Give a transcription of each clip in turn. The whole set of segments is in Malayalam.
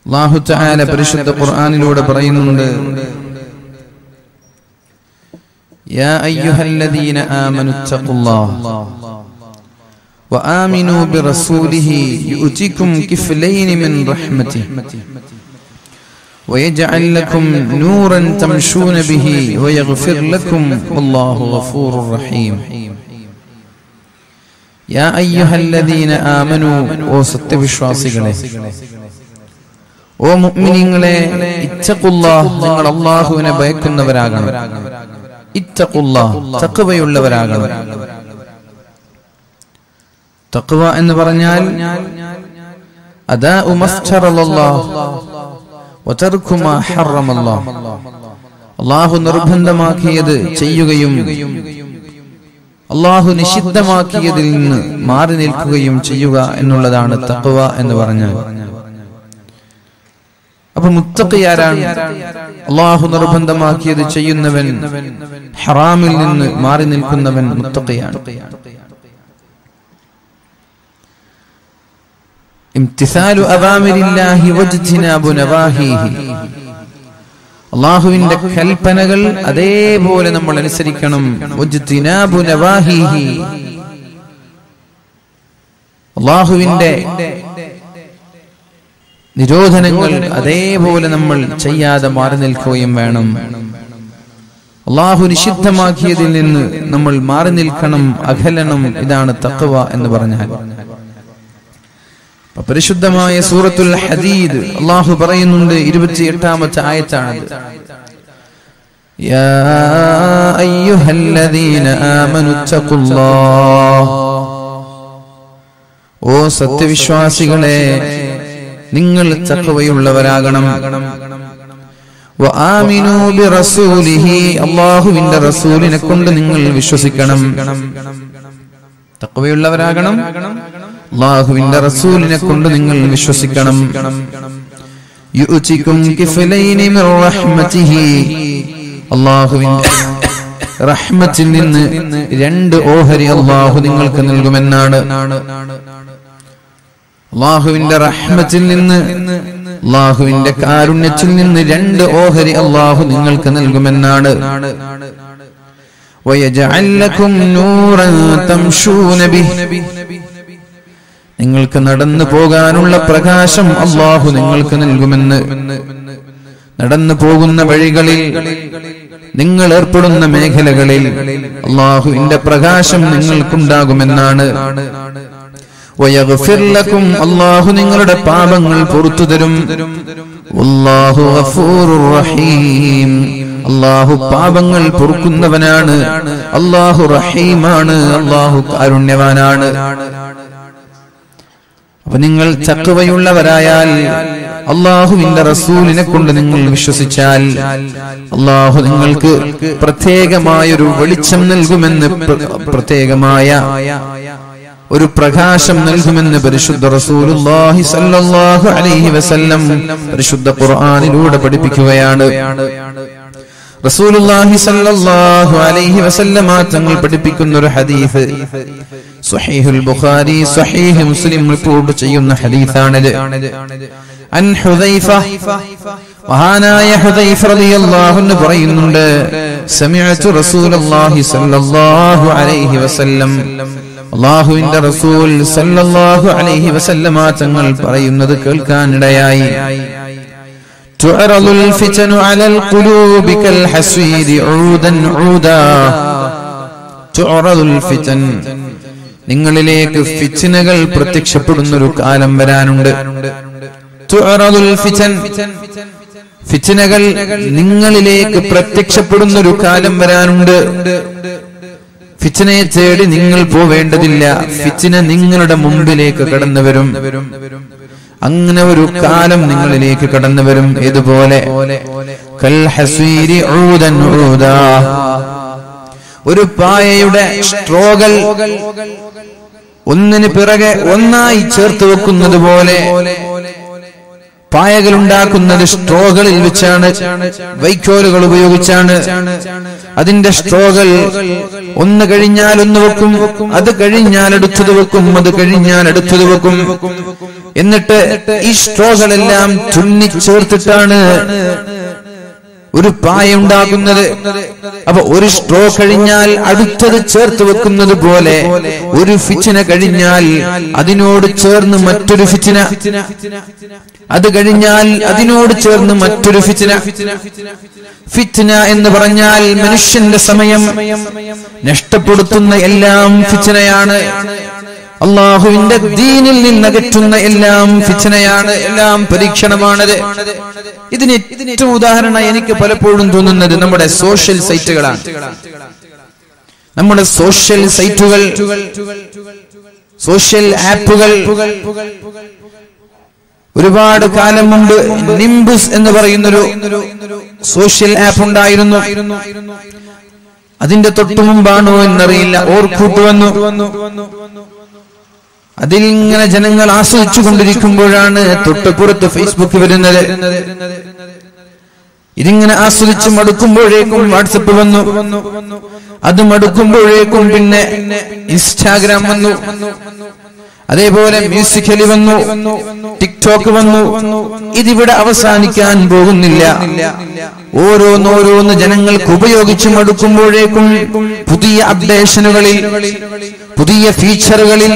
അല്ലാഹു തആല പരിശുദ്ധ ഖുർആനിലൂടെ പറയുന്നുണ്ട്, യാ അയ്യുഹല്ലദീന ആമനുത്തഖുല്ലാഹ വആമിനൂ ബിറസൂലിഹി യുഅ്തികും കിഫ്ലൈനി മിൻ റഹ്മതിഹി വയജ്അൽ ലക്കും നൂറൻ തംശൂന ബിഹി വയഗ്ഫിർ ലക്കും വല്ലാഹു ഗഫൂറുർ റഹീം. യാ അയ്യുഹല്ലദീന ആമനൂ, ഓ സത്യവിശ്വാസികളെ, ഓ മുഅ്മിനീങ്ങളെ, ഇത്തഖുല്ലാഹ്, നിങ്ങൾ അല്ലാഹുവിനെ ഭയക്കുന്നവരാകണം. ഇത്തഖുല്ലാഹ്, തഖ്വയുള്ളവരാകണം. തഖ്വ എന്ന് പറഞ്ഞാൽ അദാഉ മഫ്തറല്ലാഹ് വതർകു മാ ഹറമല്ലാഹ്, അല്ലാഹു നിർബന്ധമാക്കിയത് ചെയ്യുകയും അല്ലാഹു നിഷിദ്ധമാക്കിയതിൽ നിന്ന് മാറി നിൽക്കുകയും ചെയ്യുക എന്നുള്ളതാണ് തഖ്വ എന്ന് പറഞ്ഞാൽ. അപ്പൊ മുത്തഖി ആരാണ്? അല്ലാഹു നിർബന്ധമാക്കിയത് ചെയ്യുന്നവൻ, ഹറാമിൽ നിന്ന് മാറി നിൽക്കുന്നവൻ മുത്തഖിയാണ്. ഇംതിസാലു അവാമിരില്ലാഹി വജ്തിനാബു നവാഹിഹി, അല്ലാഹുവിന്റെ കൽപ്പനകൾ അതേപോലെ നമ്മൾ അനുസരിക്കണം. വജ്തിനാബു നവാഹിഹി, അല്ലാഹുവിന്റെ നിരോധനങ്ങൾ അതേപോലെ നമ്മൾ ചെയ്യാതെ മാറി നിൽക്കുകയും വേണം. അല്ലാഹു നിഷിദ്ധമാക്കിയതിൽ നിന്ന് നമ്മൾ മാറി നിൽക്കണം, അകലണം. ഇതാണ് തഖ്വ എന്ന് പറഞ്ഞാൽ. പരിശുദ്ധമായ സൂറത്തുൽ ഹദീദ് അല്ലാഹു പറയുന്നുണ്ട്, 28ാമത്തെ ആയത്താണത്. യാ അയ്യുഹല്ലദീന ആമനുത്തഖുല്ലാഹ്, ഓ സത്യവിശ്വാസികളെ, നിങ്ങൾ തഖ്വയുള്ളവരാകണം. വആമിനൂ ബിറസൂലിഹി, അല്ലാഹുവിന്റെ റസൂലിനെ കൊണ്ട് നിങ്ങൾ വിശ്വസിക്കണം. തഖ്വയുള്ളവരാകണം, അല്ലാഹുവിന്റെ റസൂലിനെ കൊണ്ട് നിങ്ങൾ വിശ്വസിക്കണം. യുഅ്തികും കിഫ്ലൈനി മിർ റഹ്മതിഹി, അല്ലാഹുവിന്റെ റഹ്മത്തിൽ നിന്ന് 2 ഓഹരി അല്ലാഹു നിങ്ങൾക്ക് നൽകുമെന്നാണ്. അല്ലാഹുവിന്റെ റഹ്മത്തിൽ നിന്ന്, അല്ലാഹുവിന്റെ കാരുണ്യത്തിൽ നിന്ന് 2 ഓഹരി അല്ലാഹു നിങ്ങൾക്ക് നൽകുമെന്നാണ്. വയജ്അൽ ലക്കും നൂറൻ തംശൂന ബിഹി, നിങ്ങൾക്ക് നടന്നു പോകാനുള്ള പ്രകാശം അല്ലാഹു നിങ്ങൾക്ക് നൽകുമെന്ന്. നടന്നു പോകുന്ന വഴികളിൽ, നിങ്ങൾ ഏർപ്പെടുന്ന മേഖലകളിൽ അല്ലാഹുവിന്റെ പ്രകാശം നിങ്ങൾക്കുണ്ടാകുമെന്നാണ്. വയഗ്ഫിർ ലക്കും, അല്ലാഹു നിങ്ങളുടെ പാപങ്ങൾ പുറത്തു തരും. വല്ലാഹു ഗഫൂറുർ റഹീം, അല്ലാഹു പാപങ്ങൾ പൊറുക്കുന്നവനാണ്. അല്ലാഹു റഹീമാണ്, അല്ലാഹു കാരുണ്യവാനാണ്. അപ്പൊ നിങ്ങൾ തഖ്വയുള്ളവരായാൽ, അല്ലാഹുവിന്റെ റസൂലിനെ കൊണ്ട് നിങ്ങൾ വിശ്വസിച്ചാൽ, അല്ലാഹു നിങ്ങൾക്ക് പ്രത്യേകമായൊരു വെളിച്ചം നൽകുമെന്ന്, പ്രത്യേകമായ ഒരു പ്രകാശം നൽകുമെന്ന് പരിശുദ്ധ റസൂലുള്ളാഹി സ്വല്ലല്ലാഹു അലൈഹി വസല്ലം പരിശുദ്ധ ഖുർആനിലൂടെ പഠിപ്പിക്കുകയാണ്. റസൂലുള്ളാഹി സ്വല്ലല്ലാഹു അലൈഹി വസല്ലം തങ്ങൾ പഠിപ്പിക്കുന്ന ഒരു ഹദീസ് സ്വഹീഹുൽ ബുഖാരി, സ്വഹീഹ് മുസ്ലിം റിപ്പോർട്ട് ചെയ്യുന്ന ഹദീസാണിത്. അൻ ഹുദൈഫ, മഹാനായ ഹുദൈഫ റളിയല്ലാഹു അൻഹു പറയുന്നുണ്ട്, സമിഅതു റസൂലുള്ളാഹി സ്വല്ലല്ലാഹു അലൈഹി വസല്ലം, അല്ലാഹുവിന്റെ റസൂൽ സല്ലല്ലാഹു അലൈഹി വസല്ലമ തങ്ങൾ പറയുന്നത് കേൾക്കാനിടയായി. തുഅറദുൽ ഫിതനു അലൽ ഖുലൂബി കൽ ഹസീദി ഊദൻ ഊദാ. തുഅറദുൽ ഫിതൻ, നിങ്ങളിലേക്ക് ഫിത്നകൾ പ്രത്യക്ഷപ്പെടുന്ന ഒരു കാലം വരാനുണ്ട്. തുഅറദുൽ ഫിതൻ, ഫിത്നകൾ നിങ്ങളിലേക്ക് പ്രത്യക്ഷപ്പെടുന്ന ഒരു കാലം വരാനുണ്ട്. ഫിത്നയെ തേടി നിങ്ങൾ പോവേണ്ടതില്ല, ഫിത്ന നിങ്ങളുടെ മുമ്പിലേക്ക് കടന്നു വരും. അങ്ങനെ ഒരു കാലം നിങ്ങളിലേക്ക് കടന്നു വരും. ഇതുപോലെ കൽ ഹസീരി ഊദൻ ഊദാ, ഒരു പായയുടെ സ്ട്രോകൾ ഒന്നിന് പിറകെ ഒന്നായി ചേർത്ത് വെക്കുന്നത് പോലെ പായകൾ ഉണ്ടാക്കുന്നത് സ്ട്രോകളിൽ വെച്ചാണ്, വൈക്കോലുകൾ ഉപയോഗിച്ചാണ്. അതിന്റെ സ്ട്രോകൾ ഒന്ന് കഴിഞ്ഞാൽ ഒന്ന് വെക്കും, അത് കഴിഞ്ഞാൽ അടുത്തത് വെക്കും, അത് കഴിഞ്ഞാൽ അടുത്തത് വെക്കും. എന്നിട്ട് ഈ സ്ട്രോകളെല്ലാം തുന്നിച്ചേർത്തിട്ടാണ് ഒരു പായ ഉണ്ടാക്കുന്നത്. അപ്പൊ ഒരു സ്ട്രോ കഴിഞ്ഞാൽ അടുത്തത് ചേർത്ത് വെക്കുന്നത് പോലെ ഒരു ഫിറ്റ്ന കഴിഞ്ഞാൽ അതിനോട് ചേർന്ന് മറ്റൊരു ഫിറ്റ്ന, അത് കഴിഞ്ഞാൽ അതിനോട് ചേർന്ന് മറ്റൊരു ഫിറ്റ്ന. ഫിറ്റ്ന എന്ന് പറഞ്ഞാൽ മനുഷ്യന്റെ സമയം നഷ്ടപ്പെടുത്തുന്ന എല്ലാം ഫിറ്റ്നയാണ്. അള്ളാഹുവിന്റെ ദീനിൽ നിന്നകറ്റുന്ന എല്ലാം ഫിത്നയാണ്, എല്ലാം പരീക്ഷണമാണത്. ഇതിന് ഏറ്റവും ഉദാഹരണം എനിക്ക് പലപ്പോഴും തോന്നുന്നത് നമ്മുടെ സോഷ്യൽ സൈറ്റുകളാണ്. നമ്മുടെ സോഷ്യൽ സൈറ്റുകൾ, സോഷ്യൽ ആപ്പുകൾ. ഒരുപാട് കാലം മുമ്പ് നിംബുസ് എന്ന് പറയുന്നൊരു സോഷ്യൽ ആപ്പ് ഉണ്ടായിരുന്നു. അതിന്റെ തൊട്ടു മുമ്പാണോ എന്നറിയില്ല ഓർക്കൂട്ട് വന്നു. അതിൽ ഇങ്ങനെ ജനങ്ങൾ ആസ്വദിച്ചു കൊണ്ടിരിക്കുമ്പോഴാണ് തൊട്ടുപുറത്ത് ഫേസ്ബുക്ക് വരുന്നത്. ഇതിങ്ങനെ ആസ്വദിച്ച് മടുക്കുമ്പോഴേക്കും വാട്സപ്പ് വന്നു, അത് മടുക്കുമ്പോഴേക്കും പിന്നെ ഇൻസ്റ്റാഗ്രാം വന്നു, അതേപോലെ മ്യൂസിക്കലി വന്നു, ടിക്ടോക്ക് വന്നു. ഇതിവിടെ അവസാനിക്കാൻ പോകുന്നില്ല. ഓരോന്നോരോന്ന് ജനങ്ങൾക്ക് ഉപയോഗിച്ച് മടുക്കുമ്പോഴേക്കും പുതിയ അപ്ഡേഷനുകളിൽ, പുതിയ ഫീച്ചറുകളിൽ,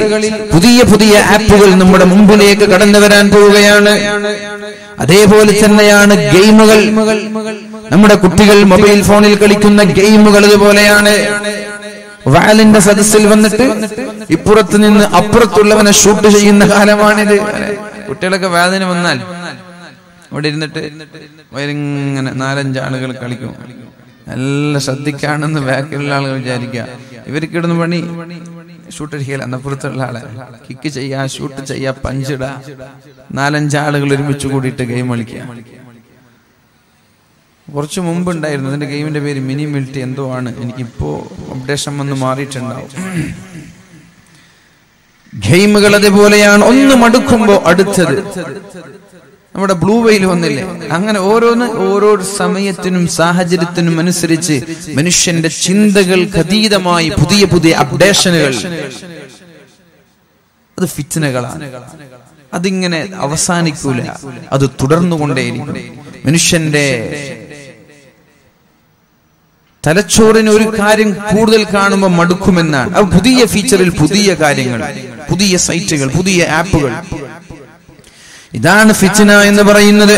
പുതിയ പുതിയ ആപ്പുകൾ നമ്മുടെ മുമ്പിലേക്ക് കടന്നു വരാൻ പോവുകയാണ്. അതേപോലെ തന്നെയാണ് ഗെയിമുകൾ. നമ്മുടെ കുട്ടികൾ മൊബൈൽ ഫോണിൽ കളിക്കുന്ന ഗെയിമുകൾ അതുപോലെയാണ്. വാലിന്റെ സദസ്സിൽ വന്നിട്ട് ഇപ്പുറത്ത് നിന്ന് അപ്പുറത്തുള്ളവനെ ഷൂട്ട് ചെയ്യുന്ന കാലമാണിത്. കുട്ടികളൊക്കെ വാലിന് വന്നാൽ അവിടെ ഇരുന്നിട്ട് ഇങ്ങനെ 4-5 ആളുകൾ കളിക്കും. നല്ല ശ്രദ്ധിക്കാണെന്ന് ബാക്കിലുള്ള ആളുകൾ വിചാരിക്കുക. ഇവർക്ക് ഇടുന്ന പണി ഷൂട്ട് അടിക്കല, അന്നപ്പുറത്തുള്ള ആളെ കിക്ക് ചെയ്യാ, ഷൂട്ട് ചെയ്യാ, പഞ്ചിടാ. 4-5 ആളുകൾ ഒരുമിച്ച് കൂടിയിട്ട് ഗെയിം കളിക്കുക. കുറച്ചു മുമ്പ് ഉണ്ടായിരുന്നു അതിന്റെ ഗെയിമിന്റെ പേര് മിനി മിൽറ്റി എന്തോ ആണ്. എനിക്കിപ്പോ അപ്ഡേഷൻ വന്ന് മാറിയിട്ടുണ്ടാവും. ഗെയിമുകൾ അതേപോലെയാണ്. ഒന്ന് മടുക്കുമ്പോ അടുത്തത്. നമ്മുടെ ബ്ലൂ വെയിൽ വന്നില്ലേ, അങ്ങനെ ഓരോന്ന് ഓരോ സമയത്തിനും സാഹചര്യത്തിനും അനുസരിച്ച് മനുഷ്യന്റെ ചിന്തകൾക്ക് അതീതമായി പുതിയ പുതിയ അപ്ഡേഷനുകൾ. അത് ഫിറ്റ്നകളാണ്. അതിങ്ങനെ അവസാനിക്കൂല, അത് തുടർന്നുകൊണ്ടേയിരിക്കും. മനുഷ്യന്റെ തലച്ചോറിന് ഒരു കാര്യം കൂടുതൽ കാണുമ്പോൾ മടുക്കുമെന്നാണ്. അത് പുതിയ ഫീച്ചറിൽ പുതിയ കാര്യങ്ങൾ, പുതിയ സൈറ്റുകൾ, പുതിയ ആപ്പുകൾ. ഇതാണ് ഫിത്ന എന്ന് പറയുന്നത്.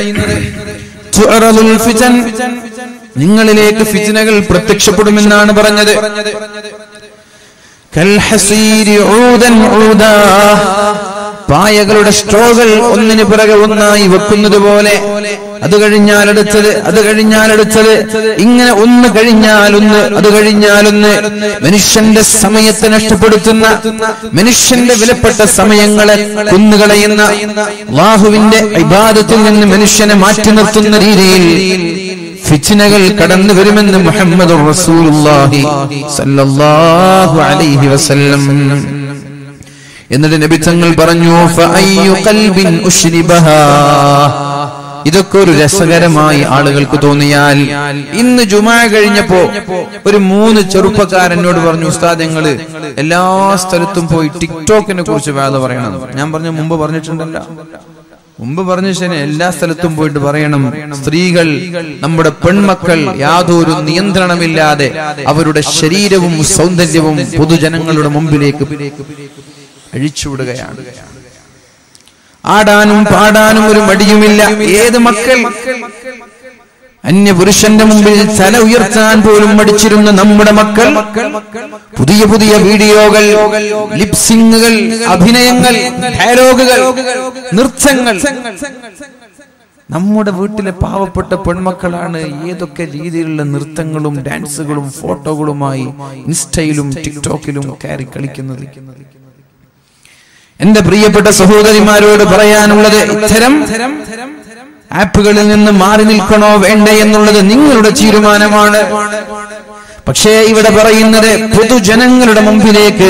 തുഅറദുൽ ഫിതൻ, നിങ്ങളിലേക്ക് ഫിത്നകൾ പ്രത്യക്ഷപ്പെടുമെന്നാണ് പറഞ്ഞത്. കൽ ഹസീരി ഊദൻ ഊദാ, പായകളുടെ സ്ട്രോകൾ ഒന്നിനു പിറകെ ഒന്നായി വെക്കുന്നത് പോലെ അത് കഴിഞ്ഞാൽ അടുത്തത്, അത് കഴിഞ്ഞാൽ അടുത്തത്, ഇങ്ങനെ ഒന്ന് കഴിഞ്ഞാൽ ഒന്ന്, അത് കഴിഞ്ഞാൽ ഒന്ന്. മനുഷ്യന്റെ സമയത്തെ നഷ്ടപ്പെടുത്തുന്ന, മനുഷ്യന്റെ വിലപ്പെട്ട സമയങ്ങളെ കൊന്നുകളയുന്ന, അല്ലാഹുവിന്റെ ഇബാദത്തിൽ നിന്ന് മനുഷ്യനെ മാറ്റി നിർത്തുന്ന രീതിയിൽ ഫിത്നകൾ കടന്നു വരുമെന്ന് മുഹമ്മദുർ റസൂലുള്ളാഹി സ്വല്ലല്ലാഹു അലൈഹി വസല്ലം. എന്നിട്ട് നബി തങ്ങൾ പറഞ്ഞു, ഫഅയ്യു ഖൽബിൻ ഉശ്രിബഹാ. ഇതൊക്കെ ഒരു രസകരമായി ആളുകൾക്ക് തോന്നിയാൽ, ഇന്ന് ജുമാ കഴിഞ്ഞപ്പോ ഒരു 3 ചെറുപ്പക്കാരനോട് പറഞ്ഞു, ഉസ്താദ് ഞങ്ങള് എല്ലാ സ്ഥലത്തും പോയി ടിക്ടോക്കിനെ കുറിച്ച് വാദം പറയണം. ഞാൻ പറഞ്ഞു, മുമ്പ് പറഞ്ഞിട്ടുണ്ടല്ലോ, മുമ്പ് പറഞ്ഞ ശരി, എല്ലാ സ്ഥലത്തും പോയിട്ട് പറയണം. സ്ത്രീകൾ, നമ്മുടെ പെൺമക്കൾ യാതൊരു നിയന്ത്രണമില്ലാതെ അവരുടെ ശരീരവും സൗന്ദര്യവും പൊതുജനങ്ങളുടെ മുമ്പിലേക്ക് അഴിച്ചുവിടുകയാണ്. ആടാനും പാടാനും ഒരു മടിയുമില്ല. ഏത് മക്കൾ അന്യപുരുഷന്റെ മുമ്പിൽ തല ഉയർത്താൻ പോലും മടിച്ചിരുന്ന നമ്മുടെ മക്കൾ പുതിയ പുതിയ വീഡിയോകൾ, ലിപ്സിങ്ങുകൾ, അഭിനയങ്ങൾ, ഡയലോഗുകൾ, നൃത്തങ്ങൾ. നമ്മുടെ വീട്ടിലെ പാവപ്പെട്ട പെൺമക്കളാണ് ഏതൊക്കെ രീതിയിലുള്ള നൃത്തങ്ങളും ഡാൻസുകളും ഫോട്ടോകളുമായി ഇൻസ്റ്റയിലും ടിക്ടോക്കിലും കയറി കളിക്കുന്നത്. എന്റെ പ്രിയപ്പെട്ട സഹോദരിമാരോട് പറയാനുള്ളത്, ഇത്തരം ആപ്പുകളിൽ നിന്ന് മാറി നിൽക്കണോ വേണ്ടേ എന്നുള്ളത് നിങ്ങളുടെ തീരുമാനമാണ്. പക്ഷേ ഇവിടെ പറയുന്നത്, പൊതുജനങ്ങളുടെ മുമ്പിലേക്ക്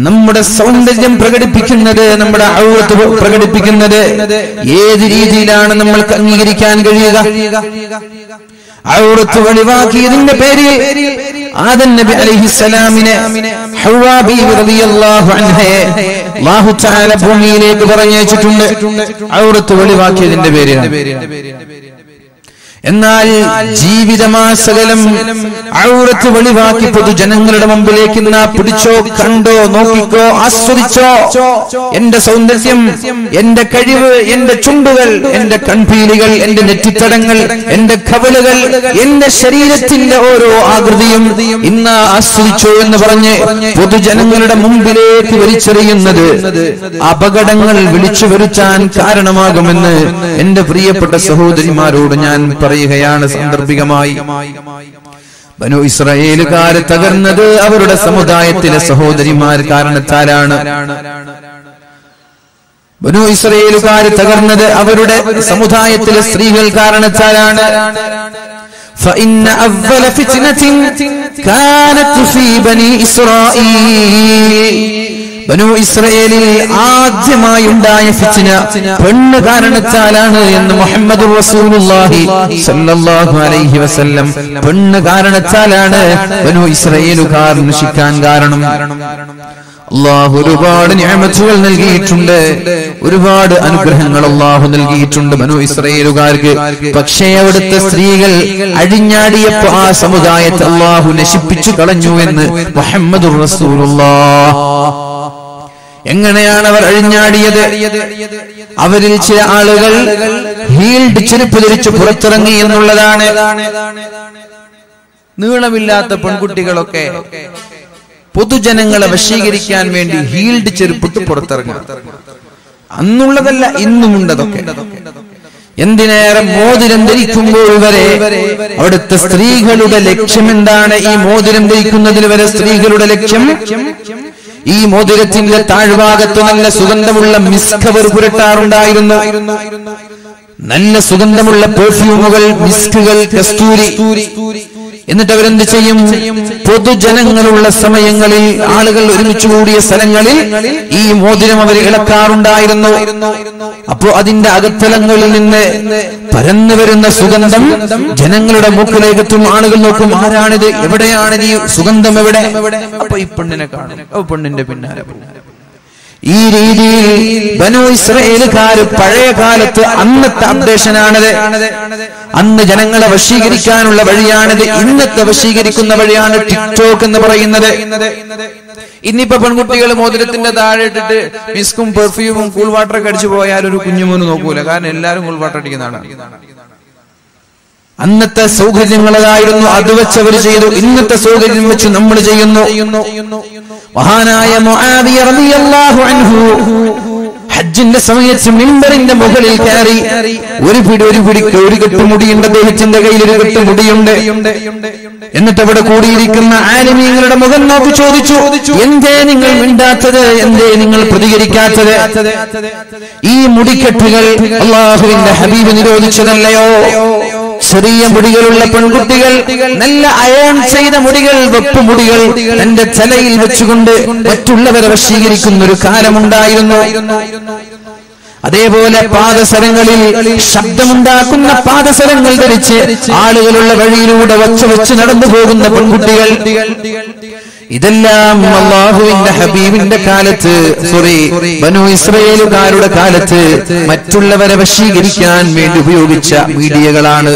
നമ്മുടെ സൗന്ദര്യം പ്രകടിപ്പിക്കുന്നത്, നമ്മുടെ ഔറത്ത് പ്രകടിപ്പിക്കുന്നത് ഏത് രീതിയിലാണ് നമ്മൾക്ക് അംഗീകരിക്കാൻ കഴിയുക? ഔറത്ത് വെളിവാക്കിയതിന്റെ പേരിൽ ആദം നബി അലൈഹിസ്സലാമിനെ ഹവ്വാ ബീവി റളിയല്ലാഹു അൻഹയെ അല്ലാഹു തആല ഭൂമിയിലേക്ക് പറഞ്ഞയച്ചിട്ടുണ്ട് ഔറത്ത് വെളിവാക്കിയതിന്റെ പേരിൽ. എന്നാൽ ജീവിതമാസകലം ഔറത്ത് വെളിവാക്കി പൊതുജനങ്ങളുടെ മുമ്പിലേക്ക് പിടിച്ചോ, കണ്ടോ, നോക്കിക്കോ, ആസ്വദിച്ചോ. എന്റെ സൗന്ദര്യം, എന്റെ കഴിവ്, എന്റെ ചുണ്ടുകൾ, എന്റെ കൺപീലികൾ, എന്റെ നെറ്റിത്തടങ്ങൾ, എന്റെ കവലുകൾ, എന്റെ ശരീരത്തിന്റെ ഓരോ ആകൃതിയും ഇന്ന് ആസ്വദിച്ചോ എന്ന് പറഞ്ഞ് പൊതുജനങ്ങളുടെ മുമ്പിലേക്ക് വലിച്ചെറിയുന്നത് അപകടങ്ങൾ വിളിച്ചു വരുത്താൻ കാരണമാകുമെന്ന് എന്റെ പ്രിയപ്പെട്ട സഹോദരിമാരോട് ഞാൻ പറയുകയാണ് സാന്ദർഭികമായി. ബനു ഇസ്രായേലുകാര് തകർന്നത് അവരുടെ സമുദായത്തിലെ സഹോദരിമാർ കാരണത്താലാണ്. ബനു ഇസ്രായേലുകാര് തകർന്നത് അവരുടെ സമുദായത്തിലെ സ്ത്രീകൾ കാരണത്താലാണ്. فإن أول فتنة كانت في بني إسرائيل ബനു ഇസ്രായേലിൽ ആദ്യമായി ഉണ്ടായ ഫിത്ന പെണ്ണ് കാരണത്താലാണ് എന്ന് മുഹമ്മദ് റസൂലുള്ളാഹി സ്വല്ലല്ലാഹു അലൈഹി വസല്ലം. പെണ്ണ് കാരണത്താലാണ് ബനു ഇസ്രായേലുകാർ നശിക്കാൻ കാരണം. അല്ലാഹു ഒരുപാട് നിഅമത്തുകൾ നൽകിയിട്ടുണ്ട്, ഒരുപാട് അനുഗ്രഹങ്ങൾ അല്ലാഹു നൽകിയിട്ടുണ്ട് ബനു ഇസ്രായേലുകാർക്ക്. പക്ഷേ അവിടുത്തെ സ്ത്രീകൾ അഴിഞ്ഞാടിയപ്പോൾ ആ സമുദായത്തെ അല്ലാഹു നശിപ്പിച്ചു കളഞ്ഞു എന്ന് മുഹമ്മദ് റസൂലുള്ളാഹി. എങ്ങനെയാണ് അവർ അഴിഞ്ഞാടിയത്? അവരിൽ ചില ആളുകൾ ഹീൽഡ് ചെരുപ്പ് ധരിച്ച് പുറത്തിറങ്ങി എന്നുള്ളതാണ്. നീളമില്ലാത്ത പെൺകുട്ടികളൊക്കെ പൊതുജനങ്ങളെ വശീകരിക്കാൻ വേണ്ടി ഹീൽഡ് ചെരുപ്പിട്ട് പുറത്തിറങ്ങും. അന്നുള്ളതല്ല, ഇന്നുമുണ്ടതൊക്കെ. എന്തിനേറെ മോതിരം ധരിക്കുമ്പോൾ വരെ അവിടുത്തെ സ്ത്രീകളുടെ ലക്ഷ്യം എന്താണ്? ഈ മോതിരം ധരിക്കുന്നതിൽ വരെ സ്ത്രീകളുടെ ലക്ഷ്യം ഈ മോതിരത്തിന്റെ താഴ്ഭാഗത്ത് നല്ല സുഗന്ധമുള്ള മിസ്ക് അവർ പുരട്ടാറുണ്ടായിരുന്നു. നല്ല സുഗന്ധമുള്ള പെർഫ്യൂമുകൾ, മിസ്കുകൾ, കസ്തൂരി. എന്നിട്ട് അവരെന്ത് ചെയ്യും? പൊതുജനങ്ങളുള്ള സമയങ്ങളിൽ, ആളുകൾ ഒരുമിച്ച് കൂടിയ സ്ഥലങ്ങളിൽ ഈ മോതിരം അവർ ഇളക്കാറുണ്ടായിരുന്നു. അപ്പോ അതിന്റെ അകത്തലങ്ങളിൽ നിന്ന് പരന്നു വരുന്ന സുഗന്ധം ജനങ്ങളുടെ മൂക്കിലേക്കെത്തും. ആളുകൾ നോക്കും, ആരാണിത്, എവിടെയാണ് ഈ സുഗന്ധം, എവിടെ? അപ്പൊ ഈ പെണ്ണിനെ കാണും, പെണ്ണിന്റെ പിന്നാലെ പോകും. ഈ രീതിയിൽ ബനു ഇസ്രായേലുകാര് പഴയ കാലത്ത് അന്നത്തെ അപ്ഡേഷനാണത്. അന്ന് ജനങ്ങളെ വശീകരിക്കാനുള്ള വഴിയാണിത്. ഇന്നത്തെ വശീകരിക്കുന്ന വഴിയാണ് ടിക്ടോക്ക് എന്ന് പറയുന്നത്. ഇന്നിപ്പോ പെൺകുട്ടികൾ മോതിരത്തിന്റെ താഴെ ഇട്ടിട്ട് മിസ്കും പെർഫ്യൂമും കൂൾ വാട്ടറൊക്കെ അടിച്ചു പോയാൽ ഒരു കുഞ്ഞുമോന് നോക്കൂല. കാരണം എല്ലാവരും കൂൾ വാട്ടർ അടിക്കുന്നതാണ്. അന്നത്തെ സൗകര്യങ്ങളായിരുന്നു, അത് വെച്ച് അവർ ചെയ്തു. ഇന്നത്തെ സൗകര്യം വെച്ച് നമ്മൾ ചെയ്യുന്നു. മഹാനായ മുആവിയ റളിയല്ലാഹു അൻഹു ഹജ്ജിന്റെ സമയത്ത് മിമ്പറിന്റെ മുകളിൽ കയറി ഒരു കെട്ടുമുടിയുണ്ട്, അദ്ദേഹത്തിന്റെ കയ്യിൽ ഒരു കെട്ടുമുടിയുണ്ട്. എന്നിട്ട് അവിടെ കൂടിയിരിക്കുന്ന ആലിമീങ്ങളുടെ മുഖം നോക്കി ചോദിച്ചു, എന്തേ നിങ്ങൾ മിണ്ടാത്തത്, എന്തേ നിങ്ങൾ പ്രതികരിക്കാത്തത്? ഈ മുടിക്കെട്ടുകൾ അല്ലാഹുവിന്റെ ഹബീബ് നിരോധിച്ചതല്ലയോ? ചെറിയ മുടികളുള്ള പെൺകുട്ടികൾ, നല്ല അയൺ ചെയ്ത മുടികൾ, വെപ്പ് മുടികൾ തന്റെ തലയിൽ വെച്ചുകൊണ്ട് മറ്റുള്ളവരെ വശീകരിക്കുന്ന ഒരു കാലമുണ്ടായിരുന്നു. അതേപോലെ പാദസരങ്ങളിൽ ശബ്ദമുണ്ടാക്കുന്ന പാദസരങ്ങൾ ധരിച്ച് ആളുകളുള്ള വഴിയിലൂടെ വച്ച് നടന്നു പോകുന്ന പെൺകുട്ടികൾ. ഇതെല്ലാം അല്ലാഹുവിന്റെ ഹബീബിന്റെ കാലത്ത്, ബനു ഇസ്രായേലുകാരുടെ കാലത്ത് മറ്റുള്ളവരെ വശീകരിക്കാൻ വേണ്ടി ഉപയോഗിച്ച മീഡിയകളാണ്.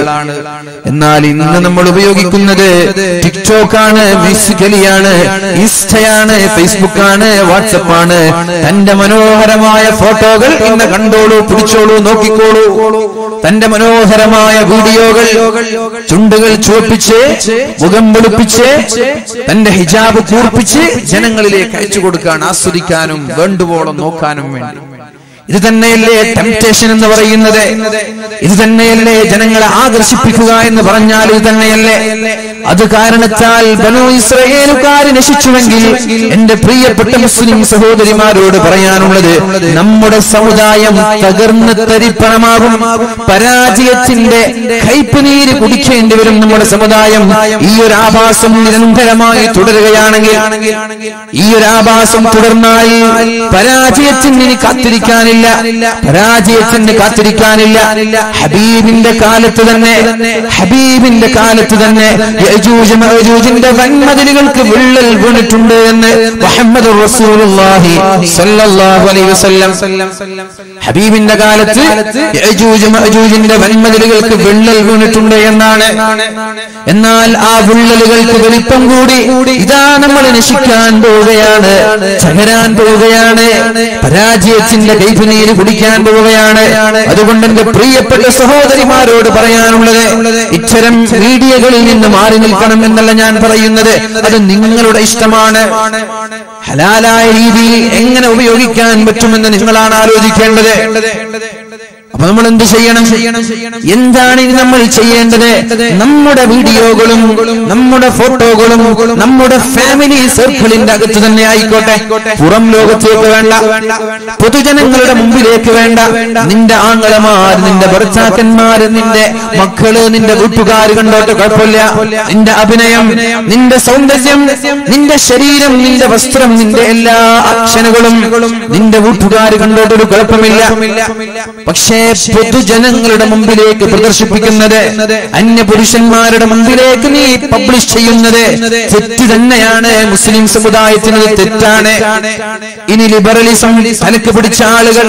എന്നാൽ ഇന്ന് നമ്മൾ ഉപയോഗിക്കുന്നത് ടിക്ടോക്കാണ്, മ്യൂസിക്കലിയാണ്, ഇൻസ്റ്റയാണ്, ഫേസ്ബുക്കാണ്, വാട്സപ്പാണ്. തന്റെ മനോഹരമായ ഫോട്ടോകൾ ഇന്ന് കണ്ടോളൂ, പിടിച്ചോളൂ, നോക്കിക്കോളൂ. തന്റെ മനോഹരമായ വീഡിയോകൾ ചുണ്ടുകൾ ചുവപ്പിച്ച്, മുഖം വെളുപ്പിച്ച്, തന്റെ ഹിജാബ് കൂർപ്പിച്ച് ജനങ്ങളിലേക്ക് അയച്ചു കൊടുക്കാൻ, ആസ്വദിക്കാനും വേണ്ടുവോളം നോക്കാനും വേണ്ടി. ഇത് തന്നെയല്ലേ ടെംപ്റ്റേഷൻ എന്ന് പറയുന്നത്? ഇത് തന്നെയല്ലേ ജനങ്ങളെ ആകർഷിപ്പിക്കുക എന്ന് പറഞ്ഞാൽ ഇത് തന്നെയല്ലേ? അത് കാരണത്താൽ ബനു ഇസ്രായേലുകാർ നശിച്ചുവെങ്കിൽ എന്റെ പ്രിയപ്പെട്ട മുസ്ലിം സഹോദരിമാരോട് പറയാനുള്ളത്, നമ്മുടെ സമുദായം തകർന്ന് തരിപ്പണമാകും. പരാജയത്തിന്റെ കൈപ്പുനീര് കുടിക്കേണ്ടി വരും നമ്മുടെ സമുദായം. ഈ ഒരു ആഭാസം നിരന്തരമായി തുടരുകയാണെങ്കിൽ, ഈ ഒരു ആഭാസം തുടർന്നാൽ പരാജയത്തിന് ഇനി കാത്തിരിക്കാനില്ല. പരാജയത്തിന് കാത്തിരിക്കാനില്ല. ഹബീബിന്റെ കാലത്ത് തന്നെ യജൂജ് മഅജൂജിന്റെ വൻമതിലുകൾക്ക് വിള്ളൽ വീണിട്ടുണ്ട് എന്ന് മുഹമ്മദ് റസൂലുള്ളാഹി സ്വല്ലല്ലാഹു അലൈഹി വസല്ലം. ഹബീബിന്റെ കാലത്ത് യജൂജ് മഅജൂജിന്റെ വൻമതിലുകൾക്ക് വിള്ളൽ വീണിട്ടുണ്ട് എന്നാണ്. എന്നാൽ ആ വിള്ളലുകൾക്ക് വലിപ്പം കൂടി ഇതാ നമ്മൾ നശിക്കാൻ പോവുകയാണ്, തകരാൻ പോവുകയാണ്, പരാജയത്തിന്റെ കൈപ്പുനീര് കുടിക്കാൻ പോവുകയാണ്. അതുകൊണ്ട് എന്റെ പ്രിയപ്പെട്ട സഹോദരിമാരോട് പറയാനുള്ളത്, ഇത്തരം മീഡിയകളിൽ നിന്ന് മാറി നിൽക്കണം എന്നല്ല ഞാൻ പറയുന്നത്. അത് നിങ്ങളുടെ ഇഷ്ടമാണ്. ഹലാലായ രീതിയിൽ എങ്ങനെ ഉപയോഗിക്കാൻ പറ്റുമെന്ന് നിങ്ങളാണ് ആലോചിക്കേണ്ടത്. അപ്പൊ നമ്മൾ എന്ത് ചെയ്യണം? എന്താണ് ഇനി നമ്മൾ ചെയ്യേണ്ടത്? നമ്മുടെ വീഡിയോകളും നമ്മുടെ ഫോട്ടോകളും നമ്മുടെ ഫാമിലി സർക്കിളിന്റെ അകത്ത് തന്നെ ആയിക്കോട്ടെ, പുറം ലോകത്തേക്ക് വേണ്ട, പൊതുജനങ്ങളുടെ മുമ്പിലേക്ക് വേണ്ട. നിന്റെ ആങ്ങളമാർ, നിന്റെ ഭർത്താക്കന്മാര്, നിന്റെ മക്കള്, നിന്റെ വീട്ടുകാര് കണ്ടോട്ടെ, കുഴപ്പമില്ല. നിന്റെ അഭിനയം, നിന്റെ സൗന്ദര്യം, നിന്റെ ശരീരം, നിന്റെ വസ്ത്രം, നിന്റെ എല്ലാ അക്ഷരങ്ങളും നിന്റെ വീട്ടുകാര് കണ്ടോട്ട് ഒരു കുഴപ്പമില്ല. പക്ഷേ പൊതുജനങ്ങളുടെ മുമ്പിലേക്ക് പ്രദർശിപ്പിക്കുന്നത്, അന്യപുരുഷന്മാരുടെ മുമ്പിലേക്ക് നീ പബ്ലിഷ് ചെയ്യുന്നത് തെറ്റ് തന്നെയാണ്. മുസ്ലിം സമുദായത്തിന് തെറ്റാണ്. ഇനി ലിബറലിസം തലക്ക് പിടിച്ച ആളുകൾ,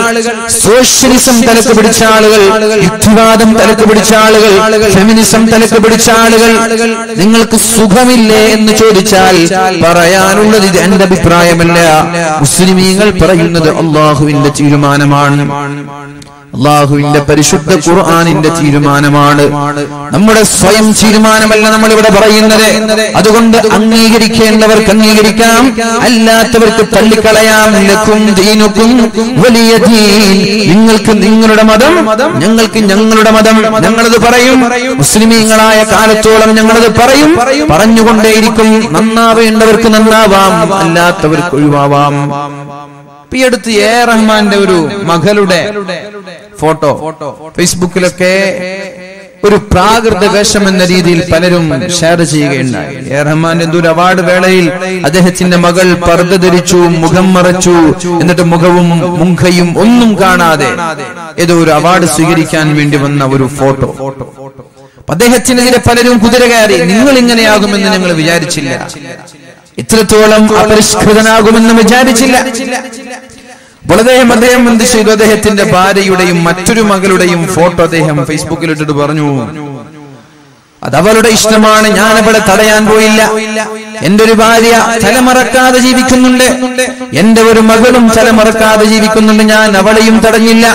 സോഷ്യലിസം തലക്ക് പിടിച്ച ആളുകൾ, യുക്തിവാദം തലക്ക് പിടിച്ച ആളുകൾ, ഫെമിനിസം തലക്ക് പിടിച്ച ആളുകൾ, നിങ്ങൾക്ക് സുഖമില്ലേ എന്ന് ചോദിച്ചാൽ പറയാനുള്ളത് ഇത് എന്റെ അഭിപ്രായമല്ല, മുസ്ലിമീങ്ങൾ പറയുന്നത് അള്ളാഹുവിന്റെ തീരുമാനമാണ്, അള്ളാഹുവിന്റെ പരിശുദ്ധ ഖുർആനിന്റെ തീരുമാനമാണ്. നമ്മുടെ സ്വയം തീരുമാനമല്ല നമ്മൾ ഇവിടെ പറയുന്നത്. അതുകൊണ്ട് അംഗീകരിക്കേണ്ടവർക്ക് അംഗീകരിക്കാം, അല്ലാത്തവർക്ക് തള്ളിക്കളയാം. ലക്കും ദീനുക്കും വലിയ ദീൻ. നിങ്ങൾക്ക് നിങ്ങളുടെ മതം, ഞങ്ങൾക്ക് ഞങ്ങളുടെ മതം. ഞങ്ങളത് പറയും. മുസ്ലിമീങ്ങളായ കാലത്തോളം ഞങ്ങളത് പറയും, പറഞ്ഞുകൊണ്ടേയിരിക്കും. നന്നാവേണ്ടവർക്ക് നന്നാവാം, അല്ലാത്തവർക്ക് ഒഴിവാവാം. ഈ അടുത്ത് എ റഹ്മാന്റെ ഒരു മകളുടെ ഫോട്ടോ ഫേസ്ബുക്കിലൊക്കെ ഒരു പ്രാകൃത വേഷം എന്ന രീതിയിൽ പലരും ഷെയർ ചെയ്യുകയുണ്ടായി. എ റഹ്മാന്റെ എന്തോ ഒരു അവാർഡ് വേളയിൽ അദ്ദേഹത്തിന്റെ മകൾ പർദ്ദ ധരിച്ചു, മുഖം മറച്ചു, എന്നിട്ട് മുഖവും മുഖയും ഒന്നും കാണാതെ ഏതോ ഒരു അവാർഡ് സ്വീകരിക്കാൻ വേണ്ടി വന്ന ഒരു ഫോട്ടോ. അദ്ദേഹത്തിനെതിരെ പലരും കുതിര കയറി. നിങ്ങൾ ഇങ്ങനെയാകുമെന്ന് ഞങ്ങൾ വിചാരിച്ചില്ല, ഇത്രത്തോളം അപരിഷ്കൃതനാകുമെന്ന് വിചാരിച്ചില്ല. അദ്ദേഹം എന്ത് ചെയ്തു? അദ്ദേഹത്തിന്റെ ഭാര്യയുടെയും മറ്റൊരു മകളുടെയും ഫോട്ടോ അദ്ദേഹം ഫേസ്ബുക്കിൽ ഇട്ടിട്ട് പറഞ്ഞു, അതവളുടെ ഇഷ്ടമാണ്, ഞാൻ അവളെ തടയാൻ പോയില്ല. എന്റെ ഒരു ഭാര്യ തലമറക്കാതെ ജീവിക്കുന്നുണ്ട്, എന്റെ ഒരു മകളും തലമറക്കാതെ ജീവിക്കുന്നുണ്ട്, ഞാൻ അവളെയും തടഞ്ഞില്ല.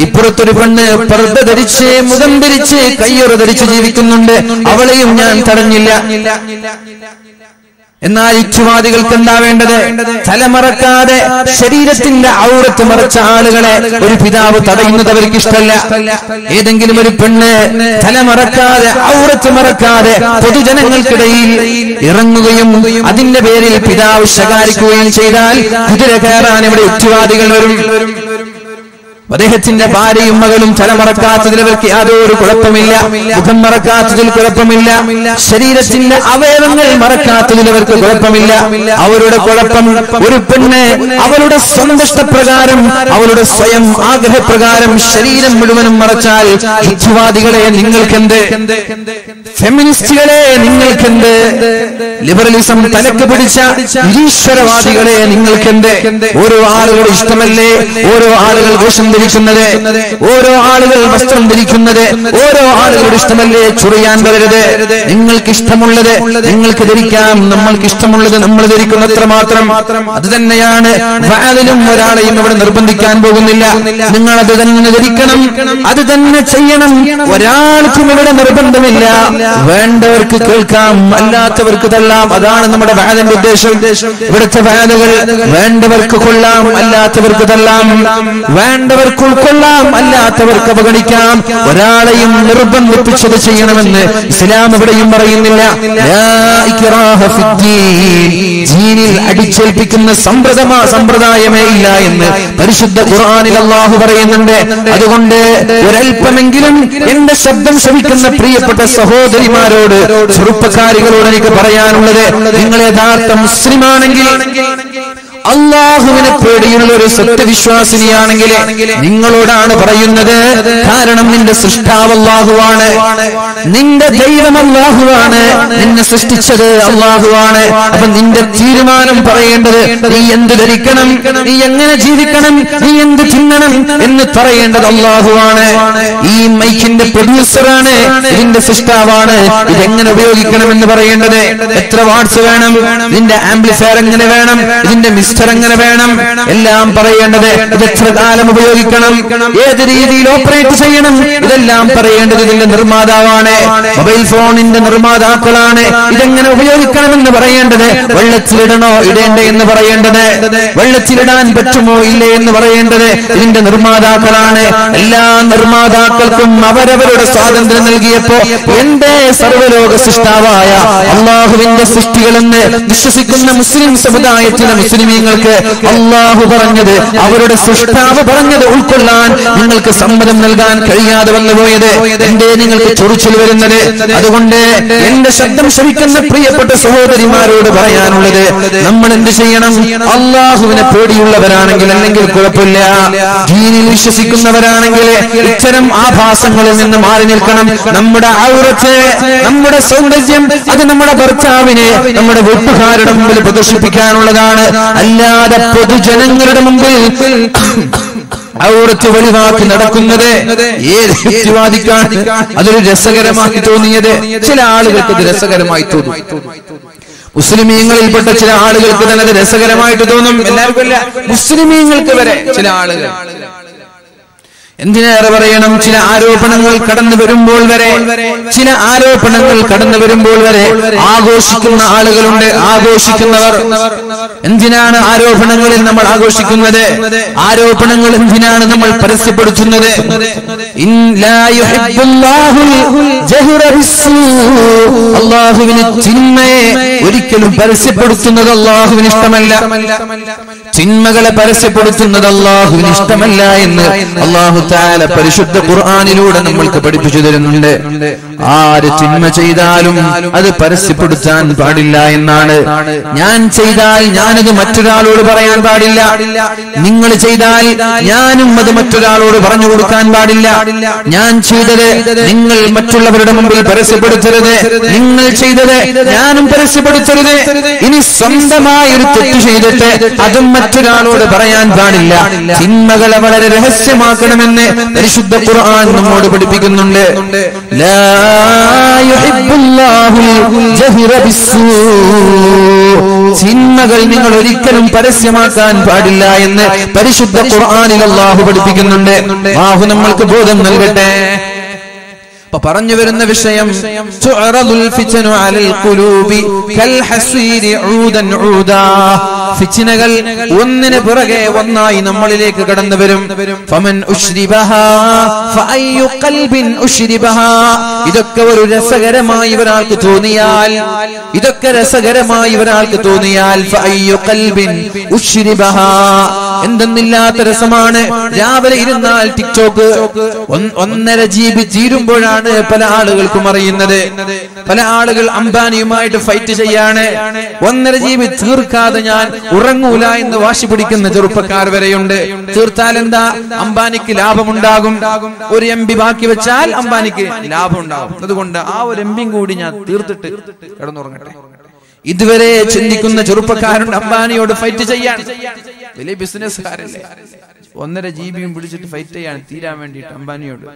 ഇപ്പുറത്തൊരു പെണ്ണ് പർദ്ദ ധരിച്ച്, മുഖം ധരിച്ച്, കയ്യൊറ ധരിച്ച് ജീവിക്കുന്നുണ്ട്, അവളെയും ഞാൻ തടഞ്ഞില്ല. എന്നാൽ യുക്തിവാദികൾക്ക് എന്താ വേണ്ടത്? തലമറക്കാതെ ശരീരത്തിന്റെ ഔറത്ത് മറച്ച ആളുകളെ ഒരു പിതാവ് തടയുന്നത് അവർക്ക് ഇഷ്ടമല്ല. ഏതെങ്കിലും ഒരു പെണ്ണ് തലമറക്കാതെ ഔറത്ത് മറക്കാതെ പൊതുജനങ്ങൾക്കിടയിൽ ഇറങ്ങുകയും അതിന്റെ പേരിൽ പിതാവ് ശകാരിക്കുകയും ചെയ്താൽ കുതിര കയറാൻ ഇവിടെ യുക്തിവാദികൾ വരും. അദ്ദേഹത്തിന്റെ ഭാര്യയും മകളും തലമറക്കാത്തതിൽ അവർക്ക് യാതൊരു കുഴപ്പമില്ല, മുഖം മറക്കാത്തതിൽ കുഴപ്പമില്ല, ശരീരത്തിന്റെ അവയവങ്ങൾ മറക്കാത്തതിൽ അവർക്ക് കുഴപ്പമില്ല. അവരുടെ കുഴപ്പം ഒരു പെണ്ണ് അവളുടെ സ്വന്തഷ്ടപ്രകാരം, അവളുടെ സ്വയം ആഗ്രഹപ്രകാരം ശരീരം മുഴുവനും മറച്ചാൽ യുക്തിവാദികളെ നിങ്ങൾക്കെന്ത്, ഫെമിനിസ്റ്റുകളെ നിങ്ങൾക്കെന്ത്, ലിബറലിസം തലക്ക് പിടിച്ച നിരീശ്വരവാദികളെ നിങ്ങൾക്കെന്ത്? ഓരോ ആളുകളുടെ ഇഷ്ടമല്ലേ ഓരോ ആളുകൾ വേഷം ധരിക്കുന്നത്, ഓരോ ആളുകൾ വസ്ത്രം ധരിക്കുന്നത്, ഓരോ ആളുകളുടെ ഇഷ്ടമല്ലേ ചൊറിയാൻ വരരുത്. നിങ്ങൾക്ക് ഇഷ്ടമുള്ളത് നിങ്ങൾക്ക് ധരിക്കാം, നമ്മൾക്ക് ഇഷ്ടമുള്ളത് നമ്മൾ ധരിക്കുന്നത്ര മാത്രം. അത് തന്നെയാണ് വാതിലും ഒരാളെയും ഇവിടെ നിർബന്ധിക്കാൻ പോകുന്നില്ല. നിങ്ങൾ അത് തന്നെ ധരിക്കണം, അത് തന്നെ ചെയ്യണം. ഒരാൾക്കും ഇവിടെ നിർബന്ധമില്ല. വേണ്ടവർക്ക് കേൾക്കാം, അല്ലാത്തവർക്ക് തള്ളാം. അതാണ് നമ്മുടെ വാദിന്റെ ഉദ്ദേശം. ഇവിടുത്തെ വാദകൾ വേണ്ടവർക്ക് കൊള്ളാം, അല്ലാത്തവർക്ക് തള്ളാം. വേണ്ടവർക്ക് ഉൾക്കൊള്ളാം, അല്ലാത്തവർക്ക് അവഗണിക്കാം. ഒരാളെയും നിർബന്ധിപ്പിച്ചത് ചെയ്യണമെന്ന് ഇസ്ലാം എവിടെയും പറയുന്നില്ല. ദീനിൽ അടിച്ചേൽപ്പിക്കുന്ന സമ്പ്രദായമേ ഇല്ല എന്ന് പരിശുദ്ധ ഖുർആനിൽ അല്ലാഹു പറയുന്നുണ്ട്. അതുകൊണ്ട് ഒരൽപ്പമെങ്കിലും എന്റെ ശബ്ദം ശ്രവിക്കുന്ന പ്രിയപ്പെട്ട സഹോദരിമാരോട്, ചെറുപ്പക്കാരികളോട് എനിക്ക് പറയാനുള്ളത്, നിങ്ങൾ യഥാർത്ഥ മുസ്ലിമാണെങ്കിൽ അള്ളാഹുവിനെ പേടിയുള്ള ഒരു സത്യവിശ്വാസിനിയാണെങ്കിൽ നിങ്ങളോടാണ് പറയുന്നത്. കാരണം നിന്റെ സൃഷ്ടാവ് അള്ളാഹുവാണ്, നിന്റെ ദൈവം അള്ളാഹുവാണ്, നിന്നെ സൃഷ്ടിച്ചത് അള്ളാഹുവാണ്. അപ്പൊ നിന്റെ തീരുമാനം പറയേണ്ടത് നീ എന്ത് ധരിക്കണം, നീ എങ്ങനെ ജീവിക്കണം, നീ എന്ത് തിന്നണം എന്ന് പറയേണ്ടത് അള്ളാഹുവാണ്. ഈ മൈക്കിന്റെ പ്രൊഡ്യൂസറാണ്, ഇതിന്റെ സൃഷ്ടാവാണ്. ഇതെങ്ങനെ ഉപയോഗിക്കണം എന്ന് പറയേണ്ടത്, എത്ര വാട്ട്സ് വേണം, ഇതിന്റെ ആംപ്ലിഫയർ എങ്ങനെ വേണം, ഇതിന്റെ മിക്സർ എങ്ങനെ വേണം, എല്ലാം പറയേണ്ടത്. ഇത് എത്ര കാലം ഉപയോഗിക്കണം, ഏത് രീതിയിൽ ഓപ്പറേറ്റ് ചെയ്യണം, ഇതെല്ലാം പറയേണ്ടത് ഇതിന്റെ നിർമ്മാതാവാണ്, മൊബൈൽ ഫോണിന്റെ നിർമ്മാതാക്കളാണ്. ഇതെങ്ങനെ ഉപയോഗിക്കണമെന്ന് പറയേണ്ടത്, വെള്ളത്തിലിടണോ ഇടേണ്ടേ എന്ന് പറയേണ്ടത്, വെള്ളത്തിലിടാൻ പറ്റുമോ ഇല്ലേ എന്ന് പറയേണ്ടത് ഇതിന്റെ നിർമ്മാതാക്കളാണ്. എല്ലാ നിർമ്മാതാക്കൾക്കും അവരവരുടെ സ്വാതന്ത്ര്യം നൽകിയപ്പോ എന്റെ സർവ്വലോക സൃഷ്ടാവായ അള്ളാഹുവിന്റെ സൃഷ്ടികളെന്ന് വിശ്വസിക്കുന്ന മുസ്ലിം സമുദായത്തിലെ മുസ്ലിമീങ്ങൾക്ക് അള്ളാഹു പറഞ്ഞത്, അവരുടെ സൃഷ്ടാവ് പറഞ്ഞത് ഉൾക്കൊള്ളാൻ നിങ്ങൾക്ക് സമ്മതം നൽകാൻ കഴിയാതെ വന്നുപോയത് എന്തേ നിങ്ങൾക്ക് ചൊറിച്ചിൽ വരുന്നത്? അതുകൊണ്ട് എന്റെ ശബ്ദം ശ്രവിക്കുന്ന പ്രിയപ്പെട്ട സഹോദരിമാരോട് പറയാനുള്ളത്, നമ്മൾ എന്ത് ചെയ്യണം? അള്ളാഹുവിനെ പേടിയുള്ളവരാണെങ്കിൽ അല്ലെങ്കിൽ കുഴപ്പമില്ല, ദീനിൽ വിശ്വസിക്കുന്നവരാണെങ്കിൽ ഇത്തരം ആഭാസങ്ങളിൽ നിന്ന് മാറി നിൽക്കണം. നമ്മുടെ ഔറത്ത്, നമ്മുടെ സൗന്ദര്യം അത് നമ്മുടെ ഭർത്താവിനെ നമ്മുടെ വീട്ടുകാരുടെ മുമ്പിൽ പ്രദർശിപ്പിക്കാനുള്ളതാണ്. അല്ലാതെ പൊതുജനങ്ങളുടെ മുമ്പിൽ ഔറത്ത് വെളിവാക്കി നടക്കുന്നത് ഏത് യുക്തിവാദിക്കാണ് അതൊരു രസകരമാക്കി തോന്നിയത്? ചില ആളുകൾക്ക് ഇത് രസകരമായി തോന്നും. മുസ്ലിമീങ്ങളിൽപ്പെട്ട ചില ആളുകൾക്ക് തന്നെ അത് രസകരമായിട്ട് തോന്നും. എല്ലാവർക്കും അല്ല, മുസ്ലിമീങ്ങൾക്ക് വരെ ചില ആളുകൾ. എന്തിനേറെ പറയണം, ചില ആരോപണങ്ങൾ കടന്നു വരുമ്പോൾ വരെ, ചില ആരോപണങ്ങൾ കടന്നു വരുമ്പോൾ വരെ ആഘോഷിക്കുന്ന ആളുകളുണ്ട്, ആഘോഷിക്കുന്നവർ. എന്തിനാണ് ആരോപണങ്ങളിൽ നമ്മൾ ആഘോഷിക്കുന്നത്? ആരോപണങ്ങൾ എന്തിനാണ് നമ്മൾ പരസ്യപ്പെടുത്തുന്നത്? അള്ളാഹുവിന് തിന്മയെ ഒരിക്കലും പരസ്യപ്പെടുത്തുന്നത് അള്ളാഹുവിന് ഇഷ്ടമല്ല. തിന്മകളെ പരസ്യപ്പെടുത്തുന്നത് അള്ളാഹുവിന് ഇഷ്ടമല്ല എന്ന് അള്ളാഹു തആല പരിശുദ്ധ ഖുർആനിലൂടെ നമ്മൾക്ക് പഠിപ്പിച്ചു തരുന്നുണ്ട്. ആര് തിന്മ ചെയ്താലും അത് പരസ്യപ്പെടുത്താൻ പാടില്ല എന്നാണ്. ഞാൻ ചെയ്താൽ ഞാനത് മറ്റൊരാളോട് പറയാൻ പാടില്ല, നിങ്ങൾ ചെയ്താൽ ഞാനും അത് മറ്റൊരാളോട് പറഞ്ഞു കൊടുക്കാൻ പാടില്ല. ഞാൻ ചെയ്തത് നിങ്ങൾ മറ്റുള്ളവരുടെ മുമ്പിൽ പരസ്യപ്പെടുത്തരുത്, നിങ്ങൾ ചെയ്തത് ഞാനും പരസ്യപ്പെടുത്തരുത്. ഇനി സ്വന്തമായി ഒരു തെറ്റ് ചെയ്തിട്ട് അതും മറ്റൊരാളോട് പറയാൻ പാടില്ല. തിന്മകളെ വളരെ രഹസ്യമാക്കണമെന്ന് പരിശുദ്ധ ഖുർആൻ നമ്മോട് പഠിപ്പിക്കുന്നുണ്ട്. ലാ യുഹിബ്ബുല്ലാഹുൽ ജഹ്റ ബിസ്സൂ, തിന്മകൾ നിങ്ങൾ ഒരിക്കലും പരസ്യമാക്കാൻ പാടില്ല എന്ന് പരിശുദ്ധ ഖുർആനിൽ അല്ലാഹു പഠിപ്പിക്കുന്നുണ്ട്. അല്ലാഹു നമ്മൾക്ക് ബോധം നൽകട്ടെ. പറഞ്ഞു വരുന്ന വിഷയം, തുഅറദുൽ ഫിത്നു അലൽ ഖുലൂബി കൽ ഹസീരി ഊദൻ ഊദാ, ഫിത്നകൾ ഒന്നിന് പുറകെ ഒന്നായി നമ്മളിലേക്ക് കടന്നു വരും. ഫമൻ ഉശ്രിബഹാ ഫഅയ്യു ഖൽബിൻ ഉശ്രിബഹാ, ഇതൊക്കെ ഒരു രസകരമായി ഒരാൾക്ക് തോന്നിയാൽ, ഇതൊക്കെ രസകരമായി ഒരാൾക്ക് തോന്നിയാൽ ഫഅയ്യു ഖൽബിൻ ഉശ്രിബഹാ, എന്തെന്നില്ലാത്ത രസമാണ്. രാവിലെ ഇരുന്നാൽ ടിക്ടോക്ക് 1.5 GB തീരുമ്പോഴാണ് പല ആളുകൾക്കും അറിയുന്നത്. പല ആളുകൾ അംബാനിയുമായിട്ട് ഫൈറ്റ് ചെയ്യാണ്. 1.5 GB തീർക്കാതെ ഞാൻ ഉറങ്ങൂല എന്ന് വാശി പിടിക്കുന്ന ചെറുപ്പക്കാർ വരെയുണ്ട്. തീർത്താൽ എന്താ? അംബാനിക്ക് ലാഭമുണ്ടാകും. ഒരു MB ബാക്കി വെച്ചാൽ അംബാനിക്ക് ലാഭം ഉണ്ടാകും. അതുകൊണ്ട് ആ ഒരു MB കൂടി ഞാൻ തീർത്തിട്ട് കിടന്നുറങ്ങട്ടെ. ഇതുവരെ ചിന്തിക്കുന്ന ചെറുപ്പക്കാരുണ്ട് അംബാനിയോട് ഫൈറ്റ് ചെയ്യാൻ. വലിയ ബിസിനസ്സുകാരല്ലേ, 1.5 GB പിടിച്ചിട്ട് ഫൈറ്റ് ചെയ്യാൻ തീരാൻ വേണ്ടിയിട്ട് അംബാനിയോട്.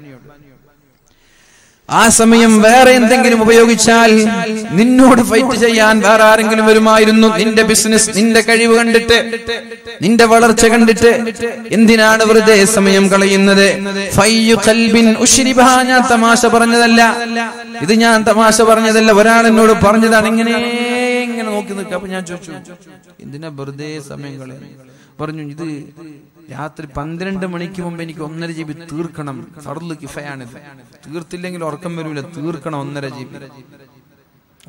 ആ സമയം വേറെ എന്തെങ്കിലും ഉപയോഗിച്ചാൽ നിന്നോട് ഫൈറ്റ് ചെയ്യാൻ വേറെ ആരെങ്കിലും വരുമായിരുന്നു. നിന്റെ ബിസിനസ്, നിന്റെ കഴിവ് കണ്ടിട്ട്, നിന്റെ വളർച്ച കണ്ടിട്ട് എന്തിനാണ് വെറുതെ സമയം കളയുന്നത്? ഫയ്യു ഖൽബിൻ ഉശ്രിബഹാ, ഞാൻ തമാശ പറഞ്ഞതല്ല, ഇത് ഞാൻ തമാശ പറഞ്ഞതല്ല, ഒരാൾ എന്നോട് പറഞ്ഞതാണ്. ഇങ്ങനെ നോക്കി നിൽക്കുക. അപ്പൊ ഞാൻ ചോദിച്ചു, എന്തിനാ വെറുതെ സമയം കളയുന്നത്? പറഞ്ഞു, ഇത് രാത്രി 12 മണിക്ക് മുമ്പ് എനിക്ക് 1.5 GB തീർക്കണം, ഫർള് കിഫയാണിത്. തീർത്തില്ലെങ്കിൽ ഉറക്കം വരൂല, തീർക്കണം 1.5 GB.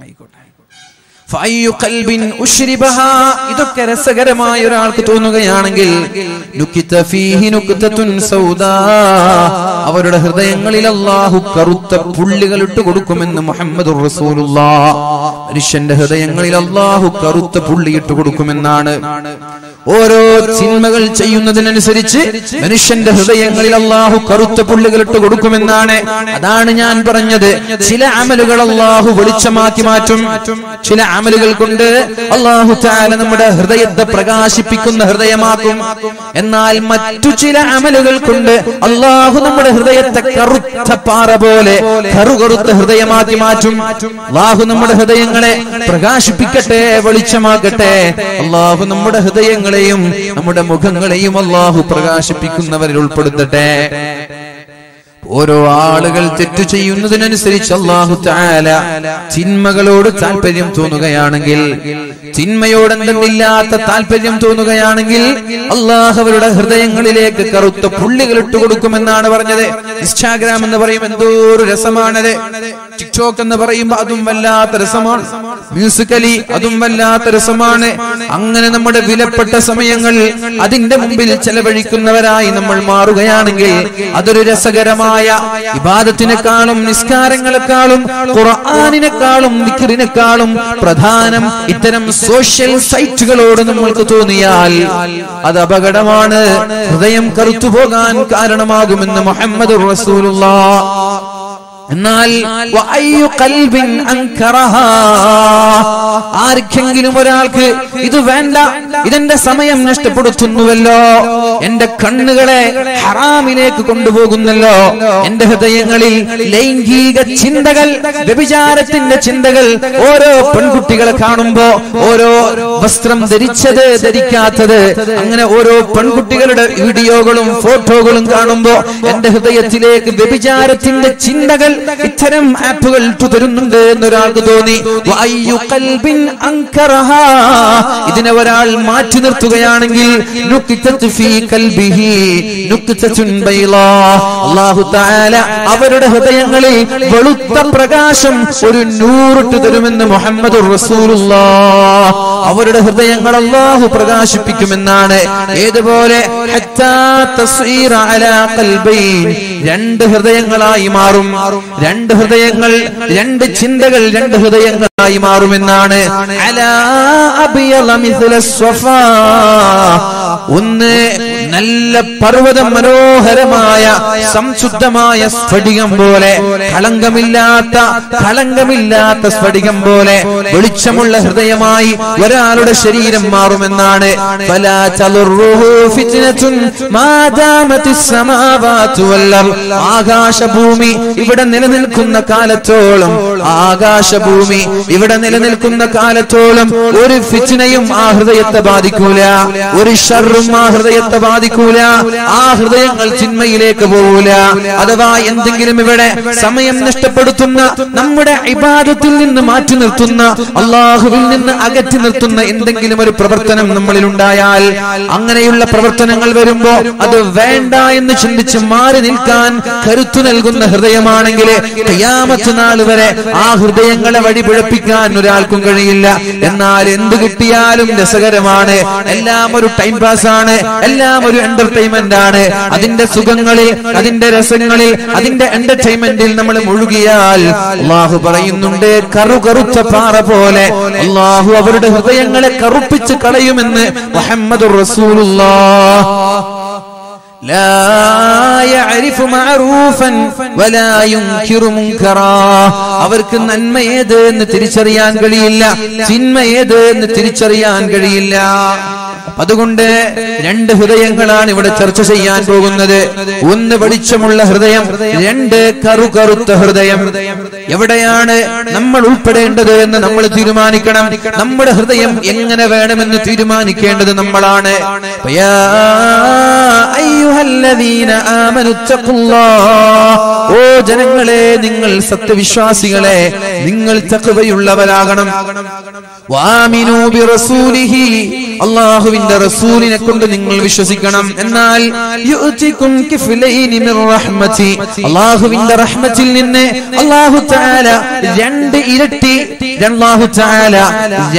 ആയിക്കോട്ടെ. ഫഅയ്യു ഖൽബിൻ ഉശ്രിബഹാ, ഇതൊക്കെ രസകരമായ ഒരാൾക്ക് തോന്നുകയാണെങ്കിൽ നുകിത ഫീഹി നുക്തതുൻ സൗദാ, അവരുടെ ഹൃദയങ്ങളിൽ അല്ലാഹു കറുത്ത പുള്ളികൾ ഇട്ട് കൊടുക്കുമെന്ന് മുഹമ്മദുർ റസൂലുള്ളാഹ്. മനുഷ്യന്റെ ഹൃദയങ്ങളിൽ അല്ലാഹു കറുത്ത പുള്ളി ഇട്ട് കൊടുക്കുമെന്നാണ്. ഓരോ തിന്മകൾ ചെയ്യുന്നതിനനുസരിച്ച് മനുഷ്യന്റെ ഹൃദയങ്ങളിൽ അല്ലാഹു കറുത്ത പുള്ളികൾ ഇട്ട് കൊടുക്കുമെന്നാണ്. അതാണ് ഞാൻ പറഞ്ഞത്, ചില അമലുകൾ അല്ലാഹു വെളിച്ചമാക്കി മാറ്റും. ചില അമലുകൾ കൊണ്ട് അല്ലാഹു തആല നമ്മുടെ ഹൃദയത്തെ പ്രകാശിപ്പിക്കുന്ന ഹൃദയമാക്കും. എന്നാൽ മറ്റു ചില അമലുകൾ കൊണ്ട് അല്ലാഹു നമ്മുടെ ഹൃദയത്തെ കറുത്ത പാറ പോലെ കറുകറുത്ത ഹൃദയമാക്കി മാറ്റും. അല്ലാഹു നമ്മുടെ ഹൃദയങ്ങളെ പ്രകാശിപ്പിക്കട്ടെ, വെളിച്ചമാക്കട്ടെ. അല്ലാഹു നമ്മുടെ ഹൃദയങ്ങളെയും നമ്മുടെ മുഖങ്ങളെയും അല്ലാഹു പ്രകാശിപ്പിക്കുന്നവരിൽ ഉൾപ്പെടുത്തട്ടെ. ഓരോ ആളുകൾ തെറ്റു ചെയ്യുന്നതിനനുസരിച്ച് അല്ലാഹു തആല തിന്മകളോട് താല്പര്യം തോന്നുകയാണെങ്കിൽ, തിന്മയോടെന്തെന്നില്ലാത്ത താല്പര്യം തോന്നുകയാണെങ്കിൽ അല്ലാഹു അവരുടെ ഹൃദയങ്ങളിലേക്ക് കറുത്ത പുള്ളികൾ ഇട്ട് കൊടുക്കുമെന്നാണ് പറഞ്ഞത്. ഇൻസ്റ്റാഗ്രാം എന്ന് പറയും എന്തോ ഒരു രസമാണത്. ടിക്ടോക്ക് എന്ന് പറയുമ്പോൾ അതും വല്ലാത്ത രസമാണ്. മ്യൂസിക്കലി അതും വല്ലാത്ത രസമാണ്. അങ്ങനെ നമ്മുടെ വിലപ്പെട്ട സമയങ്ങൾ അതിന്റെ മുമ്പിൽ ചെലവഴിക്കുന്നവരായി നമ്മൾ മാറുകയാണെങ്കിൽ അതൊരു രസകരമായ ഇബാദത്തിനേക്കാളും നിസ്കാരങ്ങളെക്കാളും ഖുർആനിനേക്കാളും ദിക്റിനേക്കാളും പ്രധാനം ഇത്തരം സോഷ്യൽ സൈറ്റുകളോട് നമ്മൾക്ക് തോന്നിയാൽ അത് അപകടമാണ്, ഹൃദയം കറുത്തുപോകാൻ കാരണമാകുമെന്ന് മുഹമ്മദുർ റസൂലുള്ളാഹ്. എന്നാൽ ആർക്കെങ്കിലും ഒരാൾക്ക് ഇത് വേണ്ട, ഇതെന്റെ സമയം നഷ്ടപ്പെടുത്തുന്നുവല്ലോ, എന്റെ കണ്ണുകളെ ഹറാമിലേക്ക് കൊണ്ടുപോകുന്നല്ലോ, എന്റെ ഹൃദയങ്ങളിൽ ലൈംഗിക ചിന്തകൾ, വ്യഭിചാരത്തിന്റെ ചിന്തകൾ, ഓരോ പെൺകുട്ടികളെ കാണുമ്പോ ഓരോ വസ്ത്രം ധരിച്ചത് ധരിക്കാത്തത്, അങ്ങനെ ഓരോ പെൺകുട്ടികളുടെ വീഡിയോകളും ഫോട്ടോകളും കാണുമ്പോ എന്റെ ഹൃദയത്തിലേക്ക് വ്യഭിചാരത്തിന്റെ ചിന്തകൾ ഇത്തരം ആപ്പുകൾ തരുന്നുണ്ട് എന്നൊരാൾക്ക് തോന്നി. ഇതിനെ ഒരാൾ മാറ്റി നിർത്തുകയാണെങ്കിൽ അല്ലാഹു തആല അവരുടെ ഹൃദയങ്ങളിൽ വെളുത്ത പ്രകാശം ഒരു നൂറിട്ട് തരുമെന്ന് മുഹമ്മദുർ റസൂലുള്ളാഹ്. അവരുടെ ഹൃദയങ്ങൾ അല്ലാഹു പ്രകാശിപ്പിക്കുമെന്നാണ്. ഏതുപോലെ രണ്ട് ഹൃദയങ്ങളായി മാറും. രണ്ട് ഹൃദയങ്ങൾ, രണ്ട് ചിന്തകൾ രണ്ട് ഹൃദയങ്ങളായി മാറുമെന്നാണ്. ഒന്ന് നല്ല പർവ്വതം, മനോഹരമായ സംശുദ്ധമായ സ്ഫടികം പോലെ, കളങ്കമില്ലാത്ത സ്ഫടികം പോലെ വെളിച്ചമുള്ള ഹൃദയമായി ഒരാളുടെ ശരീരം മാറുമെന്നാണ്. ആകാശഭൂമി ഇവിടെ നിലനിൽക്കുന്ന കാലത്തോളം, ആകാശഭൂമി ഇവിടെ നിലനിൽക്കുന്ന കാലത്തോളം ഒരു ഫിത്നയും ആ ഹൃദയത്തെ ബാധിക്കൂല, ഒരു ഷർറും ആ ഹൃദയത്തെ ബാധിക്കൂല. ആ ഹൃദയങ്ങൾ ചിന്മയിലേക്ക് പോകൂല. അഥവാ എന്തെങ്കിലും ഇവിടെ സമയം നഷ്ടപ്പെടുത്തുന്ന, നമ്മുടെ ഇബാദത്തിൽ നിന്ന് മാറ്റി നിർത്തുന്ന, അല്ലാഹുവിൽ നിന്ന് അകറ്റി നിർത്തുന്ന എന്തെങ്കിലും ഒരു പ്രവർത്തനം നമ്മളിൽ ഉണ്ടായാൽ, അങ്ങനെയുള്ള പ്രവർത്തനങ്ങൾ വരുമ്പോ അത് വേണ്ട എന്ന് ചിന്തിച്ച് മാറി നിൽക്കാൻ കരുത്തു നൽകുന്ന ഹൃദയമാണെങ്കിൽ ഖിയാമത്ത് നാൾ വരെ ആ ഹൃദയങ്ങളെ വഴിപിഴപ്പിക്കാൻ ഒരാൾക്കും കഴിയില്ല. എന്നാൽ എന്ത് കിട്ടിയാലും രസകരമാണ്, എല്ലാം ഒരു ടൈം പാസ് ആണ്, എല്ലാം ഒരു എന്റർടൈൻമെന്റ് ആണ്. അതിന്റെ സുഖങ്ങളിൽ, അതിന്റെ രസങ്ങളിൽ, അതിന്റെ എന്റർടൈൻമെന്റിൽ നമ്മൾ മുഴുകിയാൽ അല്ലാഹു പറയുന്നുണ്ട്, കറുകറുത്ത പാറ പോലെ അല്ലാഹു അവരുടെ ഹൃദയങ്ങളെ കറുപ്പിച്ച് കളയുമെന്ന് മുഹമ്മദുർ റസൂലുള്ളാഹ്. അവർക്ക് നന്മ ഏത് എന്ന് തിരിച്ചറിയാൻ കഴിയില്ല, തിന്മ ഏത് എന്ന് തിരിച്ചറിയാൻ കഴിയില്ല. അതുകൊണ്ട് രണ്ട് ഹൃദയങ്ങളാണ് ഇവിടെ ചർച്ച ചെയ്യാൻ പോകുന്നത്. ഒന്ന് വെളിച്ചമുള്ള ഹൃദയം, രണ്ട് കറുകറുത്ത ഹൃദയം. എവിടെയാണ് നമ്മൾ ഉൾപ്പെടേണ്ടത് എന്ന് നമ്മൾ തീരുമാനിക്കണം. നമ്മുടെ ഹൃദയം എങ്ങനെ വേണമെന്ന് തീരുമാനിക്കേണ്ടത് നമ്മളാണ്. ഓ ജനങ്ങളെ, നിങ്ങൾ സത്യവിശ്വാസികളെ, നിങ്ങൾ തഖ്വയുള്ളവരാകണം. വആമിനൂ ബിറസൂലിഹി, അല്ലാഹുവിന്റെ റസൂലിനെ കൊണ്ട് നിങ്ങൾ വിശ്വസിക്കണം. എന്നാൽ യുഅതികും കിഫ്ലൈനി മിർ റഹ്മതി, അല്ലാഹുവിന്റെ റഹ്മത്തിൽ നിന്ന് അല്ലാഹു തആല രണ്ട് ഇരട്ടി, അല്ലാഹു തആല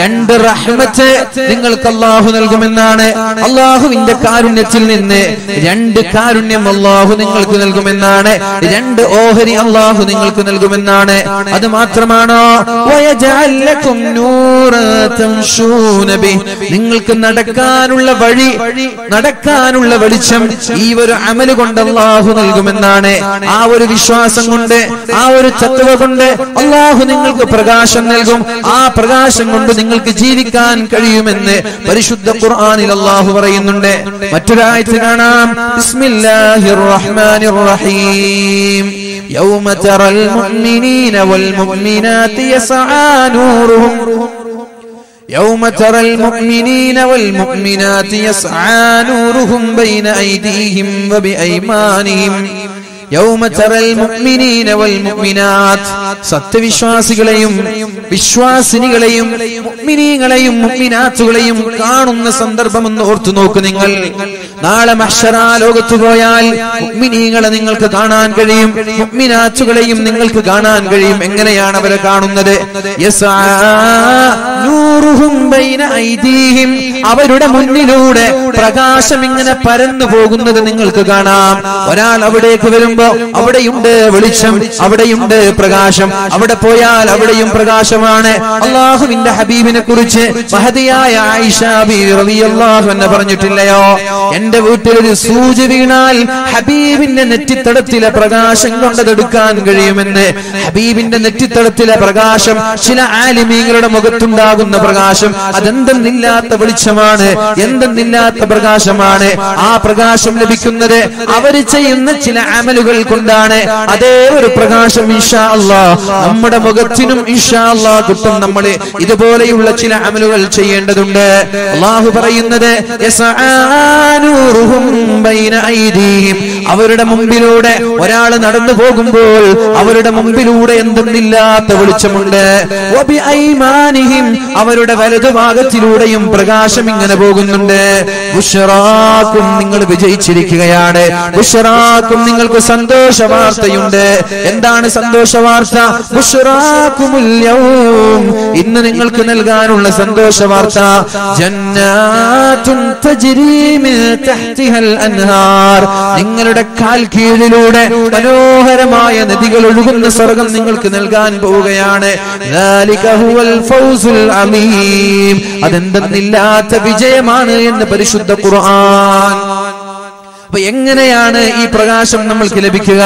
രണ്ട് റഹ്മത്ത് നിങ്ങൾക്ക് അല്ലാഹു നൽകുമെന്നാണ്. അല്ലാഹുവിന്റെ കാരുണ്യത്തിൽ നിന്ന് രണ്ട് കാരുണ്യം അല്ലാഹു നിങ്ങൾക്ക് നൽകുമെന്നാണ്. രണ്ട് 2 ഓഹരി അല്ലാഹു നിങ്ങൾക്ക് നൽകുമെന്നാണ്. അത് മാത്രമാണോ വയജഅൽ ലക്കും നൂറൻ തംശൂന ബി, നിങ്ങൾക്ക് നടക്കാനുള്ള വഴി, നടക്കാനുള്ള വെളിച്ചം ഈ ഒരു അമല് കൊണ്ട് അല്ലാഹു നൽകുമെന്നാണ്. ആ ഒരു വിശ്വാസം കൊണ്ട്, ആ ഒരു തത്വ കൊണ്ട് അല്ലാഹു നിങ്ങൾക്ക് പ്രകാശം നൽകും. ആ പ്രകാശം കൊണ്ട് നിങ്ങൾക്ക് ജീവിക്കാൻ കഴിയുമെന്ന് പരിശുദ്ധ ഖുർആനിൽ അല്ലാഹു പറയുന്നുണ്ട്. മറ്റൊരായത്ത് കാണാം, ബിസ്മില്ലാഹിർ റഹ്മാനിർ റഹീം യൗമ തറൽ മുഅ്മിനീന വൽ മുഅ്മിനാതി യസ്ആ നൂറുഹും يوم ترى المؤمنين والمؤمنات يسعى نورهم بين أيديهم وبأيمانهم يوم ترى المؤمنين والمؤمنات, സത്യവിശ്വാസികളെയും വിശ്വാസിനികളെയും മുഅ്മിനീങ്ങളെയും മുഅ്മിനാത്തുകളെയും കാണുന്ന സന്ദർഭമെന്ന് ഓർത്തു നോക്ക് നിങ്ങൾ. നാളെ മഹ്ശറാ ലോകത്ത് പോയാൽ മുഅ്മിനീങ്ങളെ നിങ്ങൾക്ക് കാണാൻ കഴിയും, മുഅ്മിനാത്തുകളെയും നിങ്ങൾക്ക് കാണാൻ കഴിയും. എങ്ങനെയാണ് അവരെ കാണുന്നത്? യസ്ആ നൂറുഹും ബൈന ഐദീഹിം, അവരുടെ മുന്നിലൂടെ പ്രകാശം ഇങ്ങനെ പരന്നു പോകുന്നത് നിങ്ങൾക്ക് കാണാം. ഒരാൾ അവിടേക്ക് വരുമ്പോൾ അവിടെയുണ്ട് വെളിച്ചം, അവിടെയുണ്ട് പ്രകാശം. അവിടെ പോയാൽ അവിടെയും പ്രകാശമാണ്. അല്ലാഹുവിന്റെ ഹബീബിനെ കുറിച്ച് മഹദിയായ ആയിഷ ബീവി റളിയല്ലാഹു അൻഹ പറഞ്ഞിട്ടില്ലയോ, എന്റെ വീട്ടിലൊരു സൂചി വീണാൽ ഹബീബിന്റെ നെറ്റിത്തടത്തിലെ പ്രകാശം കൊണ്ടതെടുക്കാൻ കഴിയുമെന്ന്. ഹബീബിന്റെ നെറ്റിത്തടത്തിലെ പ്രകാശം, ചില ആലിമീങ്ങളുടെ മുഖത്തുണ്ടാകുന്ന പ്രകാശം, അതെന്തെന്നില്ലാത്ത വെളിച്ചമാണ്, എന്തെന്നില്ലാത്ത പ്രകാശമാണ്. ആ പ്രകാശം ലഭിക്കുന്നത് അവര് ചെയ്യുന്ന ചില അമലുകൾ കൊണ്ടാണ്. അതേ ഒരു പ്രകാശം ഇൻഷാ അല്ലാഹ് നമ്മുടെ മുഖത്തിനും ഇൻഷാ അല്ലാഹ് കിട്ടും. നമ്മൾ ഇതുപോലെയുള്ള ചില അമലുകൾ ചെയ്യേണ്ടതുണ്ട്. അല്ലാഹു പറയുന്നത് യസ്ആനൂറുഹും ബൈന ഐദീഹിം, അവരുടെ മുമ്പിലൂടെ ഒരാൾ നടന്നു പോകുമ്പോൾ അവരുടെ മുമ്പിലൂടെ എന്തെന്നില്ലാത്ത വെളിച്ചമുണ്ട്. വബിഐമാനിഹിം, അവരുടെ വലതുഭാഗത്തിലൂടെയും പ്രകാശം ഇങ്ങനെ പോകുന്നുണ്ട്. ബുശ്റാക്കും, നിങ്ങൾ വിജയിച്ചിരിക്കുകയാണ്. ബുശ്റാക്കും, നിങ്ങൾക്ക് സന്തോഷ വാർത്തയുണ്ട്. എന്താണ് സന്തോഷ വാർത്ത? ബുശ്റാക്കുമുൽ യൗം, ഇന്ന് നിങ്ങൾക്ക് നൽകാനുള്ള സന്തോഷ വാർത്ത ജന്നാത്തുൻ തജ്രി മിൻ തഹ്തിഹൽ അൻഹാർ, നിങ്ങളുടെ കാൽ കീഴിലൂടെ മനോഹരമായ നദികൾ ഒഴുകുന്ന സ്വർഗ്ഗം നിങ്ങൾക്ക് നൽകാൻ പോവുകയാണ്. ദാലിക ഹുവൽ ഫൗസുൽ അമീം, അതെന്തെന്നില്ലാത്ത വിജയമാണ് എന്ന് പരിശുദ്ധ ഖുർആൻ. അപ്പൊ എങ്ങനെയാണ് ഈ പ്രകാശം നമ്മൾക്ക് ലഭിക്കുക?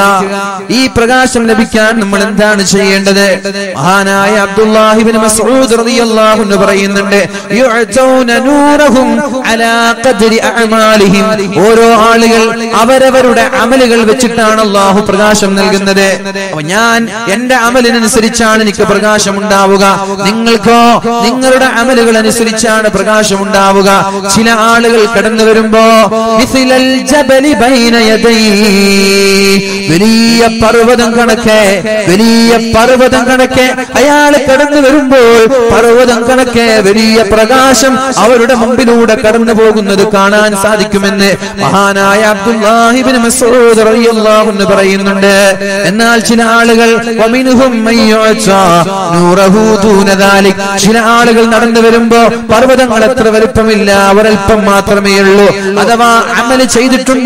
ഈ പ്രകാശം ലഭിക്കാൻ നമ്മൾ എന്താണ് ചെയ്യേണ്ടത്? മഹാനായ അബ്ദുല്ലാഹി ഇബ്നു മസ്ഊദ് റളിയല്ലാഹു അൻഹു പറയുന്നുണ്ട്, യുഅതൗന നൂറഹും അലാ ഖദ്രി അഅമാലിഹിം, ഓരോ ആളുകൾ അവരവരുടെ അമലുകൾ വെച്ചിട്ടാണ് അല്ലാഹു പ്രകാശം നൽകുന്നത്. അപ്പോൾ ഞാൻ എന്റെ അമലിനനുസരിച്ചാണ് എനിക്ക് പ്രകാശം ഉണ്ടാവുക, നിങ്ങൾക്കോ നിങ്ങളുടെ അമലുകൾ അനുസരിച്ചാണ് പ്രകാശം ഉണ്ടാവുക. ചില ആളുകൾ കടന്നു വരുമ്പോ മിസ്ലൽ ജബലി ബൈന യദൈഹി, വലിയ പർവ്വതം കണക്കെ, വലിയ പർവ്വതം കണക്കെ അയാൾ കടന്നു വരുമ്പോൾ പർവ്വതം കണക്കെ വലിയ പ്രകാശം അവരുടെ മുമ്പിലൂടെ കടന്നു പോകുന്നത് കാണാൻ സാധിക്കുമെന്ന് മഹാനായ അബ്ദുല്ലാഹി ഇബ്നു മസ്ഊദ് റളിയല്ലാഹു അൻഹു പറയുന്നുണ്ട്. എന്നാൽ ചില ആളുകൾ വമിൻഹും മയ്യുഅതാ നൂറഹു ദൂന ദാലിക്, ചില ആളുകൾ നടന്നു വരുമ്പോ പർവ്വതങ്ങൾ അത്ര വലുപ്പമില്ല, ഒരൽപ്പം മാത്രമേ ഉള്ളൂ. അഥവാ അമൽ ചെയ്തിട്ടുണ്ടോ,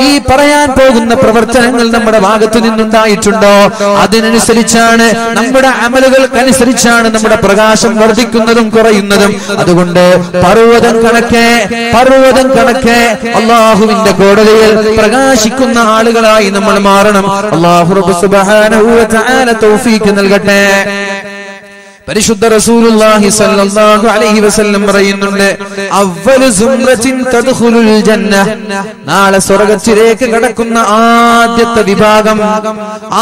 ഈ പറയാൻ പോകുന്ന പ്രവർത്തനങ്ങൾ നമ്മുടെ ഭാഗത്തു നിന്നുണ്ടായിട്ടുണ്ടോ, അതിനനുസരിച്ചാണ്, നമ്മുടെ അമലുകൾക്കനുസരിച്ചാണ് നമ്മുടെ പ്രകാശം വർദ്ധിക്കുന്നതും കുറയുന്നതും. അതുകൊണ്ട് പർവ്വതം കണക്കെ അല്ലാഹുവിന്റെ കോടതിയിൽ പ്രകാശിക്കുന്ന ആളുകളായി നമ്മൾ മാറണം. അല്ലാഹു റബ്ബ് സുബ്ഹാനഹു വ തആല തൗഫീഖ് നൽകട്ടെ. പരിശുദ്ധ റസൂലുള്ളാഹി സ്വല്ലല്ലാഹു അലൈഹി വസല്ലം പറയുന്നുണ്ട്, അവ്വലു സുംറത്തിൻ തദ്ഖുലുൽ ജന്ന, നാളെ സ്വർഗ്ഗത്തിലേക്ക് കടക്കുന്ന ആദ്യത്തെ വിഭാഗം,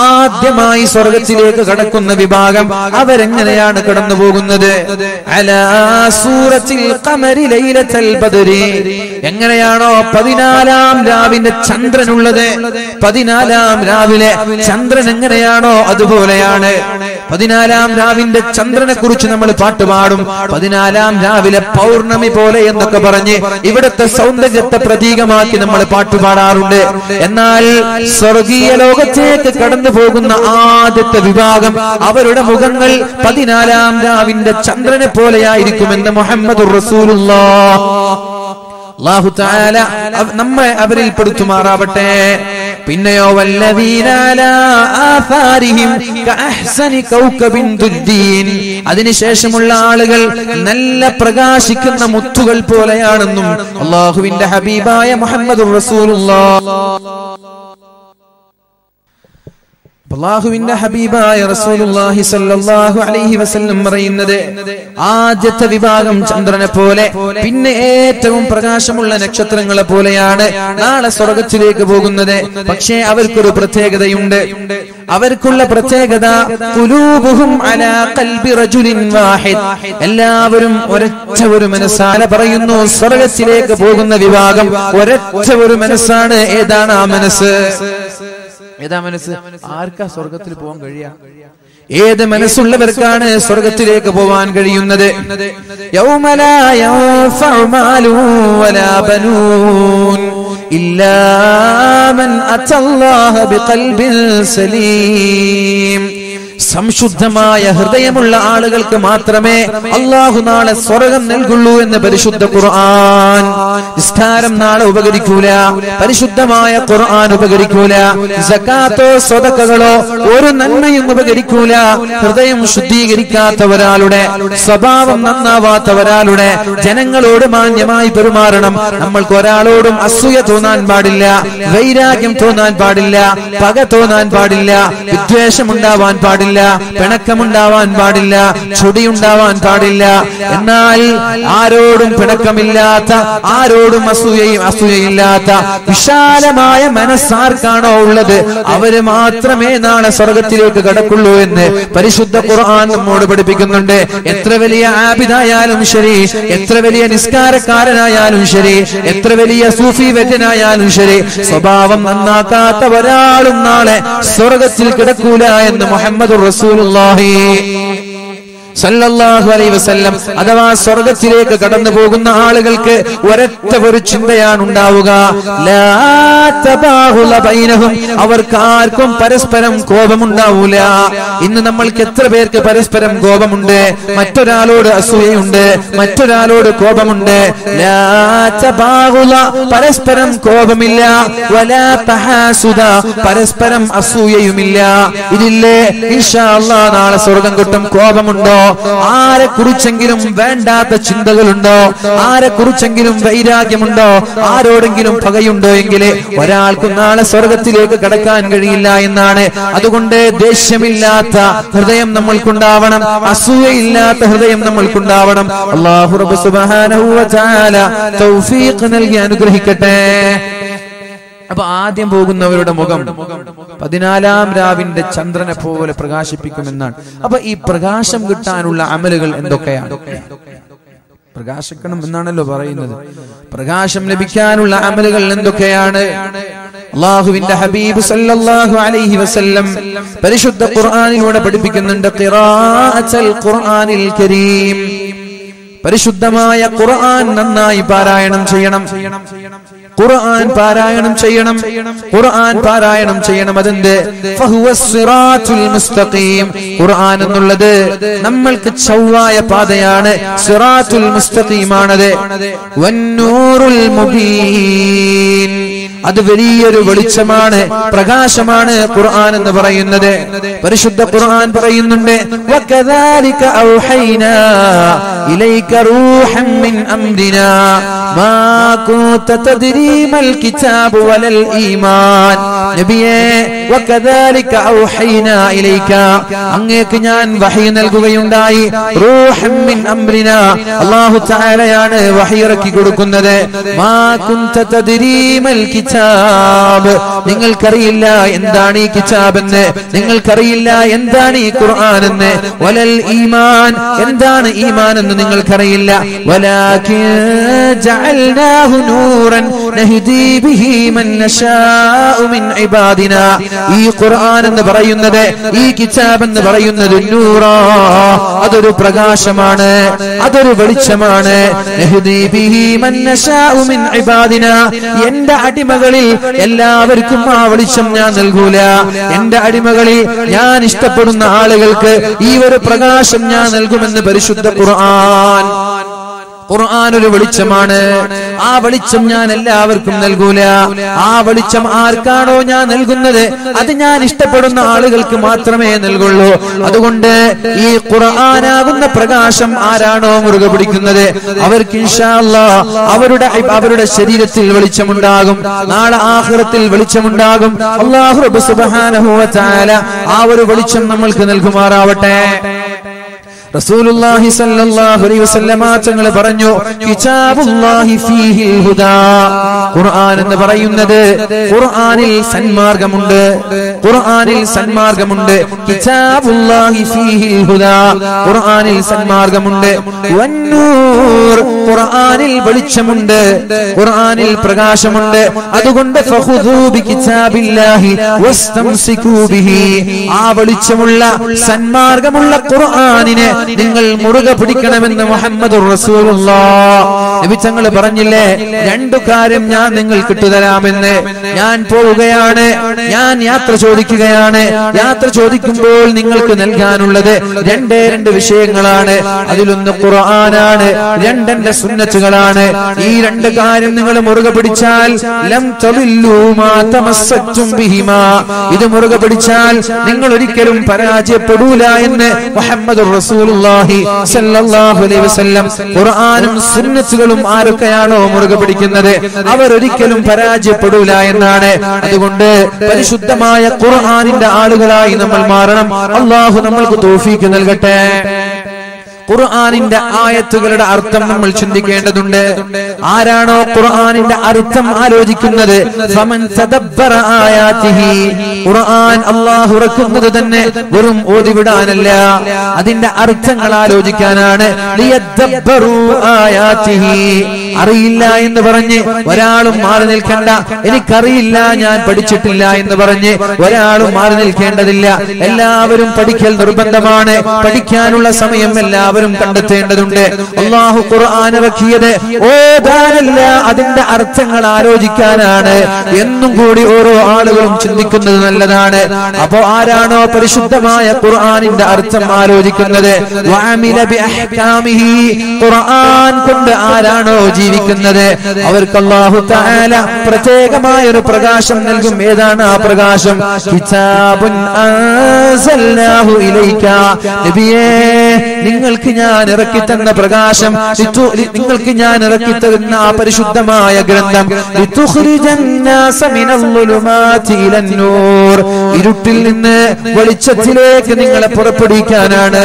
ആദ്യമായി സ്വർഗ്ഗത്തിലേക്ക് കടക്കുന്ന വിഭാഗം അവരെങ്ങനെയാണ് കടന്നു പോകുന്നത്? അലാ സൂറത്തിൽ ഖമരി ലൈലത്തുൽ ബദ്രി, എങ്ങനെയാണോ 14-ാം രാവിന്റെ ചന്ദ്രനുള്ളത്, 14-ാം രാവിലെ ചന്ദ്രൻ എങ്ങനെയാണോ അതുപോലെയാണ്. 14-ാം രാവിന്റെ ചന്ദ്രനെ കുറിച്ച് നമ്മൾ പാട്ടുപാടും. 14-ാം രാവിലെ പൗർണമി പോലെ എന്നൊക്കെ പറഞ്ഞ് ഇവിടുത്തെ സൗന്ദര്യത്തെ പ്രതീകമാക്കി നമ്മൾ പാട്ടുപാടാറുണ്ട്. എന്നാൽ സ്വർഗീയ ലോകത്തേക്ക് കടന്നു പോകുന്ന ആദ്യത്തെ വിഭാഗം അവരുടെ മുഖങ്ങൾ 14-ാം രാവിന്റെ ചന്ദ്രനെ പോലെയായിരിക്കുമെന്ന് മുഹമ്മദുർ റസൂലുള്ളാഹ്. അല്ലാഹു തആല നമ്മെ അവരിൽ പെടുത്തുമാറാവട്ടെ. പിന്നെയോ വല്ലദീന അലാ ആഥാരിഹിം കഅഹ്സനി കൗകബിൻ ദുദ്ദീൻ, അതിനുശേഷമുള്ള ആളുകൾ നല്ല പ്രകാശിക്കുന്ന മുത്തുകൾ പോലെയാണെന്നും അല്ലാഹുവിന്റെ ഹബീബായ മുഹമ്മദുർ റസൂലുള്ളാഹ് അല്ലാഹുവിന്റെ ഹബീബായ റസൂലുള്ളാഹി സ്വല്ലല്ലാഹു അലൈഹി വസല്ലം പറയുന്നത്, ആദ്യത്തെ വിഭാഗം ചന്ദ്രനെ പോലെ, പിന്നെ ഏറ്റവും പ്രകാശമുള്ള നക്ഷത്രങ്ങളെ പോലെയാണ് നാളെ സ്വർഗ്ഗത്തിലേക്ക് പോകുന്നത്. പക്ഷേ അവർക്കൊരു പ്രത്യേകതയുണ്ട്. അവർക്കുള്ള പ്രത്യേകത ഖുലൂബുഹും അലാ ഖൽബി റജുലിൻ വാഹിദ്, എല്ലാവരും ഒരൊറ്റ ഒരു മനസ്സാണ്. പറയുന്നു സ്വർഗ്ഗത്തിലേക്ക് പോകുന്ന വിഭാഗം ഒരൊറ്റ ഒരു മനസ്സാണ്. ഏതാണ് ആ മനസ്സ്? ഏതാ മനസ്സ്? ആർക്കാ സ്വർഗത്തിൽ പോകാൻ കഴിയാ? ഏത് മനസ്സുള്ളവർക്കാണ് സ്വർഗത്തിലേക്ക് പോവാൻ കഴിയുന്നത്? യൗമ ലാ യൻഫഉ മാലുൻ വലാ ബനൂൻ ഇല്ലാ മൻ അത്തല്ലാഹ ബിഖൽബിൻ സലീം. സംശുദ്ധമായ ഹൃദയമുള്ള ആളുകൾക്ക് മാത്രമേ അല്ലാഹു നാളെ സ്വർഗ്ഗം നൽകുള്ളൂ എന്ന് പരിശുദ്ധ ഖുർആൻ. നിസ്കാരം നാളെ ഉപകരിക്കൂല, പരിശുദ്ധമായ ഖുർആൻ ഉപകരിക്കൂല, സകാത്തോ സ്വതക്കകളോ ഒരു നന്മയും ഉപകരിക്കൂല. ഹൃദയം ശുദ്ധീകരിക്കാത്ത ഒരാളുടെ, സ്വഭാവം നന്നാവാത്ത ഒരാളുടെ, ജനങ്ങളോട് മാന്യമായി പെരുമാറണം. നമ്മൾക്ക് ഒരാളോടും അസൂയ തോന്നാൻ പാടില്ല, വൈരാഗ്യം തോന്നാൻ പാടില്ല, പക തോന്നാൻ പാടില്ല, വിദ്വേഷമുണ്ടാവാൻ പാടില്ല, പിണക്കമുണ്ടാവാൻ പാടില്ല, ചൊടിയുണ്ടാവാൻ പാടില്ല. എന്നാൽ ആരോടും പിണക്കമില്ലാത്ത, ആരോടും അസൂയയില്ലാത്ത വിശാലമായ മനസ്സാർക്കാണോ ഉള്ളത് അവര് മാത്രമേ നാളെ സ്വർഗത്തിലേക്ക് കടക്കുള്ളൂ എന്ന് പരിശുദ്ധ ഖുർആൻ നമ്മോട് പഠിപ്പിക്കുന്നുണ്ട്. എത്ര വലിയ ആബിദായാലും ശരി, എത്ര വലിയ നിസ്കാരക്കാരനായാലും ശരി, എത്ര വലിയ സൂഫി വര്യനായാലും ശരി, സ്വഭാവം നന്നാക്കാത്ത ഒരാളും നാളെ സ്വർഗത്തിൽ കിടക്കൂല എന്ന് മുഹമ്മദ് റസൂലുള്ളാഹി സല്ലല്ലാഹു അലൈഹി വസല്ലം. അഥവാ സ്വർഗത്തിലേക്ക് കടന്നു പോകുന്ന ആളുകൾക്ക് ഒരൊറ്റ ഒരു ചിന്തയാണ് ഉണ്ടാവുക, ലാ തബാഹുല ബൈനഹും, അവർക്ക് ആർക്കും പരസ്പരം കോപമുണ്ടാവൂല. ഇന്ന് നമ്മൾക്ക് എത്ര പേർക്ക് പരസ്പരം കോപമുണ്ട്? മറ്റൊരാളോട് അസൂയയുണ്ട്, മറ്റൊരാളോട് കോപമുണ്ട്. ലാ തബാഹുല, പരസ്പരം കോപമില്ല. വലാ തഹാസുദ, പരസ്പരം അസൂയയുമില്ല. ഇതില്ലേ ഇൻഷാ അല്ലാഹ് നാളെ സ്വർഗ്ഗം കിട്ടും. കോപമുണ്ടോ? ആരെ കുറിച്ചെങ്കിലും വേണ്ടാത്ത ചിന്തകളുണ്ടോ? ആരെ കുറിച്ചെങ്കിലും വൈരാഗ്യമുണ്ടോ? ആരോടെങ്കിലും പകയുണ്ടോ? എങ്കിൽ ഒരാൾക്കും നാളെ സ്വർഗത്തിലേക്ക് കടക്കാൻ കഴിയില്ല എന്നാണ്. അതുകൊണ്ട് ദേഷ്യമില്ലാത്ത ഹൃദയം നമ്മൾക്കുണ്ടാവണം, അസൂയയില്ലാത്ത ഹൃദയം നമ്മൾക്കുണ്ടാവണം. അല്ലാഹു റബ്ബ് സുബ്ഹാനഹു വ തആല തൗഫീഖ് നൽകി അനുഗ്രഹിക്കട്ടെ. അപ്പൊ ആദ്യം പോകുന്നവരുടെ മുഖം 14-ാം രാവിന്റെ ചന്ദ്രനെ പോലെ പ്രകാശിപ്പിക്കുമെന്നാണ്. അപ്പൊ ഈ പ്രകാശം കിട്ടാനുള്ള അമലുകൾ എന്തൊക്കെയാണ്? പ്രകാശിക്കണം എന്നാണല്ലോ പറയുന്നത്. പ്രകാശം ലഭിക്കാനുള്ള അമലുകൾ എന്തൊക്കെയാണ്? അല്ലാഹുവിന്റെ ഹബീബ് സല്ലല്ലാഹു അലൈഹി വസല്ലം പരിശുദ്ധ ഖുർആനിലൂടെ പഠിപ്പിക്കുന്നുണ്ട്, ഖിറാഅത്തുൽ ഖുർആനിൽ കരീം, പരിശുദ്ധമായ ഖുർആൻ നന്നായി പാരായണം ചെയ്യണം. ഖുർആൻ പാരായണം ചെയ്യണം, ഖുർആൻ പാരായണം ചെയ്യണം. അതെന്ത്? ഫഹുവസ് സിറാത്തുൽ മുസ്തഖീം. ഖുർആൻ എന്നുള്ളത് നമ്മൾക്ക് ചൊവ്വായ പാതയാണ്, സിറാത്തുൽ മുസ്തഖീമാണത്. വന്നൂറുൽ മുബീൻ, അത് വലിയൊരു വെളിച്ചമാണ്, പ്രകാശമാണ് ഖുർആൻ എന്ന് പറയുന്നത്. പരിശുദ്ധ ഖുർആൻ പറയുന്നുണ്ട്, വകദാലിക ഔഹൈനാ ഇലൈക റൂഹൻ മിൻ അംരിനാ മാ കുൻത തദ്രീ മൽ കിതാബു വലൽ ഈമാൻ. നബിയേ, വകദാലിക ഔഹൈനാ ഇലൈക, അങ്ങേക്ക് ഞാൻ വഹി നൽകുകയുണ്ടായി. റൂഹൻ മിൻ അംരിനാ, അല്ലാഹു തആലയാണ് വഹി ഇറക്കി കൊടുക്കുന്നത്. മാ കുൻത തദ്രീ മൽ കിതാബ്, നിങ്ങൾക്കറിയില്ല എന്താണ് ഈ കിതാബ് എന്ന്, നിങ്ങൾക്കറിയില്ല എന്താണ് ഈ ഖുർആൻ എന്ന്. വലൽ ഈമാൻ, എന്താണ് ഈമാൻ എന്ന് നിങ്ങൾക്കറിയില്ല. വലാകിൻ ജഅൽനാഹു നൂറൻ നഹ്ദി ബിഹി മൻ നശാഉ മിൻ ഇബാദിനാ. ഈ ഖുർആൻ എന്ന് പറയുന്നത്, ഈ കിതാബ് എന്ന് പറയുന്നത് നൂറാ, അതൊരു പ്രകാശമാണ്, അതൊരു വെളിച്ചമാണ്. നഹ്ദി ബിഹി മൻ നശാഉ മിൻ ഇബാദിനാ, എന്റെ അടിമകളിൽ എല്ലാവർക്കും ആ വെളിച്ചം ഞാൻ നൽകൂല. എന്റെ അടിമകളിൽ ഞാൻ ഇഷ്ടപ്പെടുന്ന ആളുകൾക്ക് ഈ ഒരു പ്രകാശം ഞാൻ നൽകുമെന്ന് പരിശുദ്ധ ഖുർആൻ. ഖുർആൻ ഒരു വെളിച്ചമാണ്. ആ വെളിച്ചം ഞാൻ എല്ലാവർക്കും നൽകൂല. ആ വെളിച്ചം ആർക്കാണോ ഞാൻ നൽകുന്നത് അത് ഞാൻ ഇഷ്ടപ്പെടുന്ന ആളുകൾക്ക് മാത്രമേ നൽകുള്ളൂ. അതുകൊണ്ട് ഈ ഖുർആനാകുന്ന പ്രകാശം ആരാണോ മുറുകെ പിടിക്കുന്നത് അവർക്ക് ഇൻഷാ അല്ലാഹ് അവരുടെ ശരീരത്തിൽ വെളിച്ചമുണ്ടാകും. നാളെ ആഖിറത്തിൽ വെളിച്ചമുണ്ടാകും. അല്ലാഹു റബ്ബ് സുബ്ഹാനഹു വ തആല ആ ഒരു വെളിച്ചം നമ്മൾക്ക് നൽകുമാറാവട്ടെ. റസൂലുള്ളാഹി സ്വല്ലല്ലാഹു അലൈഹി വസല്ലമ തങ്ങൾ പറഞ്ഞു, കിതാബുല്ലാഹി ഫീഹിൽ ഹുദാ. ഖുർആൻ എന്ന് പറയുന്നത് ഖുർആനിൽ സന്മാർഗ്ഗമുണ്ട്. ഖുർആനിൽ സന്മാർഗ്ഗമുണ്ട്. കിതാബുല്ലാഹി ഫീഹിൽ ഹുദാ. ഖുർആനിൽ സന്മാർഗ്ഗമുണ്ട്. വന്നൂർ, ഖുർആനിൽ വെളിച്ചമുണ്ട്. ഖുർആനിൽ പ്രകാശമുണ്ട്. അതുകൊണ്ട് ഫഖുദൂ ബികിതാബില്ലാഹി വസ്തംസികൂ ബിഹി. ആ വെളിച്ചമുള്ള സന്മാർഗ്ഗമുള്ള ഖുർആനിനെ നിങ്ങൾ മുറുകെ പിടിക്കണമെന്ന് മുഹമ്മദുർ റസൂലുള്ളാഹ് നബി തങ്ങൾ പറഞ്ഞില്ലേ, രണ്ടു കാര്യം ഞാൻ നിങ്ങൾക്ക് ഇട്ടുതരാമെന്ന്. ഞാൻ പോവുകയാണ്, ഞാൻ യാത്ര ചോദിക്കുകയാണ്. യാത്ര ചോദിക്കുമ്പോൾ നിങ്ങൾക്ക് നൽകാനുള്ളത് രണ്ട് വിഷയങ്ങളാണ്. അതിലൊന്ന് ഖുർആനാണ്, രണ്ടെന്റെ സുന്നത്തുകളാണ്. ഈ രണ്ട് കാര്യം നിങ്ങൾ മുറുകെ പിടിച്ചാൽ ലം തളില്ലൂ മാ തമസ്സക്തും ബിഹിമാ. ഇത് മുറുകെ പിടിച്ചാൽ നിങ്ങൾ ഒരിക്കലും പരാജയപ്പെടൂല എന്ന് മുഹമ്മദുർ റസൂലുള്ളാഹി സ്വല്ലല്ലാഹു അലൈഹി വസല്ലം. ഖുർആനും സുന്നത്തുകളും ആരൊക്കെയാണോ മുറുകെ പിടിക്കുന്നത് അവർ ഒരിക്കലും പരാജയപ്പെടൂല എന്നാണ്. അതുകൊണ്ട് പരിശുദ്ധമായ ഖുർആനിന്റെ ആളുകളായി നമ്മൾ മാറണം. അല്ലാഹു നമ്മൾക്ക് തൗഫീഖ് നൽകട്ടെ. ഖുർആനിന്റെ ആയത്തുകളുടെ അർത്ഥം നമ്മൾ ചിന്തിക്കേണ്ടതുണ്ട്. ആരാണോ ഖുർആനിന്റെ അർത്ഥം ആലോചിക്കുന്നത്, ഫമൻ തദബ്ബറ ആയാതിഹി, ഖുർആൻ അല്ലാഹു ഇറക്കുന്നത് തന്നെ വെറും ഓതിവിടാനല്ല, അതിന്റെ അർത്ഥങ്ങൾ ആലോചിക്കാനാണ്. ലിയദബ്ബറു ആയാതിഹി, അറിയില്ല എന്ന് പറഞ്ഞ് ഒരാളും മാറി നിൽക്കണ്ട. എനിക്കറിയില്ല, ഞാൻ പഠിച്ചിട്ടില്ല എന്ന് പറഞ്ഞ് ഒരാളും മാറി നിൽക്കേണ്ടതില്ല. എല്ലാവരും പഠിക്കൽ നിർബന്ധമാണ്. പഠിക്കാനുള്ള സമയം എല്ലാവരും കണ്ടെത്തേണ്ടതുണ്ട്. അല്ലാഹു ഖുർആൻ ഇറക്കിയത് ഓതാനല്ല, അതിന്റെ അർത്ഥങ്ങൾ ആലോചിക്കാനാണ്. എന്നും കൂടി ഓരോ ആളുകളും ചിന്തിക്കുന്നത് നല്ലതാണ്. അപ്പോ ആരാണോ പരിശുദ്ധമായ ഖുർആനിന്റെ അർത്ഥം ആലോചിക്കുന്നത്, വഅമില ബിഅഹ്കാമിഹി, ഖുർആൻ കൊണ്ട് ആരാണോ ജീവിക്കുന്നത് അവർക്ക് അല്ലാഹു തആല പ്രത്യേകമായ ഒരു പ്രകാശം നൽകും. ഏതാണ് ആ പ്രകാശം? കിതാബുൻ അൻസൽനാഹു ഇലൈക, നബിയേ നിങ്ങൾക്ക് ഞാൻ ഇറക്കി തന്ന പ്രകാശം, നിങ്ങൾക്ക് ഞാൻ ഇറക്കി തരുന്ന ആ പരിശുദ്ധമായ ഗ്രന്ഥം, ഇരുട്ടിൽ നിന്ന് വെളിച്ചത്തിലേക്ക് നിങ്ങളെ പുറപ്പെടുവിക്കാനാണ്.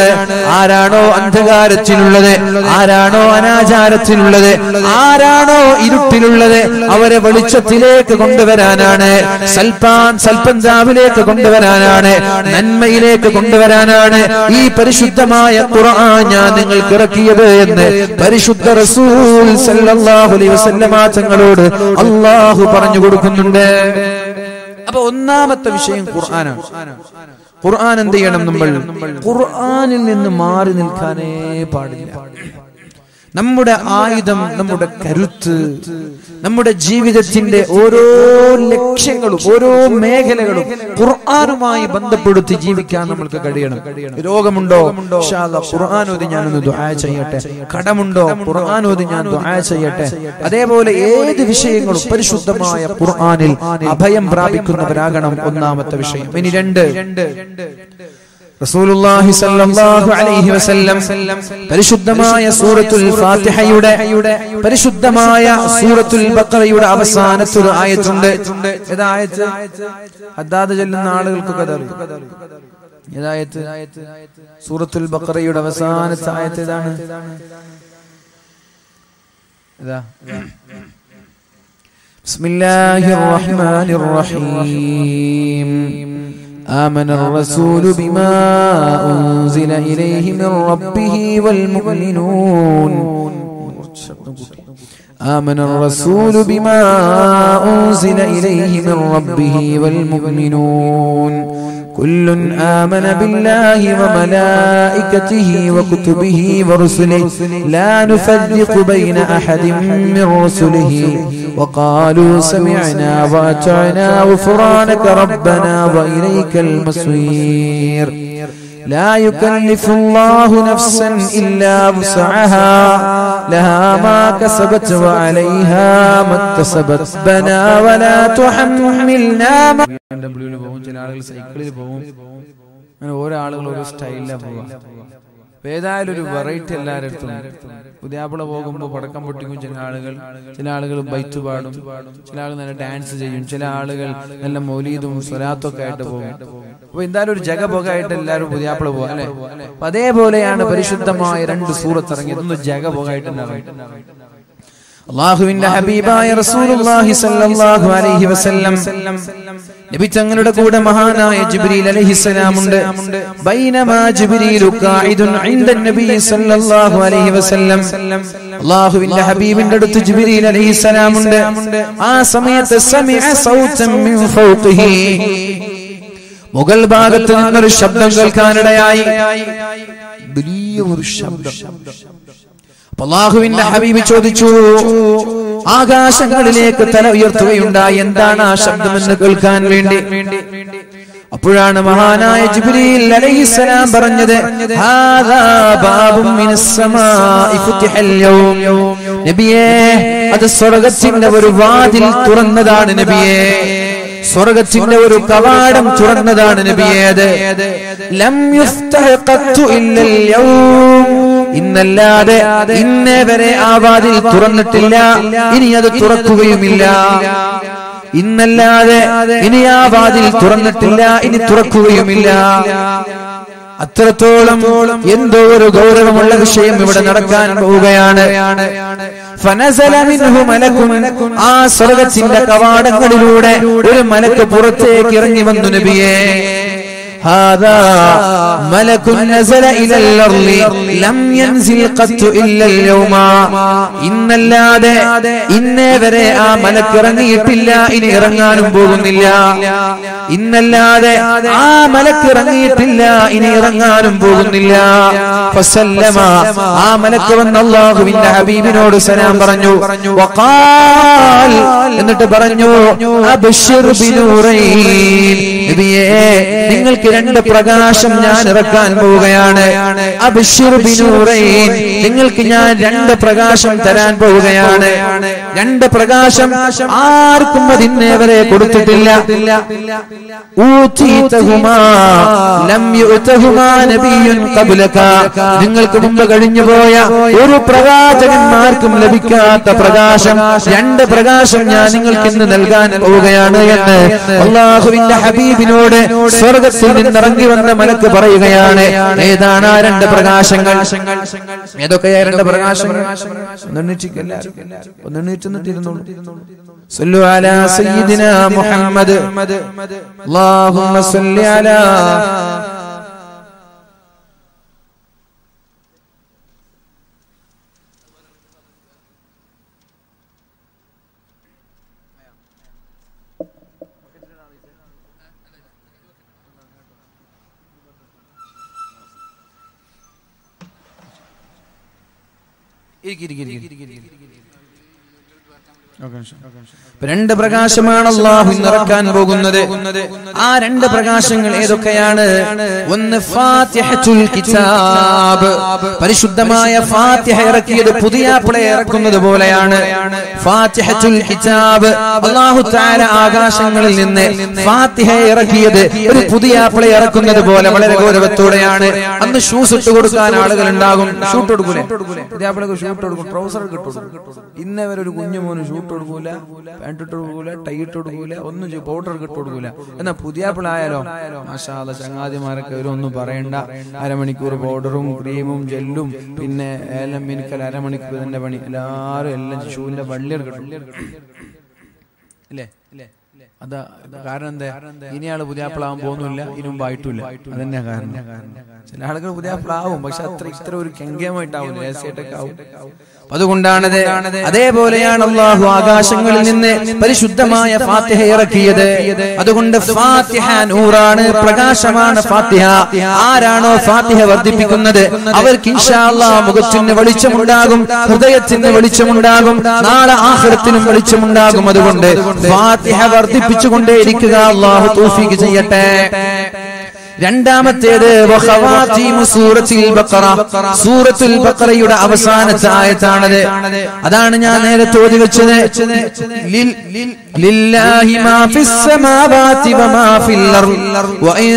ആരാണോ അന്ധകാരത്തിലുള്ളത്, ആരാണോ അനാചാരത്തിലുള്ളത്, ആരാണോ ഇരുട്ടിലുള്ളത് അവരെ വെളിച്ചത്തിലേക്ക് കൊണ്ടുവരാനാണ്. സൽപന്താവിലേക്ക് കൊണ്ടുവരാനാണ്. നന്മയിലേക്ക് കൊണ്ടുവരാനാണ് ഈ പരിശുദ്ധമായ ഖുർആൻ ഞാൻ നിങ്ങൾക്ക് ഇറക്കിയത് എന്ന് പരിശുദ്ധ റസൂൽ സല്ലല്ലാഹു അലൈഹി വസല്ലമ തങ്ങളോട് അല്ലാഹു പറഞ്ഞു കൊടുക്കുന്നുണ്ട്. അപ്പൊ ഒന്നാമത്തെ വിഷയം ഖുർആനാണ്. ഖുർആൻ എന്ത് ചെയ്യണം? നമ്മൾ ഖുർആനിൽ നിന്ന് മാറി നിൽക്കാനേ പാടില്ല. നമ്മുടെ ആയുധം, നമ്മുടെ കരുത്ത്, നമ്മുടെ ജീവിതത്തിന്റെ ഓരോ ലക്ഷ്യങ്ങളും ഓരോ മേഖലകളും ഖുർആനുമായി ബന്ധപ്പെടുത്തി ജീവിക്കാൻ നമ്മൾക്ക് കഴിയണം. രോഗമുണ്ടോ? ഇൻഷാ അല്ലാഹ് ഖുർആൻ ഓതി ഞാനൊന്ന് ദുആ ചെയ്യട്ടെ. കടമുണ്ടോ? ഖുർആൻ ഓതി ഞാൻ ദുആ ചെയ്യട്ടെ. അതേപോലെ ഏത് വിഷയങ്ങളും പരിശുദ്ധമായ ഖുർആനിൽ അഭയം പ്രാപിക്കുന്നവരാകണം. ഒന്നാമത്തെ വിഷയം. ഇനി രണ്ട്, റസൂലുള്ളാഹി സ്വല്ലല്ലാഹു അലൈഹി വസല്ലം പരിശുദ്ധമായ സൂറത്തുൽ ഫാത്തിഹയുടെ, പരിശുദ്ധമായ സൂറത്തുൽ ബഖറയുടെ അവസാനത്തെ ഒരു ആയത്തുണ്ട്. ഏതായത്ത്? ഹദ്ദാദ് ചൊല്ലുന്ന ആളുകൾക്കൊക്കെ അറിയാം. ഏതായത്ത്? സൂറത്തുൽ ബഖറയുടെ അവസാനത്തെ ആയത്ത് ഏതാണ്? ബിസ്മില്ലാഹിർ റഹ്മാനിർ റഹീം. آمن الرسول بما أنزل إليه من ربه والمؤمنون. آمن الرسول بما أنزل إليه من ربه والمؤمنون كل آمن بالله وملائكته وكتبه ورسله لا نفرق بين أحد من رسله وقالوا سمعنا وأطعنا غفرانك ربنا وإليك المصير. لا يكلف الله نفسا إلا وسعها لها ما كسبت وعليها ما اكتسبت ربنا ولا تحملنا BMW പോകും, ചില ആളുകൾ സൈക്കിളിൽ പോകും, അങ്ങനെ ഓരോ ആളുകൾ ഓരോ സ്റ്റൈലിലാണ് പോവുക. ഏതായാലും ഒരു വെറൈറ്റി എല്ലാവരും. പുതിയാപ്പിള പോകുമ്പോൾ പടക്കം പൊട്ടിക്കും ചില ആളുകൾ ബൈറ്റ് പാടും, ചില ആളുകൾ നല്ല ഡാൻസ് ചെയ്യും, ചില ആളുകൾ നല്ല മൗലീദും സ്വലാത്തൊക്കെ ആയിട്ട് പോകും. അപ്പൊ എന്തായാലും ഒരു ജഗബോഗായിട്ട് എല്ലാവരും പുതിയാപ്പിള പോകും അല്ലെ. അപ്പൊ അതേപോലെയാണ് പരിശുദ്ധമായ 2 സൂറത്ത് ഇറങ്ങിയത്. ഒന്ന് ജഗബോഗായിട്ടുണ്ടാകും. അല്ലാഹുവിന്റെ ഹബീബായ റസൂലുള്ളാഹി സ്വല്ലല്ലാഹു അലൈഹി വസല്ലം നബി തങ്ങളുടെ കൂടെ മഹാനായ ജിബ്രീൽ അലൈഹിസ്സലാം ഉണ്ട്. ബൈനമാ ജിബ്രീലു ഖായിദുൻ ഇൻദ നബി സ്വല്ലല്ലാഹു അലൈഹി വസല്ലം, അല്ലാഹുവിന്റെ ഹബീബിന്റെ അടുത്ത് ജിബ്രീൽ അലൈഹിസ്സലാം ഉണ്ട്. ആ സമയത്ത് സമിഅ സൗതൻ മിൻ ഫൗഖിഹി, മുകൾ ഭാഗത്ത് നിന്നൊരു ശബ്ദം കേൾക്കാനിടയായി. വലിയ ഒരു ശബ്ദം. അല്ലാഹുവിന്റെ ഹബീബ് ചോദിച്ചു, ആകാശങ്ങളിലേക്ക് തല ഉയർത്തുകയുണ്ടായി, എന്താണ് ആ ശബ്ദമെന്ന് കേൾക്കാൻ വേണ്ടി. അപ്പോഴാണ് മഹാനായ ജിബ്രീൽ അലൈഹിസ്സലാം പറഞ്ഞത്, ഹാദാ ബാബും മിനസ് സമാഇ ഫുതിഹൽ യൗം. നബിയേ, അത് സ്വർഗ്ഗത്തിന്റെ ഒരു വാതിൽ തുറന്നതാണ് നബിയേ, സ്വർഗ്ഗത്തിന്റെ ഒരു കവാടം തുറന്നതാണ് നബിയേ. അത് ലം യുഫ്തഹ് ഖത്തു ഇല്ലൽ യൗം, ഇന്നല്ലാതെ ഇന്നേ വരെ ആ വാതിൽ തുറന്നിട്ടില്ല, ഇനി അത് തുറക്കുകയുമില്ല. ഇന്നല്ലാതെ ഇനി ആ വാതിൽ തുറന്നിട്ടില്ല, ഇനി തുറക്കുകയുമില്ല. അത്രത്തോളം എന്തോ ഒരു ഗൗരവമുള്ള വിഷയം ഇവിടെ നടക്കാൻ പോവുകയാണ്. ഫനസല മിൻഹു മലകുൻ, ആ സ്വർഗ്ഗത്തിന്റെ കവാടങ്ങളിലൂടെ ഒരു മലക്ക് പുറത്തേക്ക് ഇറങ്ങി വന്നു നബിയേ. هذا ملك نزل إلى الأرض لم ينزل قط إلا اليوم. ഇന്നല്ലാതെ ഇന്നേ വരെ ആ മലക്ക് ഇറങ്ങിയിട്ടില്ല, ഇനി ഇറങ്ങാനും പോകുന്നില്ല. ഇന്നല്ലാതെ ആ മലക്ക് ഇറങ്ങിയിട്ടില്ല, ഇനി ഇറങ്ങാനും പോകുന്നില്ല. ഫസല്ലമ, ആ മലക്ക് വന്ന് അല്ലാഹുവിന്റെ ഹബീബിനോട് സലാം പറഞ്ഞു. വഖാൽ, എന്നിട്ട് പറഞ്ഞു, അബ്ശിർ ബിനൂറൈൻ, നബിയേ നിങ്ങൾക്ക് 2 പ്രകാശം ഞാൻ ഇറക്കാൻ പോവുകയാണ്. അബ്ശിർ ബിനൂറൈൻ, നിങ്ങൾക്ക് ഞാൻ 2 പ്രകാശം തരാൻ പോവുകയാണ്. 2 പ്രകാശം ആർക്കും അതിന്നേ വരെ കൊടുത്തിട്ടില്ല. ഊതീതഹുമാ ലം യുതഹുമാ നബിയ്യുൻ ഖബ്ലക, നിങ്ങൾക്ക് മുമ്പ് കഴിഞ്ഞുപോയ ഒരു പ്രവാചകന്മാർക്കും ലഭിക്കാത്ത പ്രകാശം, 2 പ്രകാശം ഞാൻ നിങ്ങൾക്ക് ഇന്ന് നൽകാൻ പോവുകയാണ് എന്ന് അല്ലാഹുവിന്റെ ഹബീബിനോട് സ്വർഗ്ഗത്തിൽ നിന്നിറങ്ങി വന്ന മലക്ക് പറയുകയാണ്. ഏതാണ് ആ 2 പ്രകാശങ്ങൾ? ഏതൊക്കെയാ 2 പ്രകാശങ്ങൾ? صلوا على سيدنا محمد اللهم صل على രണ്ട് പ്രകാശമാണ് അല്ലാഹു നിറക്കാൻ പോകുന്നത്. ആ 2 പ്രകാശങ്ങൾ ഏതൊക്കെയാണ്? ഒന്ന് ഫാത്തിഹത്തുൽ കിതാബ്, പരിശുദ്ധമായ ഫാത്തിഹ ഇറക്കിയത് പുതിയാപ്പിളയെ ഇറക്കുന്നത് പോലെയാണ്. ഫാത്തിഹത്തുൽ കിതാബ്, അല്ലാഹു തആല ആകാശങ്ങളിൽ നിന്ന് ഫാത്തിഹ ഇറക്കിയത് ഒരു പുതിയാപ്പിള ഇറക്കുന്നത് പോലെ വളരെ ഗൗരവത്തോടെയാണ്. അന്ന് ഷൂസ് ഇട്ട് കൊടുക്കാൻ ആളുകൾ ഉണ്ടാകും. ഷൂട്ട് കൊടുക്കൂലേ? പുതിയാപ്പിളക്ക് ഷൂട്ട് കൊടുക്കും, ട്രൗസർ കിട്ടും. ഇന്നേ വരെ ഒരു കുഞ്ഞു മോന് ഷൂട്ട് കൊടുക്കൂല, പാന്റ് ഇട്ട് കൊടുക്കൂല, ടൈ ഇട്ട് കൊടുക്കൂല, ഒന്നും പൗഡർ ഇട്ട് കൊടുക്കൂല. എന്നാ പുതിയാപ്പിള ആയാലോ മാഷാ അല്ലാഹ്, ചങ്ങാതിമാരൊക്കെ ഒന്നും പറയണ്ട. അരമണിക്കൂർ പൗഡറും ക്രീമും ജെല്ലും പിന്നെ ഏലം മിനുക്കൽ, അരമണിക്കൂർ തന്നെ പണി. എല്ലാരും എല്ലാം ഷൂവിന്റെ വള്ളികൾ കിട്ടും അല്ലേ? അതാ കാരണം എന്താ? ഇനി ആള് പുതിയാപ്പിളാവാൻ പോകുന്നില്ല, ഇനി മുമ്പ് ആയിട്ടില്ല. അതന്നെ കാരണം. ചില ആളുകൾ പുതിയാപ്പിളാവും, പക്ഷെ ഇത്ര ഒരു കെങ്കേമായിട്ടാവും, രഹസ്യമായിട്ടൊക്കെ ആവും. അതുകൊണ്ടാണത്. അതേപോലെയാണ് അല്ലാഹു ആകാശങ്ങളിൽ നിന്ന് പരിശുദ്ധമായ ഫാത്തിഹ ഇറക്കിയത്. അതുകൊണ്ട് ഫാത്തിഹ നൂറാണ്, പ്രകാശമാണ് ഫാത്തിഹ. ആരാണോ ഫാത്തിഹ വർദ്ധിപ്പിക്കുന്നത് അവർക്ക് ഇൻഷാ അല്ലാഹ് മുഖത്തിന് വെളിച്ചമുണ്ടാകും, ഹൃദയത്തിന് വെളിച്ചമുണ്ടാകും, നാളെ ആഖിറത്തിനും വെളിച്ചമുണ്ടാകും. അതുകൊണ്ട് ഫാത്തിഹ വർദ്ധിപ്പിച്ചുകൊണ്ടേയിരിക്കുക. അല്ലാഹു തൗഫീഖ് ചെയ്യട്ടെ. രണ്ടാമത്തേത് വഖവാതീമു സൂറത്തുൽ ബഖറ, സൂറത്തുൽ ബഖറയുടെ അവസാനത്തെ ആയത്താണത്. അതാണ് ഞാൻ നേരത്തെ ഓതി വെച്ചത്. ലില്ലാഹി മാ ഫിസ് സമാവാതി വമാ ഫിൽ അർദ് വഇൻ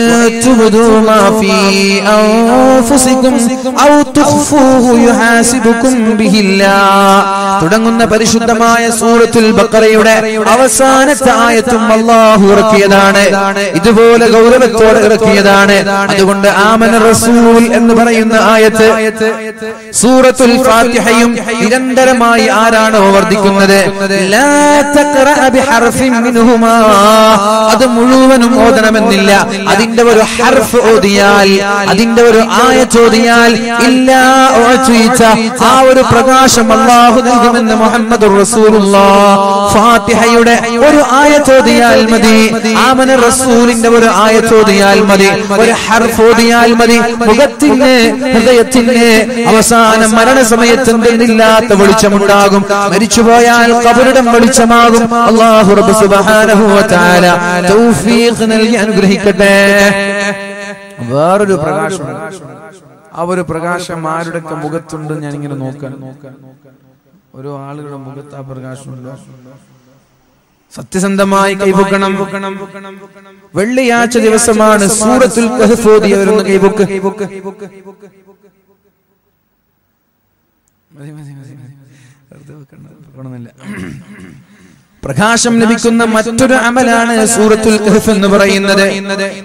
തുബ്ദൂ മാ ഫീ അൻഫുസികും ഔ തുഖ്ഫൂഹു യുഹാസിബുകും ബിഹില്ലാഹ് തുടങ്ങുന്ന പരിശുദ്ധമായ സൂറത്തുൽ ബഖറയുടെ അവസാനത്തെ ആയത്തും അല്ലാഹു ഇറക്കിയതാണ്. ഇതുപോലെ ഗൗരവത്തോടെ ഇറക്കിയതാണ്. അതുകൊണ്ട് ആമന റസൂൽ എന്ന് പറയുന്ന ആയത്ത് സൂറത്തുൽ ഫാത്തിഹയും നിരന്തരമായി ആരാണോ വർദ്ധിക്കുന്നത്, ലാ തഖറഅ ബിഹർഫിൻ മിൻഹുമാ, അത് മുഴുവനും ഓതണമെന്നില്ല. അതിന്റെ ഒരു ഹർഫ് ഓതിയാൽ, അതിന്റെ ഒരു ആയത്ത് ഓതിയാൽ ഇല്ലാ ഉഅതീത, ആ ഒരു പ്രകാശം അല്ലാഹു നൽകുമെന്ന് മുഹമ്മദുർ റസൂലുള്ളാഹ്. ഫാത്തിഹയുടെ ഒരു ആയത്ത് ഓതിയാൽ മതി, ആമന റസൂലിന്റെ ഒരു ആയത്ത് ഓതിയാൽ മതി, ഒരു ഹർഫ് ഓതിയാൽ മതി. മുഖത്തിന് ഹൃദയത്തിന് അവസാനം മരണസമയത്ത് എന്തെന്നില്ലാത്ത വെളിച്ചമുണ്ടാകും. മരിച്ചുപോയാൽ ഖബറിടം വെളിച്ചമാകും. അല്ലാഹു റബ്ബ് സുബ്ഹാനഹു വ തആല തൗഫീഖ് നൽകി അനുഗ്രഹിക്കട്ടെ. വേറൊരു പ്രകാശം, ആ ഒരു പ്രകാശം ആരുടെയൊക്കെ മുഖത്തുണ്ട് ഞാൻ ഇങ്ങനെ നോക്കാൻ. ഓരോ ആളുകളുടെ മുഖത്ത് ആ പ്രകാശമുണ്ട്. സത്യസന്ധമായി കൈപൊക്കണം. വെള്ളിയാഴ്ച ദിവസമാണ് സൂറത്തുൽ കഹ്ഫ് ഓതിയവരൊന്ന് കൈപൊക്ക്. പ്രകാശം ലഭിക്കുന്ന മറ്റൊരു അമലാണ് സൂറത്തുൽ കഹ്ഫ് എന്ന് പറയുന്നത്.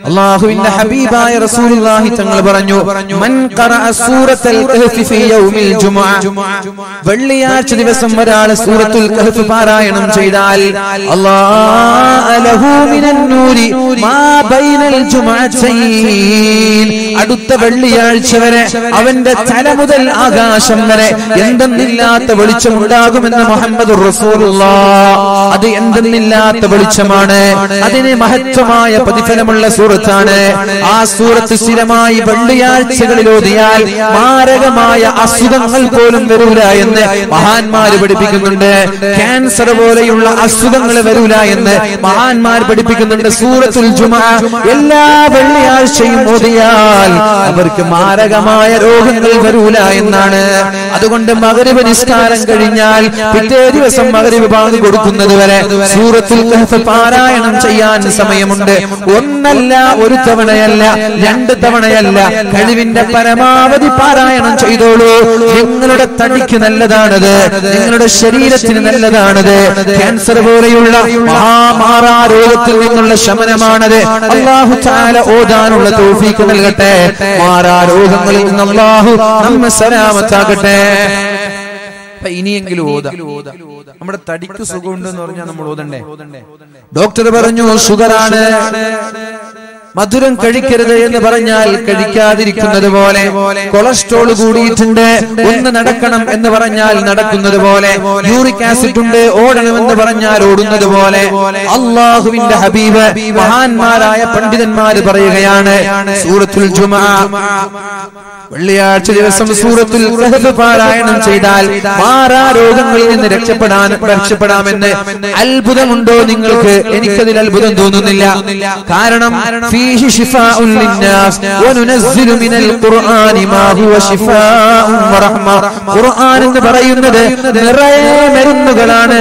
അല്ലാഹുവിന്റെ ഹബീബായ റസൂലുള്ളാഹി തങ്ങൾ പറഞ്ഞു, മൻ ഖറഅ സൂറത്തുൽ കഹ്ഫ് ഫീ യൗമിൽ ജുമുഅ, വെള്ളിയാഴ്ച ദിവസം ഒരാൾ സൂറത്തുൽ കഹ്ഫ് പാരായണം ചെയ്താൽ അല്ലാഹു ലഹു മിനൻ നൂരി മാ ബൈനൽ ജുമുഅത്തൈൻ, അടുത്ത വെള്ളിയാഴ്ച വരെ അവന്റെ തല മുതൽ ആകാശം വരെ എന്തെന്നില്ലാത്ത വെളിച്ചമുണ്ടാകുമെന്ന് മുഹമ്മദുർ റസൂലുള്ളാഹ്. അത് എന്തെന്നില്ലാത്ത വെളിച്ചമാണ്. അതിന് മഹത്വമായ പ്രതിഫലമുള്ള സൂറത്താണ്. ആ സൂറത്ത് സ്ഥിരമായി വെള്ളിയാഴ്ചകളിൽ ഓതിയാൽ മാരകമായ അസുഖങ്ങൾ പോലും വരൂല എന്ന് മഹാന്മാര് പഠിപ്പിക്കുന്നുണ്ട്. ക്യാൻസർ പോലെയുള്ള അസുഖങ്ങൾ വരൂല എന്ന് മഹാന്മാർ പഠിപ്പിക്കുന്നുണ്ട്. സൂറത്തുൽ ജുമുഅ എല്ലാ വെള്ളിയാഴ്ചയും ഓതിയാൽ അവർക്ക് മാരകമായ രോഗങ്ങൾ വരൂല എന്നാണ്. അതുകൊണ്ട് മഗ്രിബ് നിസ്കാരം കഴിഞ്ഞാൽ പിറ്റേ ദിവസം മഗ്രിബ് ബാങ്ക് കൊടുക്കുന്നത് വരെ സൂറത്തുൽ കഹ്ഫ് പാരായണം ചെയ്യാൻ സമയമുണ്ട്. ഒന്നല്ല, ഒരു തവണയല്ല, രണ്ട് തവണയല്ല, കഴിവിന്റെ പരമാവധി പാരായണം ചെയ്തോളൂ. നിങ്ങളുടെ തടിക്ക് നല്ലതാണത്, നിങ്ങളുടെ ശരീരത്തിന് നല്ലതാണത്. ക്യാൻസർ പോലെയുള്ള മഹാമാറാ രോഗത്തിൽ നിന്നുള്ള ശമനമാണത്. അല്ലാഹു തആല ഓതാനുള്ള തൗഫീഖ് നൽകട്ടെ. മാറാ രോഗങ്ങളിൽ നിന്ന് അല്ലാഹു നമ്മെ സലാമത്താക്കട്ടെ. ഇനിയെങ്കിലും ഓതാ. നമ്മുടെ തടിക്ക് സുഖമുണ്ടെന്ന് പറഞ്ഞാൽ നമ്മൾ ഓതണ്ടേ? ഡോക്ടർ പറഞ്ഞു ഷുഗറാണ്, മധുരം കഴിക്കരുത് എന്ന് പറഞ്ഞാൽ കഴിക്കാതിരിക്കുന്നത് പോലെ, കൊളസ്ട്രോൾ കൂടിയിട്ടുണ്ട് ഒന്ന് നടക്കണം എന്ന് പറഞ്ഞാൽ നടക്കുന്നത് പോലെ, യൂറിക് ആസിഡ് ഉണ്ട് ഓടണമെന്ന് പറഞ്ഞാൽ ഓടുന്നത് പോലെ. അല്ലാഹുവിന്റെ ഹബീബ് മഹാന്മാരായ പണ്ഡിതന്മാര് പറയുകയാണ്, സൂറത്തുൽ ജുമുഅ വെള്ളിയാഴ്ച ദിവസം സൂറത്തുൽ കഹ്ഫ് പാരായണം ചെയ്താൽ മാറാ രോഗങ്ങളിൽ നിന്ന് രക്ഷപ്പെടാമെന്ന്. അത്ഭുതമുണ്ടോ നിങ്ങൾക്ക്? എനിക്കതിൽ അത്ഭുതം തോന്നുന്നില്ല. കാരണം ഫീഹി ശിഫാഉൻ ലിന്നാസ് വനുനസ്സിലു മിനൽ ഖുർആനി മാ ഹുവ ശിഫാഉൻ വറഹ്മ. ഖുർആൻ എന്ന് പറയുന്നത് നിറയെ മരുന്നുകളാണ്.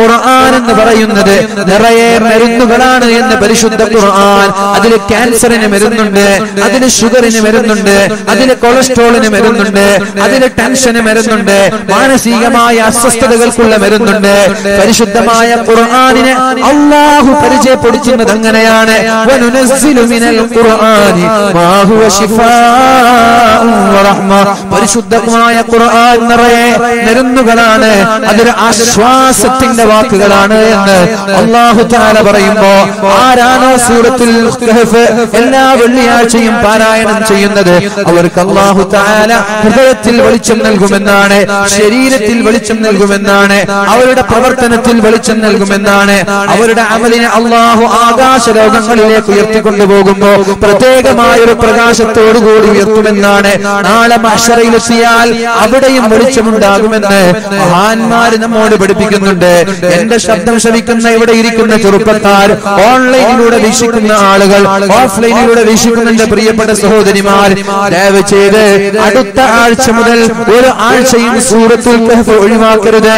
ഖുർആൻ എന്ന് പറയുന്നത് നിറയെ മരുന്നുകളാണ് എന്ന് പരിശുദ്ധ ഖുർആൻ. അതിൽ ക്യാൻസറിന് മരുന്നുണ്ട്, അതിൽ ഷുഗറിന് മരുന്നുണ്ട്, അതിൽ കൊളസ്ട്രോളിന് മരുന്നുണ്ട്, അതിൽ ടെൻഷന് മരുന്നുണ്ട്, മാനസികമായ അസ്വസ്ഥതകൾക്കുള്ള മരുന്നുണ്ട്. പരിശുദ്ധമായ ഖുർആനിനെ അല്ലാഹു പരിചയപ്പെടുത്തുന്നത് അങ്ങനെയാണ്. വനുനസ്സിലു മിനൽ ഖുർആനി മാ ഹുവ ശിഫാഉൻ വറഹ്മ. പരിശുദ്ധമായ ഖുർആൻ നിറയെ മരുന്നുകളാണ്, അതൊരു ആശ്വാസത്തിന്റെ വാക്കുകളാണ് എന്ന് അല്ലാഹു തആല പറയുമ്പോ ആരാണോ സൂറത്തുൽ കഹ്ഫ് എല്ലാ വെള്ളിയാഴ്ചയും പാരായണം ചെയ്യുന്നത് അവർക്ക് അല്ലാഹു തആല ഹൃദയത്തിൽ വെളിച്ചം നൽകുമെന്നാണ്, ശരീരത്തിൽ വെളിച്ചം നൽകുമെന്നാണ്, അവരുടെ പ്രവർത്തനത്തിൽ വെളിച്ചം നൽകുമെന്നാണ്. അവരുടെ അമലിനെ അല്ലാഹു ആകാശ ലോകങ്ങളിലേക്ക് ഉയർത്തിക്കൊണ്ടു കൊണ്ടുപോകുമ്പോ പ്രത്യേകമായ ഒരു പ്രകാശത്തോടു കൂടി ഉയർത്തുമെന്നാണ്. നാളെ മഹ്ശറയിലെത്തിയാൽ അവിടെയും വെളിച്ചമുണ്ടാകുമെന്ന് മഹാന്മാര് നമ്മോട് പഠിപ്പിക്കുന്നുണ്ട്. എന്റെ ശബ്ദം ശ്രവിക്കുന്ന ഇവിടെ ഇരിക്കുന്ന ചെറുപ്പക്കാർ, ഓൺലൈനിലൂടെ വീക്ഷിക്കുന്ന ആളുകൾ, ഓഫ്ലൈനിലൂടെ വീക്ഷിക്കുന്ന എന്റെ പ്രിയപ്പെട്ട സഹോദരിമാർ, ദയവ് ചെയ്ത് അടുത്ത ആഴ്ച മുതൽ ഒരു ആഴ്ചയും സൂറത്തുൽ കഹ്ഫ് ഒഴിവാക്കരുത്.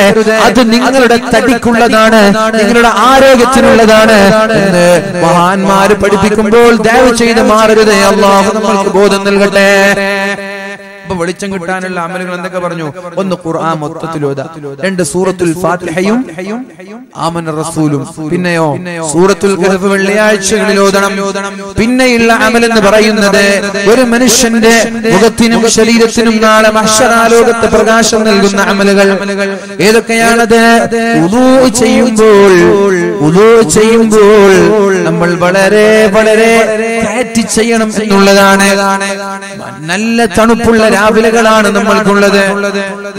അത് നിങ്ങളുടെ തടിക്കുള്ളതാണ്, നിങ്ങളുടെ ആരോഗ്യത്തിനുള്ളതാണ് എന്ന് മഹാന്മാര് പഠിപ്പിക്കുമ്പോൾ ദയവ് ചെയ്ത് മാറരുത്. അല്ലാഹു നമ്മൾക്ക് ബോധം നൽകട്ടെ. വെളിച്ചം കിട്ടാനുള്ള അമലുകൾ എന്തൊക്കെ പറഞ്ഞു? ഒന്ന് ഖുർആൻ മൊത്തത്തിൽ ഓതുക, രണ്ട് സൂറത്തുൽ ഫാത്തിഹയും ആമന റസൂലും, പിന്നെയോ സൂറത്തുൽ കഹ്ഫ് വെള്ളിയാഴ്ചകളിൽ ഓതണം. പിന്നെയുള്ള അമൽ എന്ന് പറയുന്നത് ഒരു മനുഷ്യന്റെ മുഖത്തിനും ശരീരത്തിനും നാളെ മഹ്ശറാലോകത്ത് പ്രകാശം നൽകുന്ന അമലുകൾ ഏതൊക്കെയാണത്? വുദൂ ചെയ്യുമ്പോൾ നമ്മൾ വളരെ വളരെ കയറ്റി ചെയ്യണം എന്നുള്ളതാണ്. നല്ല തണുപ്പുള്ള രാവിലെകളാണ് നമ്മൾക്കുള്ളത്.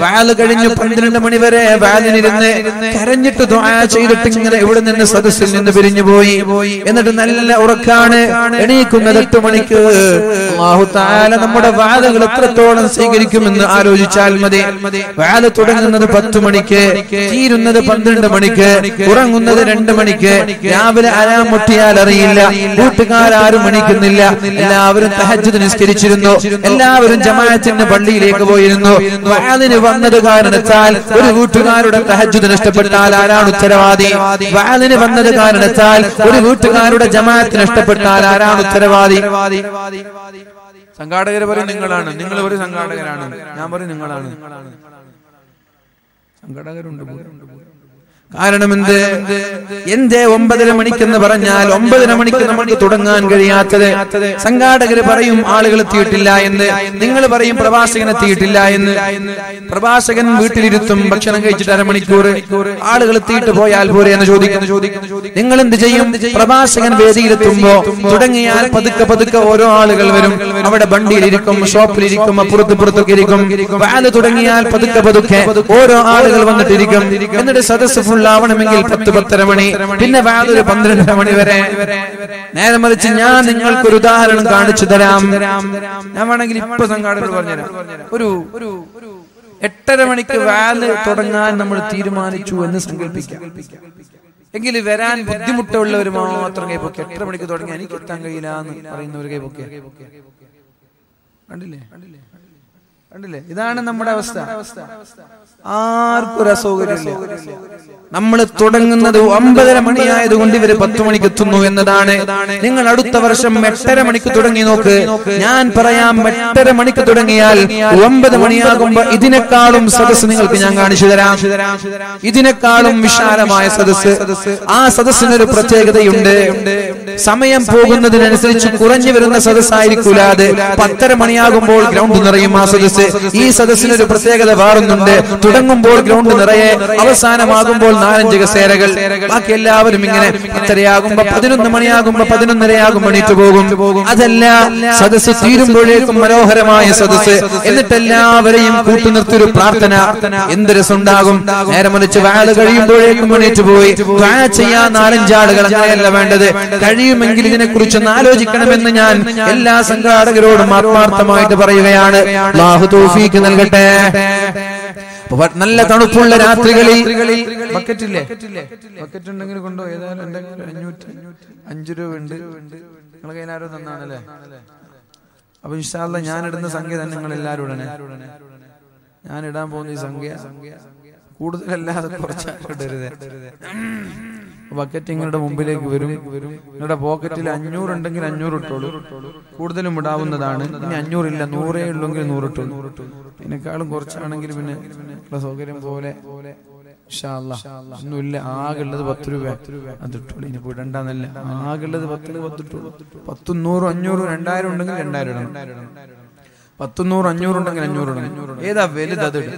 വാല് കഴിഞ്ഞു 12 മണി വരെ വാലിനിരുന്ന് കരഞ്ഞിട്ട് ദുആ ചെയ്തിട്ട് ഇങ്ങനെ ഇവിടെ നിന്ന് സദസ്സിൽ നിന്ന് പിരിഞ്ഞു പോയി. എന്നിട്ട് നല്ല ഉറക്കാണ്, എണീക്കുന്നത് 8 മണിക്ക്. അല്ലാഹു തആല നമ്മുടെ വാലുകൾ എത്രത്തോളം സ്വീകരിക്കുമെന്ന് ആലോചിച്ചാൽ മതി. വാല് തുടങ്ങുന്നത് 10 മണിക്ക്, തീരുന്നത് 12 മണിക്ക്, ഉറങ്ങുന്നത് 2 മണിക്ക്. രാവിലെ അലാം മുട്ടിയാൽ അറിയില്ല. കൂട്ടുകാരും എണീക്കുന്നില്ല. എല്ലാവരും തഹജ്ജുദ് നിസ്കരിച്ചിരുന്നു, എല്ലാവരും ജമാഅത്തിന് പള്ളിയിലേക്ക് പോയിരുന്നു. വാലിന് വന്നത് കാരണത്താൽ ഒരു വീട്ടുകാരുടെ തഹജ്ജുദ് നഷ്ടപ്പെട്ടാൽ ആരാണ് ഉത്തരവാദി? വാലിന് വന്നത് കാരണത്താൽ ഒരു വീട്ടുകാരുടെ ജമാഅത്ത് നഷ്ടപ്പെട്ടാൽ ആരാണ് ഉത്തരവാദി? സംഘാടകർ പറയും നിങ്ങളാണ്, നിങ്ങൾ ഒരു സംഘാടകരാണ്. ഞാൻ പറയും നിങ്ങളാണ്. സംഘാടകരുണ്ട്. കാരണം എന്തേ 9:30 മണിക്കെന്ന് പറഞ്ഞാൽ 9:30 മണിക്ക് നമുക്ക് തുടങ്ങാൻ കഴിയാത്തത്? സംഘാടകര് പറയും ആളുകൾ എത്തിയിട്ടില്ല എന്ന്, നിങ്ങൾ പറയും പ്രഭാഷകൻ എത്തിയിട്ടില്ല എന്ന്. പ്രഭാഷകൻ വീട്ടിലിരുത്തും, ഭക്ഷണം കഴിച്ചിട്ട് അരമണിക്കൂർ, ആളുകൾ എത്തിയിട്ട് പോയാൽ പോരെ എന്ന് ചോദിക്കുന്നു. നിങ്ങൾ എന്ത് ചെയ്യും? പ്രഭാഷകൻ വേദിയിലെത്തുമ്പോ തുടങ്ങിയാൽ പതുക്കെ പതുക്കെ ഓരോ ആളുകൾ വരും. അവിടെ വണ്ടിയിലിരിക്കും, ഷോപ്പിലിരിക്കും, അപ്പുറത്തൊക്കെ ഇരിക്കും. വാല് തുടങ്ങിയാൽ പതുക്കെ പതുക്കെ ഓരോ ആളുകൾ വന്നിട്ടിരിക്കും. എന്നിട്ട് സദസ്സ് ാവണമെങ്കിൽ 10-10:30 മണി, പിന്നെ വാതൊരു 12 മണി വരെ. നേരെ മറിച്ച് ഞാൻ നിങ്ങൾക്കൊരു ഉദാഹരണം കാണിച്ചു തരാം. ഞാൻ വേണമെങ്കിൽ ഇപ്പൊ സംഘാടകർ പറഞ്ഞുതരാം. ഒരു 8:30 മണിക്ക് വാല് തുടങ്ങാൻ നമ്മൾ തീരുമാനിച്ചു എന്ന് സങ്കല്പിക്കാം. എങ്കിൽ വരാൻ ബുദ്ധിമുട്ടുള്ളവർ മാത്രം കൈപ്പൊക്കെ. 8:30 മണിക്ക് തുടങ്ങി എനിക്ക് എത്താൻ കഴിയില്ല എന്ന് പറയുന്നവർ കൈപ്പൊക്കെ. കണ്ടില്ലേ? ഇതാണ് നമ്മുടെ അവസ്ഥ. ആർക്കും ഒരു അസൗകര്യമില്ല. നമ്മൾ തുടങ്ങുന്നത് 9:30 മണിയായതുകൊണ്ട് ഇവര് 10 മണിക്ക് എത്തുന്നു എന്നതാണ്. നിങ്ങൾ അടുത്ത വർഷം 8:30 മണിക്ക് തുടങ്ങി നോക്ക്. ഞാൻ പറയാം, 8:30 മണിക്ക് തുടങ്ങിയാൽ 9 മണിയാകുമ്പോ ഇതിനേക്കാളും സദസ്സ് നിങ്ങൾക്ക് ഞാൻ കാണിച്ചു തരാം. ഇതിനേക്കാളും വിശാലമായ സദസ്സ്. ആ സദസ്സിനൊരു പ്രത്യേകതയുണ്ട്. സമയം പോകുന്നതിനനുസരിച്ച് കുറഞ്ഞു വരുന്ന സദസ്സായിരിക്കൂല അത്. 10:30 മണിയാകുമ്പോൾ ഗ്രൗണ്ട് നിറയും ആ സദസ്സ്. ഈ സദസ്സിനൊരു പ്രത്യേകത വേറൊന്നുണ്ട്. തുടങ്ങുമ്പോൾ ഗ്രൗണ്ട് നിറയെ, അവസാനമാകുമ്പോൾ 4-5 കസേരകൾ. ബാക്കി എല്ലാവരും ഇങ്ങനെ 10:30 11 മണിയാകുമ്പോ 11:30 എണീറ്റ് പോകും. അതല്ല, സദസ്സ് തീരുമ്പോഴേക്കും മനോഹരമായ സദസ്സ്. എന്നിട്ട് എല്ലാവരെയും കൂട്ടുനിർത്തിയൊരു പ്രാർത്ഥന. എന്ത് രസമുണ്ടാകും! നേരെ മറിച്ച് വാല് കഴിയുമ്പോഴേക്കും എണീറ്റ് പോയി ദുആ ചെയ്യാൻ 4-5 ആളുകൾ. അങ്ങനെയല്ല വേണ്ടത്. കഴിയുമെങ്കിൽ ഇതിനെക്കുറിച്ചൊന്ന് ആലോചിക്കണമെന്ന് ഞാൻ എല്ലാ സംഘാടകരോടും ആത്മാർത്ഥമായിട്ട് പറയുകയാണ്. അല്ലാഹു തൗഫീഖ് നൽകട്ടെ. നല്ല തണുപ്പുള്ള രാത്രികളിൽ ബക്കറ്റില്ലേ? ബക്കറ്റ് ഉണ്ടെങ്കിൽ കൊണ്ടോ. ഏതായാലും എന്റെ 505 രൂപ ഉണ്ട്. നിങ്ങൾ കയ്യിലാരോ തന്നാണല്ലേ? അപ്പൊ ഇൻഷാ അല്ലാഹ് ഞാൻ ഇടുന്ന സംഖ്യ തന്നെ നിങ്ങൾ എല്ലാവരും ഇടണേ. ഞാൻ ഇടാൻ പോകുന്ന ഈ സംഖ്യ കൂടുതലല്ലാതെ കുറച്ചിടരുത്. ബക്കറ്റ് നിങ്ങളുടെ മുമ്പിലേക്ക് വരും. നിങ്ങളുടെ പോക്കറ്റിൽ 500 ഉണ്ടെങ്കിൽ 500 ഇട്ടോളൂ. കൂടുതലും ഇടാവുന്നതാണ്. ഇനി 500 ഇല്ല, 100 ഉള്ളെങ്കിൽ 100 ഇട്ടോളൂ. ഇതിനേക്കാളും കുറച്ചാണെങ്കിൽ പിന്നെ സൗകര്യം പോലെ ഒന്നുമില്ല. ആകെയുള്ളത് 10 രൂപ. അതിട്ടോളൂ. ഇനി ഇടണ്ടെന്നല്ല, ആകെയുള്ളത് 10 ഇട്ടോളൂ. 10, 100, 500, 2000 ഉണ്ടെങ്കിൽ 2000 ഇടണം. 10, 100, 500 ഉണ്ടെങ്കിൽ 500 ഇടണം. ഏതാ വലുത് അത് ഇടും.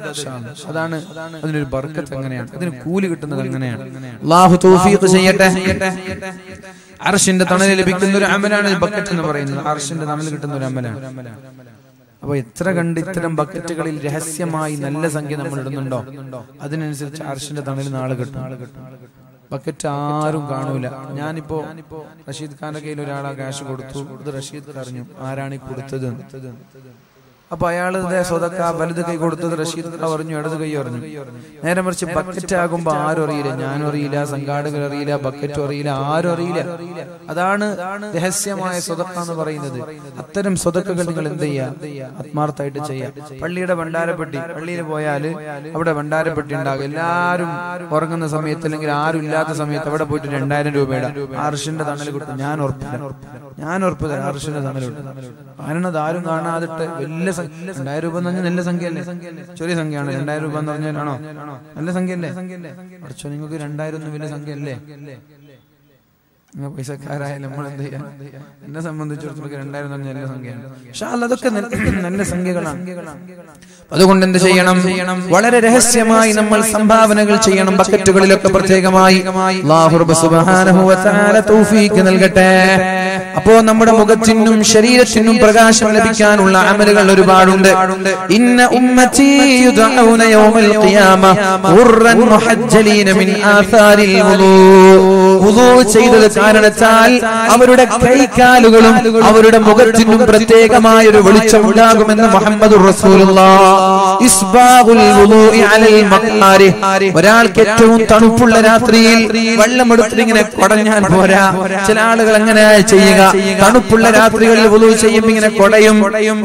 അതാണ് അതിനൊരു ബർക്കത്ത്. അങ്ങനെയാണ് അതിന് കൂലി കിട്ടുന്നത്. അങ്ങനെയാണ്. അല്ലാഹു തൗഫീഖ് ചെയ്യട്ടെ. അർശിന്റെ തണൽ ലഭിക്കുന്ന ഒരു അമലാണ് ബക്കറ്റ് എന്ന് പറയുന്നത്. അർശിന്റെ തണൽ കിട്ടുന്ന ഒരു അമലാണ്. അപ്പൊ എത്ര കണ്ട് ഇത്തരം ബക്കറ്റുകളിൽ രഹസ്യമായി നല്ല സംഖ്യ നമ്മൾ ഇടുന്നുണ്ടോ അതിനനുസരിച്ച് അർശിന്റെ തണൽ നാളെ കിട്ടും. ബക്കറ്റ് ആരും കാണൂല. ഞാനിപ്പോ റഷീദ് ഖാന്റെ കയ്യിൽ ഒരാളാ ക്യാഷ് കൊടുത്തു. ഇത് റഷീദ് അറിഞ്ഞു ആരാണ് ഈ കൊടുത്തത്. അപ്പൊ അയാൾ സ്വതക്ക വലത് കൈ കൊടുത്തത് റഷീദ് പറഞ്ഞു, ഇടത് കൈ പറഞ്ഞു. നേരെ മറിച്ച് ബക്കറ്റ് ആകുമ്പോ ആരും അറിയില്ല, ഞാനും അറിയില്ല, സംഘാടകർ അറിയില്ല, ബക്കറ്റും അറിയില്ല, ആരും അറിയില്ല. അതാണ് രഹസ്യമായ സ്വതക്ക എന്ന് പറയുന്നത്. അത്തരം സ്വതക്കകൾ നിങ്ങൾ എന്ത് ചെയ്യാ? ആത്മാർത്ഥമായിട്ട് ചെയ്യാം. പള്ളിയുടെ ഭണ്ഡാരപ്പെട്ടി, പള്ളിയിൽ പോയാല് അവിടെ ഭണ്ഡാരപ്പെട്ടി ഉണ്ടാകും. എല്ലാരും ഉറങ്ങുന്ന സമയത്ത് അല്ലെങ്കിൽ ആരും ഇല്ലാത്ത സമയത്ത് അവിടെ പോയിട്ട് 2000 രൂപയുടെ അർഷിന്റെ തണൽ കിട്ടും. ഞാൻ ഉറപ്പില്ല അർഷിന്റെ തണൽ കിട്ടും. കാരണം അതാരും കാണാതിട്ട് വലിയ 2000 രൂപ എന്ന് പറഞ്ഞാൽ നല്ല സംഖ്യ അല്ലേ? ചെറിയ സംഖ്യയാണ് 2000 രൂപ എന്ന് പറഞ്ഞാലാണോ? നല്ല സംഖ്യ അല്ലേ? കുറച്ചോ നിങ്ങൾക്ക് 2000 ഒന്നും വലിയ സംഖ്യ അല്ലേ? പൈസക്കാരായ നമ്മൾ എന്ത് ചെയ്യാം? എന്നെ സംബന്ധിച്ചിടത്തോളം 2000 എന്ന് പറഞ്ഞാൽ നല്ല സംഖ്യയാണ്. പക്ഷെ അതൊക്കെ നല്ല സംഖ്യകളാണ്. അതുകൊണ്ട് എന്ത് ചെയ്യണം? വളരെ രഹസ്യമായി നമ്മൾ സംഭാവനകൾ ചെയ്യണം. ബക്കറ്റുകളിലൊക്കെ പ്രത്യേകമായി. അല്ലാഹു റബ്ബ് സുബ്ഹാനഹു വ തആല തൗഫീഖ് നൽകട്ടെ. അപ്പോ നമ്മുടെ മുഖത്തിനും ശരീരത്തിനും പ്രകാശം ലഭിക്കാനുള്ള അമലുകൾ ഒരുപാടുണ്ട്. ഇന്ന ഉമ്മത്തി യുദഊന യൗമൽ ഖിയാമ ഖുർറൻ മുഹജ്ജലീന മിൻ ആസാരിൽ വുളൂ ചെയ്തത് കാരണത്താൽ അവരുടെ കൈകാലുകളും അവരുടെ മുഖത്തിനും പ്രത്യേകമായ ഒരു വെളിച്ചം ഉണ്ടാകുമെന്ന് മുഹമ്മദുർ റസൂലുള്ളാഹ്. ഇസ്ബാഹുൽ വുളൂഇ അലൽ മഖാരിഹ്. ഒരാൾക്ക് ഏറ്റവും തണുപ്പുള്ള രാത്രിയിൽ വെള്ളം എടുത്തിട്ട് ഇങ്ങനെ കൊടഞ്ഞാൽ പോരാ. ചില ആളുകൾ അങ്ങനെ ചെയ്യുക. തണുപ്പുള്ള രാത്രികളിൽ വുളൂ ചെയ്യുമ്പോൾ ഇങ്ങനെ കൊടയും.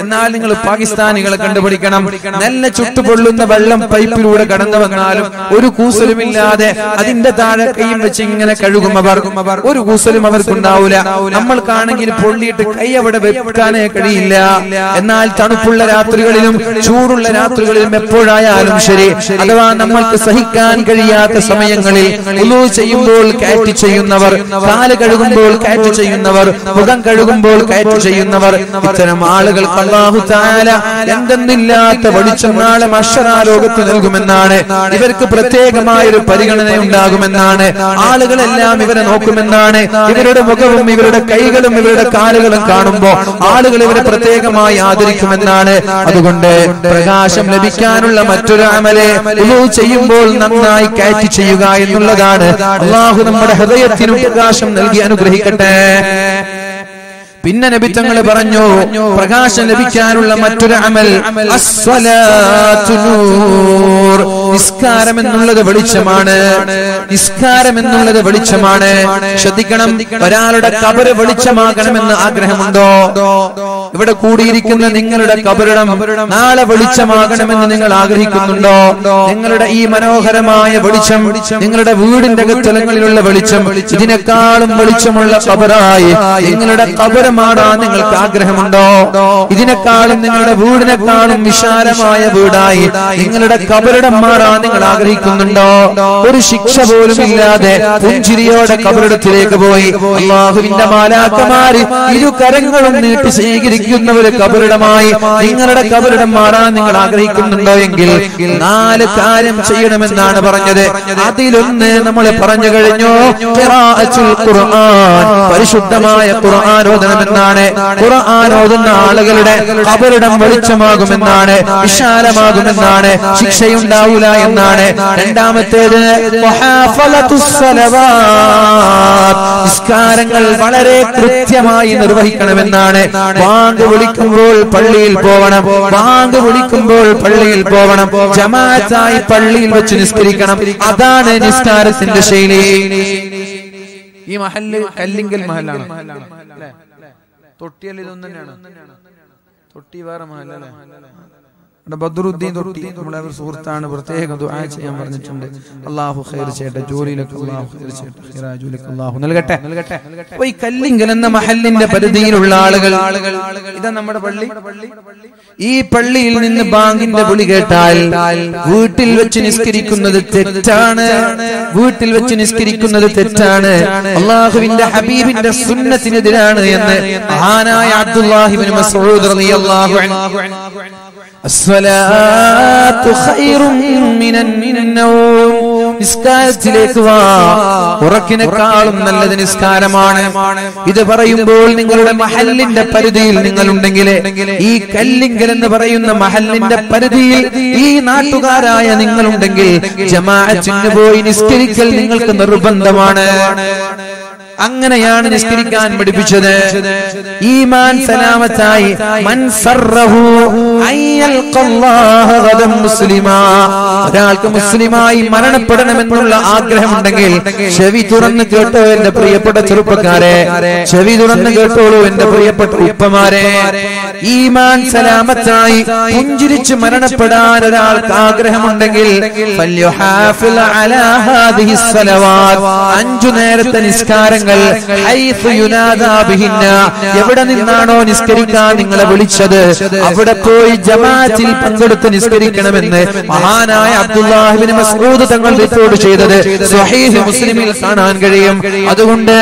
എന്നാൽ നിങ്ങൾ പാകിസ്ഥാനികളെ കണ്ടുപിടിക്കണം, നല്ല ചുട്ടുപൊള്ളുന്ന വെള്ളം പൈപ്പിലൂടെ കടന്നു വന്നാലും ഒരു കൂസലുമില്ലാതെ അതിന്റെ താഴെ കൈയും വെച്ച് ഇങ്ങനെ കഴുകും. അവർ ഒരു കൂസലും അവർക്കുണ്ടാവൂല. നമ്മൾക്കാണെങ്കിൽ പൊള്ളിയിട്ട് കൈ അവിടെ വെക്കാനേ കഴിയില്ല. എന്നാൽ തണുപ്പുള്ള രാത്രികളിലും ചൂടുള്ള രാത്രികളിലും എപ്പോഴായാലും ശരി, അഥവാ നമ്മൾക്ക് സഹിക്കാൻ കഴിയാത്ത സമയങ്ങളിൽ വുളൂ ചെയ്യുമ്പോൾ കയറ്റി ചെയ്യുന്നവർ, കാല് കഴുകുമ്പോൾ കയറ്റി ചെയ്യുന്നവർ, മുഖം കഴുകുമ്പോൾ കയറ്റി ചെയ്യുന്നവർ, ഇത്തരം ആളുകൾക്ക് അല്ലാഹു തആല എന്തെന്നില്ലാത്ത വെളിച്ചം നാളെ മഹ്ശറാ ലോകത്ത് നൽകുമെന്നാണ്. ഇവർക്ക് പ്രത്യേകമായ ഒരു പരിഗണന ഉണ്ടാകുമെന്നാണ്. ആളുകളെല്ലാം ഇവരെ നോക്കുമെന്നാണ്. ഇവരുടെ മുഖവും ഇവരുടെ കൈകളും ഇവരുടെ കാലുകളും കാണുമ്പോ ആളുകൾ ഇവരെ പ്രത്യേകമായി ആദരിക്കുമെന്നാണ്. അതുകൊണ്ട് പ്രകാശം ലഭിക്കാനുള്ള മറ്റൊരു അമല് വുളൂ ചെയ്യുമ്പോൾ നന്നായി കയറ്റി ചെയ്യുക എന്നുള്ളതാണ്. അല്ലാഹു നമ്മുടെ ഹൃദയത്തിന് പ്രകാശം നൽകി അനുഗ്രഹിക്കട്ടെ. പിന്നെ നബി തങ്ങൾ പറഞ്ഞു, പ്രകാശം ലഭിക്കാനുള്ള മറ്റൊരു അമൽ അസ്സലാത്തു നൂർ. നിസ്കാരം എന്നുള്ളത് വെളിച്ചമാണ്. നിസ്കാരം എന്നുള്ളത് വെളിച്ചമാണ്. ശ്രദ്ധിക്കണം, ഒരാളുടെ ഖബർ വെളിച്ചമാകണമെന്ന് ആഗ്രഹമുണ്ടോ? ഇവിടെ കൂടിയിരിക്കുന്ന നിങ്ങളുടെ ഖബറിടം നാളെ വെളിച്ചമാകണമെന്ന് നിങ്ങൾ ആഗ്രഹിക്കുന്നുണ്ടോ? നിങ്ങളുടെ ഈ മനോഹരമായ വെളിച്ചം, നിങ്ങളുടെ വീടിന്റെ അകത്തലങ്ങളിലുള്ള വെളിച്ചം, ഇതിനേക്കാളും വെളിച്ചമുള്ള ഖബറായി നിങ്ങളുടെ ഖബർ മാറാൻ നിങ്ങൾക്ക് ആഗ്രഹമുണ്ടോ? ഇതിനേക്കാളും നിങ്ങളുടെ വീടിനേക്കാളും വിശാലമായ വീടായി നിങ്ങളുടെ ഖബറിടം മാറാൻ നിങ്ങൾ ആഗ്രഹിക്കുന്നുണ്ടോ? ഒരു ശിക്ഷ പോലും ഇല്ലാതെ പുഞ്ചിരിയോടെ ഖബറിടത്തിലേക്ക് പോയി അല്ലാഹുവിന്റെ മാലാഖമാര് ഇരു കരങ്ങളും നീട്ടി സ്വീകരിക്കുന്ന ഒരു ഖബറിടമായി നിങ്ങളുടെ ഖബറിടം മാറാൻ നിങ്ങൾ ആഗ്രഹിക്കുന്നുണ്ടോ എങ്കിൽ 4 കാര്യം ചെയ്യണമെന്നാണ് പറഞ്ഞത്. അതിലൊന്ന് നമ്മൾ പറഞ്ഞു കഴിഞ്ഞു, ഖിറാഅത്തുൽ ഖുർആൻ, പരിശുദ്ധമായ ഖുർആൻ ഓതണമെന്നാണ്. ഖുർആൻ ഓതുന്ന ആളുകളുടെ ഖബറിടം വെളിച്ചമാകുമെന്നാണ്, വിശാലമാകുമെന്നാണ്, ശിക്ഷയുണ്ടാവൂല എന്നാണ്. രണ്ടാമത്തേത് വഹാഫലത്തുസ് സലവാത്ത്, നിസ്കാരങ്ങൾ വളരെ കൃത്യമായി നിർവഹിക്കണമെന്നാണ്. ബാങ്ക് വിളിക്കുമ്പോൾ പള്ളിയിൽ പോകണം, ബാങ്ക് വിളിക്കുമ്പോൾ പള്ളിയിൽ പോകണം, ജമാഅത്തായി പള്ളിയിൽ വെച്ച് നിസ്കരിക്കണം. അതാണ് നിസ്കാരത്തിന്റെ ശൈലി. ഈ മഹല്ല് കല്ലിങ്കൽ മഹല്ലാണ്. തൊട്ടിയല്ല ഇതൊന്നും തന്നെയാണ്. തൊട്ടി വേറെ മഹല്ലല്ലേ? ബദ്രുദ്ദീൻ തൊട്ടി നമ്മുടെ ഒരു സുഹൃത്താണ്, പ്രത്യേകം ദുആ ചെയ്യാൻ പറഞ്ഞിട്ടുണ്ട്. അല്ലാഹു ഖൈർ ചെയ്യട്ടെ, ജോലിയിലൊക്കെ അല്ലാഹു ഖൈർ ചെയ്യട്ടെ, ഖൈറായ ജോലിക്ക് അല്ലാഹു നൽകട്ടെ. ഈ കല്ലിങ്കൽ എന്ന മഹല്ലിന്റെ പരിധിയിലുള്ള ആളുകൾ, ഇതാ നമ്മുടെ പള്ളി. ഈ പള്ളിയിൽ നിന്ന് ബാങ്കിന്റെ വിളി കേട്ടാൽ വീട്ടിൽ വെച്ച് നിസ്കരിക്കുന്നത് തെറ്റാണ്. വീട്ടിൽ വെച്ച് നിസ്കരിക്കുന്നത് തെറ്റാണ്. അല്ലാഹുവിന്റെ ഹബീബിന്റെ സുന്നത്തിനെതിരാണ് എന്ന് മഹാനായ അബ്ദുല്ലാഹി ഇബ്നു മസ്ഊദ് റളിയല്ലാഹു അൻഹു الصلاة خير من النوم നിസ്കാരത്തിലേക്ക് വാ. ഉറക്കിനേക്കാളും നല്ലത് നിസ്കാരമാണ്. ഇത് പറയുമ്പോൾ നിങ്ങളുടെ മഹല്ലിന്റെ പരിധിയിൽ നിങ്ങളുണ്ടെങ്കിൽ, ഈ കല്ലിങ്കൽ എന്ന് പറയുന്ന മഹല്ലിന്റെ പരിധിയിൽ ഈ നാട്ടുകാരായ നിങ്ങളുണ്ടെങ്കിൽ ജമാഅത്തിന് പോയി നിസ്കരിക്കൽ നിങ്ങൾക്ക് നിർബന്ധമാണ്. അങ്ങനെയാണ് നിസ്കരിക്കാൻ പഠിപ്പിച്ചത്. ഈമാൻ സലാമത്തായി മൻ സറഹു അയ്യൽഖല്ലാഹ ഗദം മുസ്ലിമാ, ഒരാൾക്ക് മുസ്ലിമായി മരണപ്പെടണമെന്നുള്ള ആഗ്രഹമുണ്ടെങ്കിൽ ചെവി തുറന്ന് കേട്ടോ എന്റെ പ്രിയപ്പെട്ട ചെറുപ്പക്കാരെ, ചെവി തുറന്ന് കേട്ടോളൂ എന്റെ പ്രിയപ്പെട്ട ഉപ്പമാരെ. ഈമാൻ സലാമത്തായി പുഞ്ചിരിച്ച് മരണപ്പെടാൻ ഒരാൾക്ക് ആഗ്രഹമുണ്ടെങ്കിൽ ഫല്യുഹാഫിൽ അലാ ഹാദിഹി സ്വലവാത്ത്, 5 നേരത്തെ നിസ്കാരങ്ങൾ എവിടെ നിന്നാണോ നിസ്കരിക്കാൻ നിങ്ങളെ വിളിച്ചത് അവിടെ പോയി ജമാഅത്തിൽ പങ്കെടുത്ത് നിസ്കരിക്കണമെന്ന് മഹാനായ അബ്ദുല്ലാഹ് ഇബ്നു മസ്ഊദ് തങ്ങൾ റിപ്പോർട്ട് ചെയ്തത് സ്വഹീഹ് മുസ്ലിമിൽ കാണാൻ കഴിയും. അതുകൊണ്ട്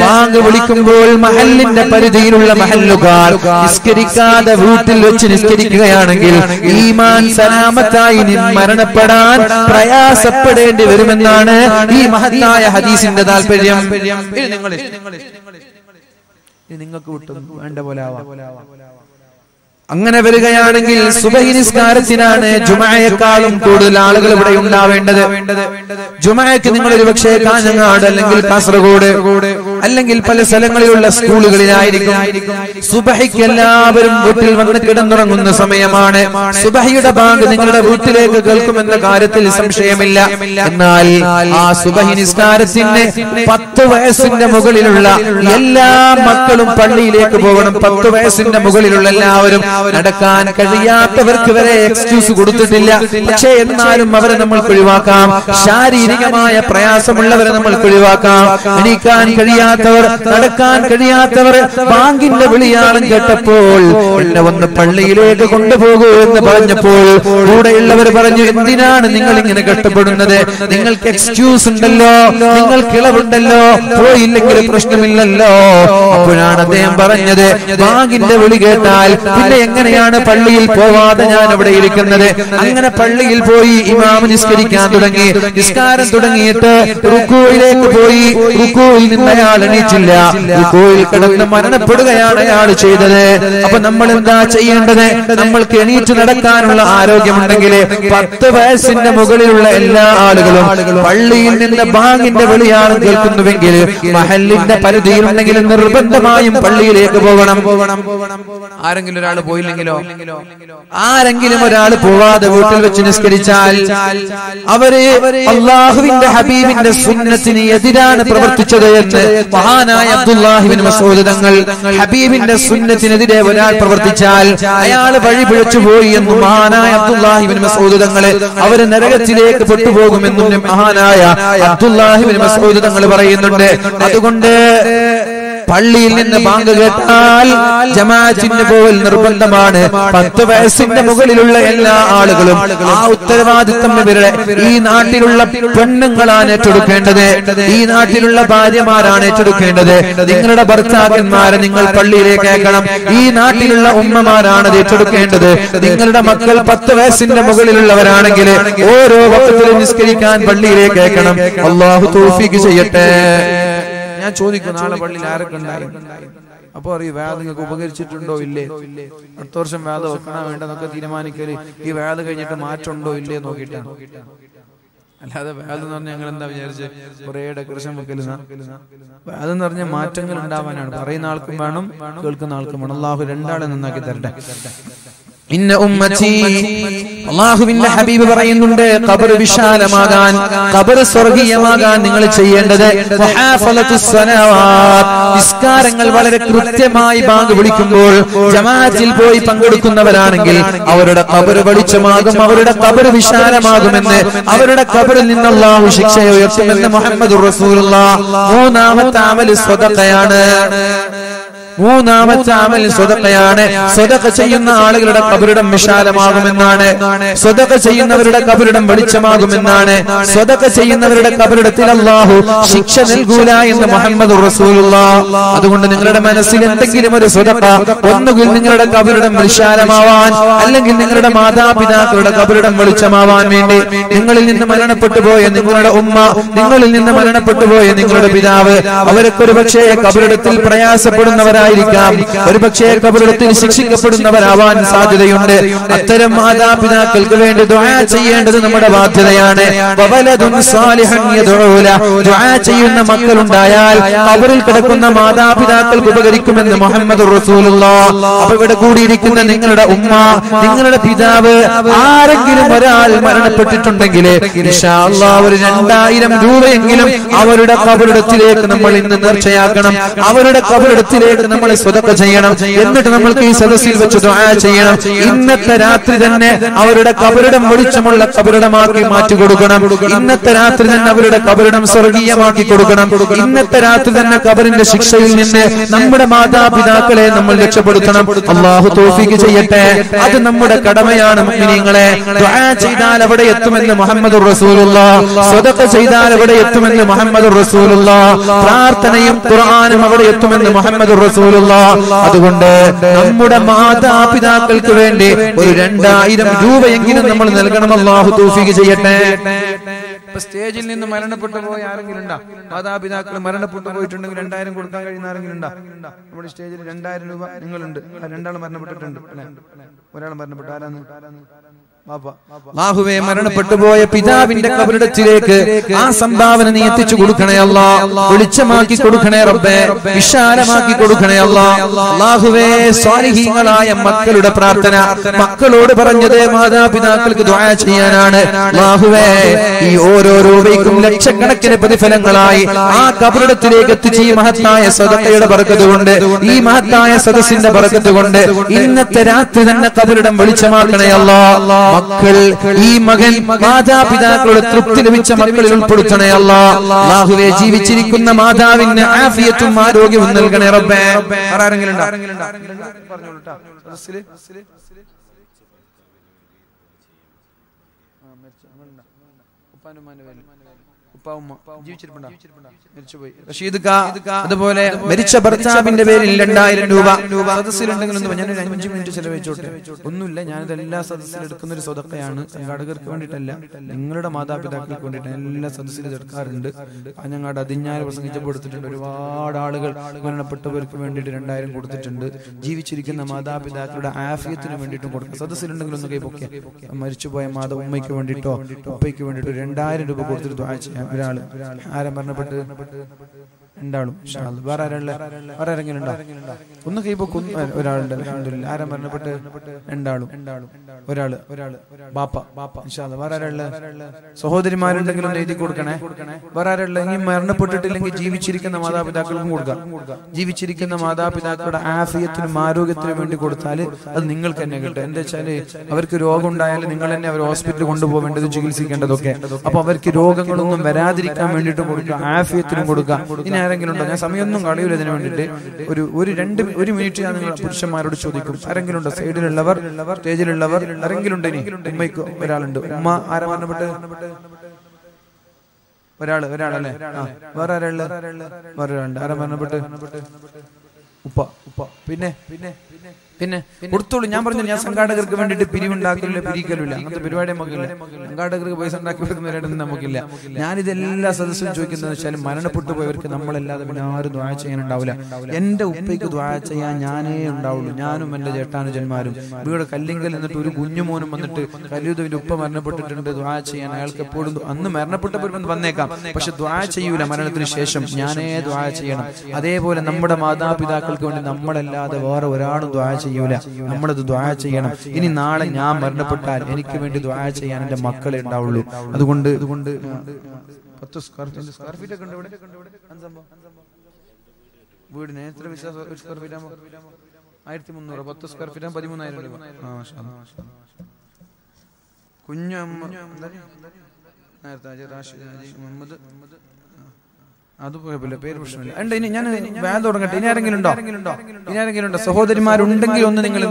ബാങ്ക് വിളിക്കുമ്പോൾ മഹല്ലിന്റെ പരിധിയിലുള്ള മഹല്ലുകാർ നിസ്കരിക്കാതെ വീട്ടിൽ വെച്ച് നിസ്കരിക്കുകയാണെങ്കിൽ ഈമാൻ സലാമത്തായി മരണപ്പെടാൻ പ്രയാസപ്പെടേണ്ടി വരുമെന്നാണ് ഈ മഹത്തായ ഹദീസിന്റെ താല്പര്യം. നിങ്ങൾക്ക് വിട്ടു വേണ്ട പോലെ അങ്ങനെ വരികയാണെങ്കിൽ സുബഹി നിസ്കാരത്തിനാണ് ജുമഅയേക്കാളും കൂടുതൽ ആളുകൾ ഇവിടെ ഉണ്ടാവേണ്ടത്. ജുമഅയ്ക്ക് നിങ്ങൾ ഒരുപക്ഷേ കാഞ്ഞങ്ങാട് അല്ലെങ്കിൽ കാസർഗോഡ് അല്ലെങ്കിൽ പല സ്ഥലങ്ങളിലുള്ള സ്കൂളുകളിലായിരിക്കും. സുബഹിക്ക് എല്ലാവരും വീട്ടിൽ വന്ന് കിടന്നുറങ്ങുന്ന സമയമാണ്. സുബഹിയുടെ ബാങ്ക് നിങ്ങളുടെ വീട്ടിലേക്ക് കേൾക്കുമെന്ന കാര്യത്തിൽ സംശയമില്ല. എന്നാൽ ആ സുബഹി നിസ്കാരത്തിന് 10 വയസ്സിന്റെ മുകളിലുള്ള എല്ലാ മക്കളും പള്ളിയിലേക്ക് പോകണം. 10 വയസ്സിന്റെ മുകളിലുള്ള എല്ലാവരും. നടക്കാൻ കഴിയാത്തവർക്ക് വരെ എക്സ്ക്യൂസ് കൊടുത്തിട്ടില്ല. പക്ഷേ എന്നാലും അവരെ നമ്മൾക്ക് ഒഴിവാക്കാം. ശാരീരികമായ പ്രയാസമുള്ളവരെ നമ്മൾക്ക് ഒഴിവാക്കാം. എണീക്കാൻ കഴിയാത്തവർ, നടക്കാൻ കഴിയാത്തവർ ബാങ്കിന്റെ വിളിയാളം കേട്ടപ്പോൾ എന്നെ ഒന്ന് പള്ളിയിലേക്ക് കൊണ്ടുപോകൂ എന്ന് പറഞ്ഞപ്പോൾ കൂടെയുള്ളവർ പറഞ്ഞു, എന്തിനാണ് നിങ്ങൾ ഇങ്ങനെ കഷ്ടപ്പെടുന്നത്? നിങ്ങൾക്ക് എക്സ്ക്യൂസ് ഉണ്ടല്ലോ, നിങ്ങൾക്ക് ഇളവുണ്ടല്ലോ, പോയില്ലെങ്കിൽ പ്രശ്നമില്ലല്ലോ. അപ്പോഴാണ് അദ്ദേഹം പറഞ്ഞത്, ബാങ്കിന്റെ വിളി കേട്ടാൽ പിന്നെ എങ്ങനെയാണ് പള്ളിയിൽ പോവാതെ ഞാൻ അവിടെ ഇരിക്കുന്നത്? അങ്ങനെ പള്ളിയിൽ പോയി ഇമാം നിസ്കരിക്കാൻ തുടങ്ങി. നിസ്കാരം തുടങ്ങിയിട്ട് റുക്കൂയിലേക്ക് പോയി. റുക്കൂയിൽ നിന്ന് അയാൾ എണീറ്റില്ല. റുക്കൂയിൽ കിടന്ന് മരണപ്പെടുകയാണ് അയാൾ ചെയ്തത്. അപ്പൊ നമ്മൾ എന്താ ചെയ്യേണ്ടത്? നമ്മൾക്ക് എണീറ്റ് നടക്കാനുള്ള ആരോഗ്യമുണ്ടെങ്കിൽ 10 വയസ്സിന്റെ മുകളിലുള്ള എല്ലാ ആളുകളും പള്ളിയിൽ നിന്ന് ബാങ്കിന്റെ വിളിയാണ് കേൾക്കുന്നുവെങ്കിൽ മഹല്ലിന്റെ പരിധിയിലുണ്ടെങ്കിൽ നിർബന്ധമായും പള്ളിയിലേക്ക് പോകണം. ആരെങ്കിലും ഒരാൾ പോയില്ലെങ്കിലോ? ആരെങ്കിലും ഒരാൾ പോവാതെ വീട്ടിൽ വെച്ച് നിസ്കരിച്ചാൽ അവര് അല്ലാഹുവിന്റെ ഹബീബിന്റെ സുന്നത്തിന് എതിരാണ് പ്രവർത്തിച്ചത് എന്ന് മഹാനായ അബ്ദുല്ലാഹ് ഇബ്നു മസ്ഊദ് തങ്ങൾ. ഹബീബിന്റെ സുന്നത്തിനെതിരെ ഒരാൾ പ്രവർത്തിച്ചാൽ അയാൾ വഴി പിഴച്ചു പോയി എന്നും മഹാനായ അബ്ദുല്ലാഹ് ഇബ്നു മസ്ഊദ് തങ്ങൾ അവര് നരകത്തിലേക്ക് പെട്ടുപോകുമെന്നും മഹാനായ അബ്ദുല്ലാഹ് ഇബ്നു മസ്ഊദ് തങ്ങൾ പറയുന്നുണ്ട്. അതുകൊണ്ട് പള്ളിയിൽ നിന്ന് ബാങ്ക് കേട്ടാൽ ജമാഅത്തിന് പോകൽ നിർബന്ധമാണ്. 10 വയസ്സിന്റെ മുകളിലുള്ള എല്ലാ ആളുകളും ആ ഉത്തരവാദിത്തം ഇവരുടെ ഈ നാട്ടിലുള്ള പെണ്ണുങ്ങളാണ് ഏറ്റെടുക്കേണ്ടത്. ഈ നാട്ടിലുള്ള ഭാര്യമാരാണ് ഏറ്റെടുക്കേണ്ടത്. നിങ്ങളുടെ ഭർത്താക്കന്മാരെ നിങ്ങൾ പള്ളിയിലേക്ക് അയക്കണം. ഈ നാട്ടിലുള്ള ഉമ്മമാരാണ് ഏറ്റെടുക്കേണ്ടത്. നിങ്ങളുടെ മക്കൾ 10 വയസ്സിന്റെ മുകളിലുള്ളവരാണെങ്കിൽ ഓരോ വക്തിലും നിസ്കരിക്കാൻ പള്ളിയിലേക്ക് അയക്കണം. അല്ലാഹു തൗഫീഖ് ചെയ്യട്ടെ. ഞാൻ ചോദിക്കും, നാളെ പള്ളിയിൽ ആരൊക്കെ ഉണ്ടായി? അപ്പൊ അറിയും വേദ നിങ്ങൾക്ക് ഉപകരിച്ചിട്ടുണ്ടോ ഇല്ലേ, അടുത്ത വർഷം വേദ വെക്കണോ വേണ്ടെന്നൊക്കെ തീരുമാനിക്കല് ഈ വേദ കഴിഞ്ഞിട്ട് മാറ്റമുണ്ടോ ഇല്ലേ നോക്കിയിട്ടാണ്. അല്ലാതെ വേദം എന്ന് പറഞ്ഞാൽ ഞങ്ങൾ എന്താ വിചാരിച്ച് കുറെ ഡെക്കറേഷൻ വെക്കലുന്ന? വേദം എന്ന് പറഞ്ഞാൽ മാറ്റങ്ങൾ ഉണ്ടാവാനാണ്. പറയുന്ന ആൾക്കും വേണം, കേൾക്കുന്ന ആൾക്കും വേണം. അല്ലാഹു രണ്ടാളെ നന്നാക്കി തരട്ടെ. ഇന്ന ഉമ്മത്തി, അല്ലാഹുവിന്റെ ഹബീബ് പറയുന്നുണ്ട്, ഖബർ വിശാലമാകാൻ, ഖബർ സ്വർഗീയമാകാൻ നിങ്ങൾ ചെയ്യേണ്ടത് വഹാഫലത്തുസ് സ്വലാവാത്ത്, നിസ്കാരങ്ങൾ വളരെ കൃത്യമായി ബാങ്ക് വിളിക്കുമ്പോൾ ജമാഅത്തിൽ പോയി പങ്കെടുക്കുന്നവരാണെങ്കിൽ അവരുടെ ഖബർ വെളിച്ചമാകും, അവരുടെ ഖബർ വിശാലമാകുമെന്ന്, അവരുടെ ഖബറിൽ നിന്ന് അല്ലാഹു ശിക്ഷയെ ഉയർത്തുമെന്ന് മുഹമ്മദുർ റസൂലുള്ളാഹ്. മൂന്നാമത്തെ അമൽ സ്വതഖയാണ്. മൂന്നാമത്തെ അമൽ സ്വതക്കയാണ്. സ്വതക്ക ചെയ്യുന്ന ആളുകളുടെ ഖബറിടം വിശാലമാകുമെന്നാണ്. സ്വതക്ക ചെയ്യുന്നവരുടെ ഖബറിടം വെളിച്ചമാകുമെന്നാണ്. സ്വതക്ക ചെയ്യുന്നവരുടെ ഖബറിടത്തിൽ അല്ലാഹു ശിക്ഷ നൽകൂല എന്ന് മുഹമ്മദുർ റസൂലുള്ളാഹ്. അതുകൊണ്ട് നിങ്ങളുടെ മനസ്സിൽ എന്തെങ്കിലും ഒരു സ്വതക്ക, ഒന്നുകിൽ നിങ്ങളുടെ ഖബറിടം വിശാലമാവാൻ, അല്ലെങ്കിൽ നിങ്ങളുടെ മാതാപിതാക്കളുടെ ഖബറിടം വെളിച്ചമാവാൻ വേണ്ടി, നിങ്ങളിൽ നിന്ന് മരണപ്പെട്ടു പോയ നിങ്ങളുടെ ഉമ്മ, നിങ്ങളിൽ നിന്ന് മരണപ്പെട്ടു പോയ നിങ്ങളുടെ പിതാവ്, അവരൊക്കെ ഒരു പക്ഷേ ഖബറിടത്തിൽ പ്രയാസപ്പെടുന്നവരായിരിക്കാം, ഒരു പക്ഷേ ഖബറിടത്തിൽ ശിക്ഷിക്കപ്പെടുന്നവരാവാൻ സാധ്യതയുണ്ട്. അത്തരം മാതാപിതാക്കൾക്ക് വേണ്ടി ദുആ ചെയ്യേണ്ടത് നമ്മുടെ ബാധ്യതയാണ്. വവലദുൻ സാലിഹൻ യദ്ഉല, ദുആ ചെയ്യുന്ന മക്കളുണ്ടായാൽ ഖബറിൽ കിടക്കുന്ന മാതാപിതാക്കൾക്ക് ഉപകരിക്കുമെന്ന് മുഹമ്മദുർ റസൂലുള്ളാഹ്. അപ്പോൾ ഇവിടെ കൂടിയിരിക്കുന്ന നിങ്ങളുടെ ഉമ്മ, നിങ്ങളുടെ പിതാവ്, ആരെങ്കിലും ഒരാൾ മരണപ്പെട്ടിട്ടുണ്ടെങ്കിൽ ഇൻഷാ അല്ലാഹ് ഒരു 2000 രൂപയെങ്കിലും അവരുടെ ഖബറിടത്തിലേക്ക് നമ്മൾ ഇന്ന് നേർച്ചയാക്കണം. അവരുടെ ഖബറിടത്തിലേക്ക് നമ്മൾ സ്വതക്ക ചെയ്യണം. എന്നിട്ട് നമ്മൾക്ക് ഈ സദസ്സിൽ വെച്ച് ദുആ ചെയ്യണം. ഇന്നത്തെ രാത്രി തന്നെ അവരുടെ ഖബറിടം വെളിച്ചമുള്ള ഖബറിടമാക്കി മാറ്റി കൊടുക്കണം. ഇന്നത്തെ രാത്രി തന്നെ അവരുടെ ഖബറിടം സ്വർഗീയമാക്കി കൊടുക്കണം. ഇന്നത്തെ രാത്രി തന്നെ ഖബറിന്റെ ശിക്ഷയിൽ നിന്ന് നമ്മുടെ മാതാപിതാക്കളെ നമ്മൾ രക്ഷപ്പെടുത്തണം. അല്ലാഹു തൗഫീഖ് ചെയ്യട്ടെ. അത് നമ്മുടെ കടമയാണ്. മുഅ്മിനീങ്ങളെ, ദുആ ചെയ്താൽ അവിടെ എത്തുമെന്ന് മുഹമ്മദുർ റസൂലുള്ളാഹ്. സ്വതക്ക ചെയ്താൽ അവിടെ എത്തുമെന്ന് മുഹമ്മദുർ റസൂലുള്ളാഹ്. പ്രാർത്ഥനയും ഖുർആനും അവിടെ എത്തുമെന്ന് മുഹമ്മദുർ റസൂലുള്ളാഹ്. അതുകൊണ്ട് നമ്മുടെ മാതാപിതാക്കൾക്ക് വേണ്ടി ഒരു 2000 രൂപയെങ്കിലും നമ്മൾ നൽകണം. അല്ലാഹു തൗഫീഖ് ചെയ്യട്ടെ. സ്റ്റേജിൽ നിന്ന് മരണപ്പെട്ടു പോയ ആരെങ്കിലും ഉണ്ടോ? മാതാപിതാക്കൾ മരണപ്പെട്ടു പോയിട്ടുണ്ടെങ്കിൽ 2000 കൊടുക്കാൻ കഴിയുന്ന ആരെങ്കിലും ഉണ്ടോ? നമ്മുടെ സ്റ്റേജിൽ 2000 രൂപ നിങ്ങളുണ്ട്. 2 മരണപ്പെട്ടിട്ടുണ്ട്. ഒരാൾ മരണപ്പെട്ടു. ആരാണ്? അല്ലാഹുവേ, മരണപ്പെട്ടു പോയ പിതാവിന്റെ ഖബറിടത്തിലേക്ക് ആ സംഭാവന നീ എത്തിച്ചു കൊടുക്കണേ അല്ലാഹ്. വെളിച്ചമാക്കി കൊടുക്കണേ റബ്ബേ, വിശാലമാക്കി കൊടുക്കണേ അല്ലാഹ്. അല്ലാഹുവേ, സ്വാലിഹീങ്ങളായ മക്കളുടെ പ്രാർത്ഥന മക്കളോട് പറഞ്ഞത് മാതാപിതാക്കൾക്ക് ദുആ ചെയ്യാനാണ്. അല്ലാഹുവേ, ഈ ഓരോ രൂപയ്ക്കും ലക്ഷക്കണക്കിന് പ്രതിഫലങ്ങളായി ആ ഖബറിടത്തിലേക്ക് എത്തിച്ച് ഈ മഹത്തായ സദഖയുടെ ബർക്കത്ത് കൊണ്ട്, ഈ മഹത്തായ സദസ്സിന്റെ ബർക്കത്ത് കൊണ്ട് ഇന്നത്തെ രാത്രി തന്നെ ഖബറിടം വെളിച്ചമാക്കണേ അല്ലാഹ്. മക്കൾ, ഈ മകൻ മാതാപിതാക്കളുടെ തൃപ്തി ലഭിച്ച മക്കളിൽ ഉൾപ്പെടുത്തണേ അല്ലാഹ്. അല്ലാഹുവേ, ജീവിച്ചിരിക്കുന്ന മാതാവിന് ആഫിയത്തും ആരോഗ്യവും നൽകണേ റബ്ബേ. ആരെങ്കിലും ഉണ്ടോ? പറഞ്ഞോളൂട്ടാ. അതുപോലെ മരിച്ച ഭർത്താവിന്റെ പേരിൽ 2000 രൂപ സദസ്സിലുണ്ടെങ്കിൽ ഞാൻ ഒരു 5 മിനിറ്റ് ചെലവഴിച്ചോട്ടെ. ഒന്നുമില്ല, ഞാനിത് എല്ലാ സദസ്സിലും എടുക്കുന്ന ഒരു സ്വതക്കയാണ്. സംഘാടകർക്ക് വേണ്ടിയിട്ടല്ല, നിങ്ങളുടെ മാതാപിതാക്കൾക്ക് വേണ്ടിയിട്ട് എല്ലാ സദസ്സിലും എടുക്കാറുണ്ട്. ഞങ്ങളുടെ അതിഞ്ഞാറ് പ്രസംഗിച്ചപ്പോൾ കൊടുത്തിട്ടുണ്ട്. ഒരുപാട് ആളുകൾ മരണപ്പെട്ടവർക്ക് വേണ്ടിയിട്ട് 2000 കൊടുത്തിട്ടുണ്ട്. ജീവിച്ചിരിക്കുന്ന മാതാപിതാക്കളുടെ ആഫിയത്തിന് വേണ്ടിയിട്ടും കൊടുക്കുക. സദസ്സിലുണ്ടെങ്കിൽ ഒന്ന് കൈപ്പൊക്കെ. മരിച്ചുപോയ ഉമ്മയ്ക്ക് വേണ്ടിയിട്ടോ ഉപ്പയ്ക്ക് വേണ്ടിയിട്ടോ 2000 രൂപ കൊടുത്തിട്ട് ദുആ ചെയ്യാം. ഒരാള് ആരാ മരണപ്പെട്ട്? 2 വേറെ ആരെങ്കിലും ഉണ്ടോ? ഒന്ന് കൈപ്പൊക്കും. ഒരാളുണ്ട്. അൽഹംദുലില്ലാഹ്. ആരാ മരണപ്പെട്ട്? 2 ഒരാള് ബാപ്പ. വേറെ ആരുള്ള? സഹോദരിമാരുണ്ടെങ്കിൽ ഒന്ന് എഴുതി കൊടുക്കണേ. വേറെ ആരുള്ള? ഇനി മരണപ്പെട്ടിട്ടില്ലെങ്കിൽ ജീവിച്ചിരിക്കുന്ന മാതാപിതാക്കൾക്കും കൊടുക്കാം. ജീവിച്ചിരിക്കുന്ന മാതാപിതാക്കളുടെ ആഫിയത്തിനും ആരോഗ്യത്തിനും വേണ്ടി കൊടുത്താൽ അത് നിങ്ങൾക്ക് തന്നെ കിട്ടും. എന്താ വെച്ചാല് അവർക്ക് രോഗം ഉണ്ടായാലും നിങ്ങൾ തന്നെ അവർ ഹോസ്പിറ്റലിൽ കൊണ്ടുപോകേണ്ടതും ചികിത്സിക്കേണ്ടതൊക്കെ. അപ്പൊ അവർക്ക് രോഗങ്ങളൊന്നും വരാതിരിക്കാൻ വേണ്ടിയിട്ട് കൊടുക്കുക, ആഫിയത്തിനും കൊടുക്കുക. ഇനി ആരെങ്കിലും ഉണ്ടോ? ഞാൻ സമയമൊന്നും കളയൂല ഇതിനു വേണ്ടിയിട്ട്. ഒരു മിനിറ്റ് ഞാൻ നിങ്ങൾ പുരുഷന്മാരോട് ചോദിക്കും. ആരെങ്കിലും ഉണ്ടോ? സൈഡിലുള്ളവർ, സ്റ്റേജിലുള്ളവർ ആരെങ്കിലും ഉണ്ട്? ഇനി ഉമ്മയ്ക്ക് ഒരാളുണ്ട്. ഉമ്മ ആരാ മരണപ്പെട്ട്? ഒരാളല്ലേ? വേറെ ആരുള്ള? വേറൊരാളുണ്ട്. ആരാ മരണപ്പെട്ട്? ഉപ്പ. പിന്നെ കൊടുത്തോളൂ. ഞാൻ പറഞ്ഞു, ഞാൻ സംഘാടകർക്ക് വേണ്ടിയിട്ട് പിരിവുണ്ടാക്കില്ല, പിരിക്കലില്ല. അങ്ങനത്തെ പരിപാടി നമുക്കില്ല. സംഘാടകർക്ക് പൈസ ഉണ്ടാക്കി വെക്കുന്നവരായിട്ടൊന്നും നമുക്കില്ല. ഞാനിതെല്ലാ സദസ്സും ചോദിക്കുന്നത് വെച്ചാൽ മരണപ്പെട്ടു പോയവർക്ക് നമ്മളല്ലാതെ പിന്നെ ആരും ദുആ ചെയ്യാനുണ്ടാവില്ല. എന്റെ ഉപ്പയ്ക്ക് ദുആ ചെയ്യാൻ ഞാനേ ഉണ്ടാവുള്ളൂ. ഞാനും എന്റെ ചേട്ടാനുജന്മാരും. വീട് കല്ലിങ്കൽ എന്നിട്ട് ഒരു കുഞ്ഞുമോനും വന്നിട്ട് കല്ലുദവിന്റെ ഉപ്പ മരണപ്പെട്ടിട്ടുണ്ട്, ദുആ ചെയ്യാൻ. അയാൾക്ക് എപ്പോഴും അന്ന് മരണപ്പെട്ടപ്പോൾ വന്നേക്കാം, പക്ഷെ ദുആ ചെയ്യൂല. മരണത്തിന് ശേഷം ഞാനേ ദുആ ചെയ്യണം. അതേപോലെ നമ്മുടെ മാതാപിതാക്കൾക്ക് വേണ്ടി നമ്മളല്ലാതെ വേറെ ഒരാളും ദുആ ചെയ്യൂല. നമ്മളത് ദുആ ചെയ്യണം. ഇനി നാളെ ഞാൻ മരണപ്പെട്ടാൽ എനിക്ക് വേണ്ടി ദുആ ചെയ്യാൻ എന്റെ മക്കളെ ഉണ്ടാവുള്ളൂ. അതുകൊണ്ട് 10 സ്ക്വയർ ഫീറ്റ് ഒക്കെ ഉണ്ട് ഇവിടെ. വീടിന് എത്ര വിശ്വാസം? 1 സ്ക്വയർ ഫീറ്റ് ആകുമ്പോൾ 1300. 10 സ്ക്വയർ ഫീറ്റ് 13000 രൂപ. കുഞ്ഞമ്മ മുഹമ്മദ് അതുപോലെ പേര് പ്രശ്നമില്ല. ഇനി ഞാൻ വേദ തുടങ്ങട്ടെ. ഇനി ആരെങ്കിലും ഉണ്ടോ? സഹോദരിമാരുണ്ടെങ്കിൽ ഒന്ന് നിങ്ങൾ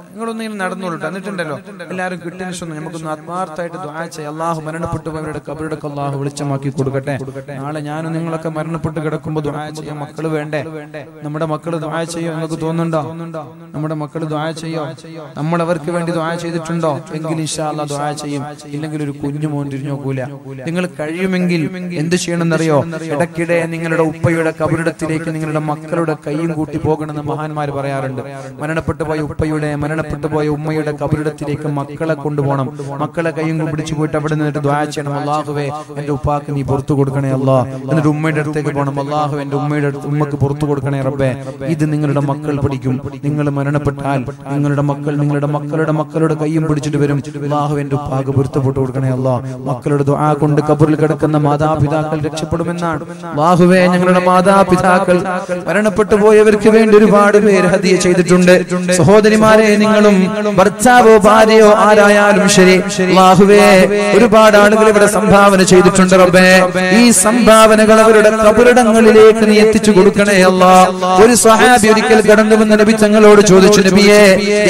നിങ്ങളൊന്ന് ഇങ്ങനെ നടന്നോളൂ. എന്നിട്ടുണ്ടല്ലോ എല്ലാവരും കിട്ടിയ ശേഷം നമുക്കൊന്ന് ആത്മാർത്ഥമായിട്ട് ദുആ ചെയ്യാം. അള്ളാഹു മരണപ്പെട്ടു പോയവരുടെ ഖബറടക്കം അള്ളാഹു വെളിച്ചമാക്കി കൊടുക്കട്ടെ. നാളെ ഞാനും നിങ്ങളൊക്കെ മരണപ്പെട്ട് കിടക്കുമ്പോൾ ദുആ ചെയ്യാൻ മക്കള് വേണ്ടേ? നമ്മുടെ മക്കള് ദുആ ചെയ്യോ? നിങ്ങൾക്ക് തോന്നുന്നുണ്ടോ നമ്മുടെ മക്കള് ദുആ ചെയ്യോ? നമ്മൾ അവർക്ക് വേണ്ടി ദുആ ചെയ്തിട്ടുണ്ടോ? എങ്കിൽ ഇൻഷാ അല്ലാഹ് ദുആ ചെയ്യും. ഇല്ലെങ്കിൽ ഒരു കുഞ്ഞു മോൻ തിരിഞ്ഞു നോക്കൂല. നിങ്ങൾ കഴിയുമെങ്കിൽ എന്ത് ചെയ്യണമെന്നറിയോ? ഇടയ്ക്കിടെ നിങ്ങളുടെ ഉപ്പയുടെ കബറിടത്തിലേക്ക് നിങ്ങളുടെ മക്കളുടെ കൈയും കൂട്ടി പോകണമെന്ന് മഹാന്മാർ പറയാറുണ്ട്. മരണപ്പെട്ടു പോയ ഉപ്പയുടെ മരണപ്പെട്ടു പോയ ഉമ്മയുടെ കബറിടത്തിലേക്ക് മക്കളെ കൊണ്ടുപോകണം. മക്കളെ കൈയും പിടിച്ചു പോയിട്ട് അവിടെ നിന്നിട്ട് ദുആ ചെയ്യണം. അല്ലാഹുവേ എന്റെ ഉപ്പാക്ക് നീ പുറത്തു കൊടുക്കണേ അല്ലാഹ്. എന്നിട്ട് ഉമ്മയുടെ അടുത്തേക്ക് പോകണം. അല്ലാഹു എന്റെ ഉമ്മക്ക് പുറത്തു കൊടുക്കണേ റബ്ബേ. ഇത് നിങ്ങളുടെ മക്കൾ പഠിക്കും. നിങ്ങൾ മരണപ്പെട്ടാൽ നിങ്ങളുടെ മക്കളുടെ കൈയും പിടിച്ചിട്ട് വരും. അല്ലാഹു എന്റെ ഉപ്പാക്ക് പൊരുത്തപ്പെട്ടു കൊടുക്കണേ അല്ലാഹ്. മക്കളുടെ ദുആ കൊണ്ട് ഖബറിൽ കിടക്കുന്ന മാതാപിതാക്കൾ രക്ഷപ്പെടുമെന്നാണ്. അല്ലാഹുവേ ഞങ്ങളുടെ മാതാപിതാക്കൾ മരണപ്പെട്ടു പോയവർക്ക് വേണ്ടി ഒരുപാട് പേര് ഹദിയ ചെയ്തിട്ടുണ്ട്. സഹോദരിമാരെ, നിങ്ങളും ഭർത്താവോ ഭാര്യയോ ആരായാലും ശരി, അല്ലാഹുവേ ഒരുപാട് ആളുകൾ ഇവിടെ സംഭാവന ചെയ്തിട്ടുണ്ട് റബ്ബേ. ഈ സംഭാവനകൾ അവരുടെ ഖബറിടങ്ങളിലേക്ക് നീ എത്തിച്ചു കൊടുക്കണേ അല്ലാഹ്. ഒരു സ്വഹാബി ഒരിക്കൽ കടന്നു വന്ന നബി തങ്ങളോട് ചോദിച്ചു, നബിയേ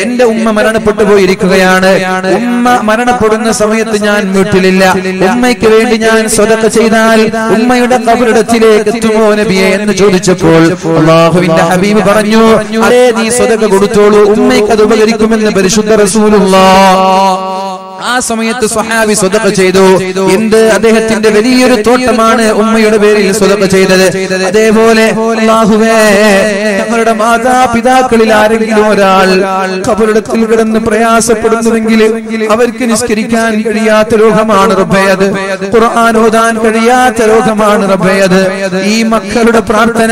എന്റെ ഉമ്മ മരണപ്പെട്ടു പോയിരിക്കുകയാണ്. ഉമ്മ മരണപ്പെടുന്ന സമയത്ത് ഞാൻ വീട്ടിലില്ല. ഉമ്മയ്ക്ക് വേണ്ടി ഞാൻ സ്വതക്ക ചെയ്താൽ ഉമ്മയുടെ ഖബറിടത്തിലേക്ക് എത്തുമോ നബിയെ എന്ന് ചോദിച്ചപ്പോൾ അല്ലാഹുവിന്റെ ഹബീബ് പറഞ്ഞു, അതേ നീ സ്വതക്ക കൊടുത്തോളൂ, ഉമ്മയ്ക്ക് അത് ഉപകരിക്കുമെന്ന് പരിശുദ്ധ റസൂലുള്ളാഹ്. ആ സമയത്ത് സ്വഹാബി സ്വതക്ക ചെയ്തു. അദ്ദേഹത്തിന്റെ വലിയൊരു തോട്ടമാണ് ഉമ്മയുടെ പേരിൽ സ്വതക്ക ചെയ്തത്. അതേപോലെ അല്ലാഹുവേ ഞങ്ങളുടെ മാതാപിതാക്കളിൽ ആരെങ്കിലും ഒരാൾ ഖബറിടത്തിൽ കിടന്ന് പ്രയാസപ്പെടുന്നുവെങ്കിൽ അവർക്ക് നിസ്കരിക്കാൻ കഴിയാത്ത രോഗമാണ് റബ്ബേ അത്. ഖുർആൻ ഓതാൻ കഴിയാത്ത രോഗമാണ് റബ്ബേ അത്. ഈ മക്കളുടെ പ്രാർത്ഥന,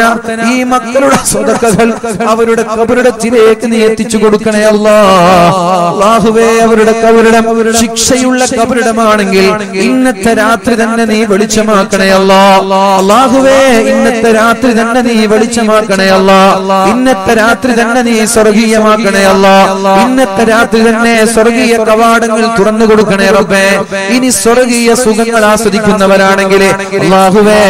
ഈ മക്കളുടെ സ്വതക്കകൾ അവരുടെ ഖബറിടത്തിലേക്ക് നീ എത്തിച്ചു കൊടുക്കണേ അല്ലാഹ്. അല്ലാഹുവേ അവരുടെ ഖബറിടം ശിക്ഷയുള്ള ഖബറിടമാണെങ്കിൽ ഇന്നത്തെ രാത്രി തന്നെ നീ വെളിച്ചമാക്കണേ അല്ലാഹ്. അല്ലാഹുവേ ഇന്നത്തെ രാത്രി തന്നെ നീ വെളിച്ചമാക്കണേ അല്ലാഹ്. ഇന്നത്തെ രാത്രി തന്നെ നീ സ്വർഗീയമാക്കണേ അല്ലാഹ്. ഇന്നത്തെ രാത്രി തന്നെ സ്വർഗീയ കവാടങ്ങൾ തുറന്നു കൊടുക്കണേ റബ്ബേ. ഇനി സ്വർഗീയ സുഖങ്ങൾ ആസ്വദിക്കുന്നവരാണെങ്കിൽ അല്ലാഹുവേ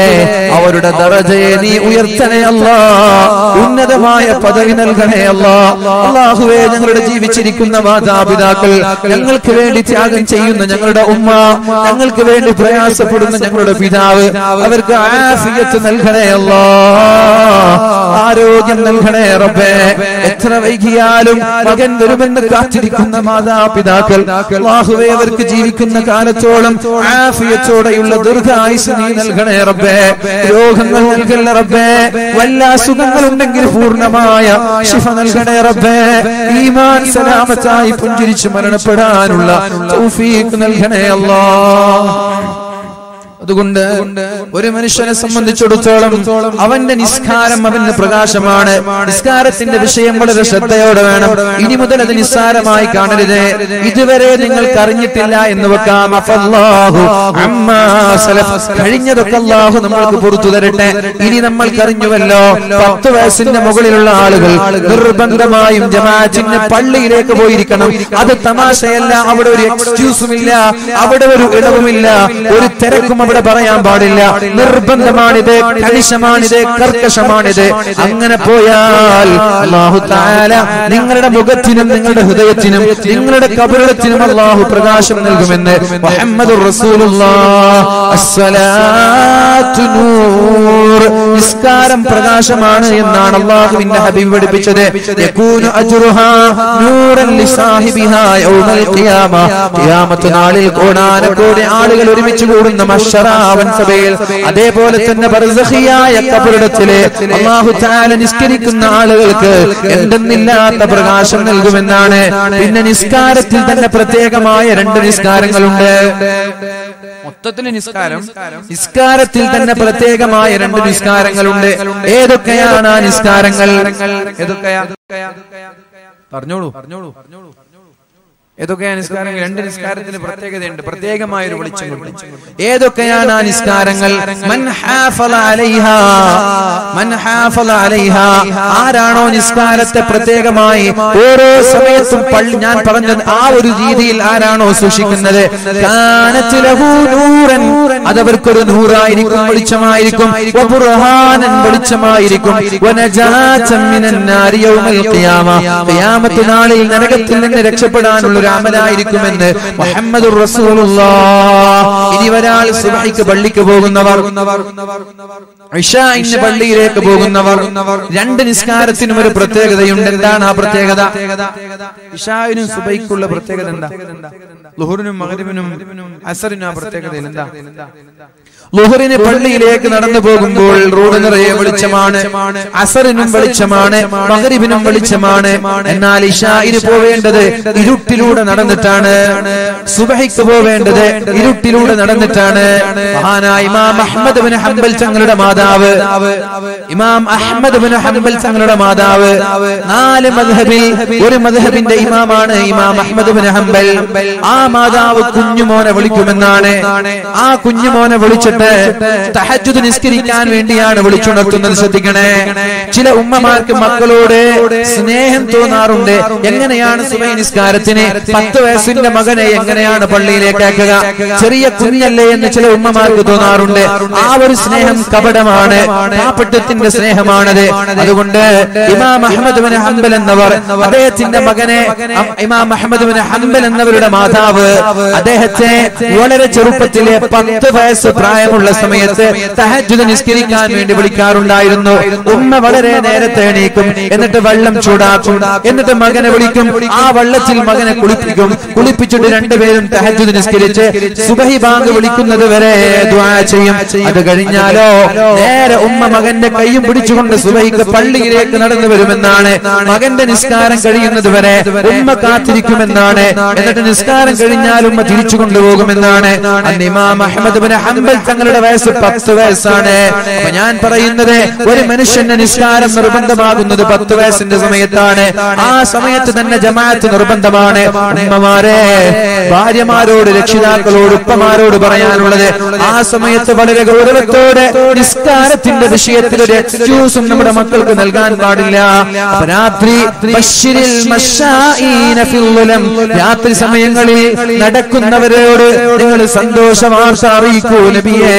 അവരുടെ ദറജയെ നീ ഉയർത്തണേ അല്ലാഹ്. ഉന്നതമായ പദവി നൽകണേ അല്ലാഹ്. അല്ലാഹുവേ ഞങ്ങളുടെ ജീവിച്ചിരിക്കുന്ന മാതാപിതാക്കൾ, ഞങ്ങൾക്ക് വേണ്ടി ത്യാഗം ചെയ്യുന്ന ഞങ്ങളുടെ ഉമ്മ, ഞങ്ങൾക്ക് വേണ്ടി പ്രയാസപ്പെടുന്ന ഞങ്ങളുടെ പിതാവ്, അവർക്ക് ആഫിയത്ത് നൽകണേ അല്ലാഹ്. ആരോഗ്യം നൽകണേ റബ്ബേ. എത്ര വൈകിയാലും മകൻ വരുമെന്ന് കാത്തിരിക്കുന്ന മാതാപിതാക്കൾ, അല്ലാഹുവേ അവർക്ക് ജീവിക്കുന്ന കാലത്തോളം ആഫിയത്തോടെയുള്ള ദീർഘായുസ് നീ നൽകണേ റബ്ബേ. രോഗങ്ങൾ നൽകണേ റബ്ബേ. വല്ല അസുഖങ്ങളുണ്ടെങ്കിൽ പൂർണ്ണമായ ശിഫ നൽകണേ റബ്ബേ. ഈമാൻ സലാമത്തായി പുഞ്ചിരിച്ച് മരണപ്പെടാനുള്ള തൗഫീഖ് നൽകണേ അല്ലാഹ്. അതുകൊണ്ട് ഒരു മനുഷ്യനെ സംബന്ധിച്ചിടത്തോളം അവന്റെ നിസ്കാരം അവന്റെ പ്രകാശമാണ്. നിസ്കാരത്തിന്റെ വിഷയം വളരെ ശ്രദ്ധയോടെ വേണം. ഇനി മുതൽ അത് നിസ്സാരമായി കാണരുത്. ഇതുവരെ നിങ്ങൾക്ക് അറിഞ്ഞിട്ടില്ല എന്ന് വെക്കാം. കഴിഞ്ഞതൊക്കെ അല്ലാഹു നമ്മൾക്ക് പുറത്തു തരട്ടെ. ഇനി നമ്മൾക്ക് അറിഞ്ഞുവല്ലോ, 10 വയസ്സിന്റെ മുകളിലുള്ള ആളുകൾ നിർബന്ധമായും ജമാഅത്തിന് പള്ളിയിലേക്ക് പോയിരിക്കണം. അത് തമാശയല്ല. അവിടെ ഒരു എക്സ്ക്യൂസും ഇല്ല, അവിടെ ഒരു ഇടവുമില്ല, ഒരു തിരക്കും അവിടെ പറയാൻ പാടില്ല. നിർബന്ധമാണിത്, കണിശമാണിത്, കർക്കശമാണിത്. അങ്ങനെ പോയാൽ അല്ലാഹു തആല നിങ്ങളുടെ മുഖത്തിനും നിങ്ങളുടെ ഹൃദയത്തിനും നിങ്ങളുടെ ഖബറിടത്തിനും അല്ലാഹു പ്രകാശം നൽകുമെന്ന് മുഹമ്മദുർ റസൂലുള്ളാഹ്. അസ്സലാത്തു നൂർ, നിസ്കാരം പ്രകാശമാണ് എന്നാണ് അല്ലാഹുവിന്റെ ഹബീബ് പഠിപ്പിച്ചത്. യകൂനു അജ്റുഹാ നൂറൻ ലിസാഹിബിഹാ യൗമൽ ഖിയാമ, ഖിയാമത്ത് നാളിൽ കോടാനകോടി ആളുകൾ ഒരുമിച്ച് കൂടുന്ന മഹ്ശറാവൻ സഭയിൽ, അതേപോലെ തന്നെ ബർസഖിയായ ഖബറിടത്തിലെ അല്ലാഹു തആല നിസ്കരിക്കുന്ന ആളുകൾക്ക് എന്തെന്നില്ലാത്ത പ്രകാശം നൽകുമെന്നാണ്. പിന്നെ നിസ്കാരത്തിൽ തന്നെ പ്രത്യേകമായ 2 നിസ്കാരങ്ങളുണ്ട്. മൊത്തത്തിൽ നിസ്കാരത്തിൽ തന്നെ പ്രത്യേകമായ 2 നിസ്കാരങ്ങളുണ്ട്. ഏതൊക്കെയാണ് ആ നിസ്കാരങ്ങൾ? പറഞ്ഞോളൂ. ഏതൊക്കെയാണ് നിസ്കാരങ്ങൾ? 2 നിസ്കാരത്തിന് പ്രത്യേകതയുണ്ട്, പ്രത്യേകമായ ഒരു വെളിച്ചമുണ്ട്. ഏതൊക്കെയാണ് ആ നിസ്കാരങ്ങൾ? മൻ ഹാഫള അലൈഹാ, മൻ ഹാഫള അലൈഹാ, ആരാണോ നിസ്കാരത്തെ പ്രത്യേകമായി ഓരോ സമയത്തും ഞാൻ പറഞ്ഞ ആ ഒരു രീതിയിൽ ആരാണോ സൂക്ഷിക്കുന്നത്, കാനത് ലഹു നൂറൻ, അതവർക്കൊരു നൂറായിരിക്കും, വെളിച്ചമായിരിക്കും, വബുർഹാനൻ, വെളിച്ചമായിരിക്കും, വനജാതൻ മിനൻ നാരി യൗമൽ ഖിയാമ, ഖിയാമത്ത് നാളിൽ നരകത്തിൽ നിന്ന് രക്ഷപ്പെടാനുള്ള അമലായിരിക്കുമെന്ന് മുഹമ്മദുർ റസൂലുള്ളാഹ്. ഇനി ഒരാൾ സുബ്ഹിക്ക് പള്ളിക്ക് പോകുന്നവർ, ഇശാഇന് പള്ളിയിലേക്ക് പോകുന്നവർ, 2 നിസ്കാരത്തിനും ഒരു പ്രത്യേകതയുണ്ട്. എന്താണ് ആ പ്രത്യേകത? ഇശാഇനും സുബ്ഹിക്കുള്ള പ്രത്യേകത എന്താ? ളുഹറിനും മഗ്രിബിനും അസറിനും ആ പ്രത്യേകത എന്താ? ളുഹറിന് പള്ളിയിലേക്ക് നടന്നു പോകുമ്പോൾ റോഡ് നിറയെ വെളിച്ചമാണ്, അസറിനും വെളിച്ചമാണ്, മഗ്രിബിനും വെളിച്ചമാണ്. എന്നാൽ ഇശാഇന് പോവേണ്ടത് ഇരുട്ടിലൂടെ നടന്നിട്ടാണ്, സുബ്ഹിക്ക് പോവേണ്ടത് ഇരുട്ടിലൂടെ നടന്നിട്ടാണ്. മഹാനായ ഇമാം അഹ്മദ് ഇബ്നു ഹംബൽ തങ്ങളുടെ മാതാവ്, ഇമാം അഹ്മദ് ഇബ്നു ഹംബൽ തങ്ങളുടെ മാതാവ് 4 മദ്ഹബിൽ ഒരു മദ്ഹബിന്റെ ഇമാമാണ് ഇമാം അഹ്മദ് ഇബ്നു ഹംബൽ. ആ മാതാവ് കുഞ്ഞുമോനെ വിളിക്കുമെന്നാണ്. ആ കുഞ്ഞുമോനെ വിളിച്ചിട്ട് തഹജ്ജുദ് നിസ്കരിക്കാൻ വേണ്ടിയാണ് വിളിച്ചുണർത്തുന്നത്. ശ്രദ്ധിക്കണേ, ചില ഉമ്മമാർക്ക് മക്കളോട് സ്നേഹം തോന്നാറുണ്ട്. എങ്ങനെയാണ് സുബഹി നിസ്കാരത്തിന് 10 വയസ്സിന്റെ മകനെ എങ്ങനെയാണ് പള്ളിയിലേക്ക് ആക്കുക? ചെറിയ കുഞ്ഞല്ലേ എന്ന് ചില ഉമ്മമാർക്ക് തോന്നാറുണ്ട്. ആ ഒരു സ്നേഹം കപടമാണ്, കാപട്യത്തിന്റെ സ്നേഹമാണത്. അതുകൊണ്ട് ഇമാം അഹ്മദ് ഇബ്നു ഹംബൽ എന്നവർ അദ്ദേഹത്തിന്റെ മകനെ, ഇമാം അഹ്മദ് ഇബ്നു ഹംബൽ എന്നവരുടെ മാതാവ് അദ്ദേഹത്തെ വളരെ ചെറുപ്പത്തിലെ 10 വയസ്സ് പ്രായമുള്ള സമയത്ത് തഹജ്ജുദ് നിസ്കരിക്കാൻ വേണ്ടി വിളിക്കാറുണ്ടായിരുന്നു. ഉമ്മ വളരെ നേരത്തെ എണീക്കും, എന്നിട്ട് വെള്ളം ചൂടാക്കും, എന്നിട്ട് മകനെ വിളിക്കും. ആ വെള്ളത്തിൽ മകനെ കുളിപ്പിക്കും. കുളിപ്പിച്ചിട്ട് രണ്ടുപേരും തഹജ്ജുദ് നിസ്കരിച്ച് സുബഹി ബാങ്ക് വിളിക്കുന്നത് വരെ ദുആ ചെയ്യും. അത് കഴിഞ്ഞാലോ നേരെ ഉമ്മ മകന്റെ കൈയും പിടിച്ചുകൊണ്ട് സുബഹിക്ക് പള്ളിയിലേക്ക് നടന്നു വരുമെന്നാണ്. മകന്റെ നിസ്കാരം കഴിയുന്നത് വരെ ഉമ്മ കാത്തിരിക്കുമെന്നാണ്. എന്നിട്ട് നിസ്കാരം കഴിഞ്ഞാൽ ഉമ്മ തിരിച്ചു കൊണ്ടുപോകുമെന്നാണ്. അന്ന് ഇമാം അഹ്മദ് ഇബ്നു ഹംബൽ തങ്ങളുടെ വയസ്സ് 10 വയസ്സാണ്. അപ്പൊ ഞാൻ പറയുന്നത്, ഒരു മനുഷ്യന്റെ നിസ്കാരം നിർബന്ധമാകുന്നത് 10 വയസ്സിന്റെ സമയത്താണ്. ആ സമയത്ത് തന്നെ ജമാഅത്ത് നിർബന്ധമാണ്. ഉമ്മമാരെ, ഭാര്യമാരോട്, രക്ഷിതാക്കളോട്, ഉപ്പമാരോട് പറയാനുള്ളത്, ആ സമയത്ത് വളരെ ഗൗരവത്തോടെ നിസ്കാരത്തിന്റെ വിഷയത്തിൽ ഒരു എക്സ്ക്യൂസും നമ്മുടെ മക്കൾക്ക് നൽകാൻ പാടില്ല. രാത്രി ബശ്ശിരിൽ മശാഈന ഫിൽ ളുലം, രാത്രി സമയങ്ങളിൽ നടക്കുന്നവരോട് നിങ്ങൾ സന്തോഷ വാർത്ത അറിയിക്കൂ നബിയേ.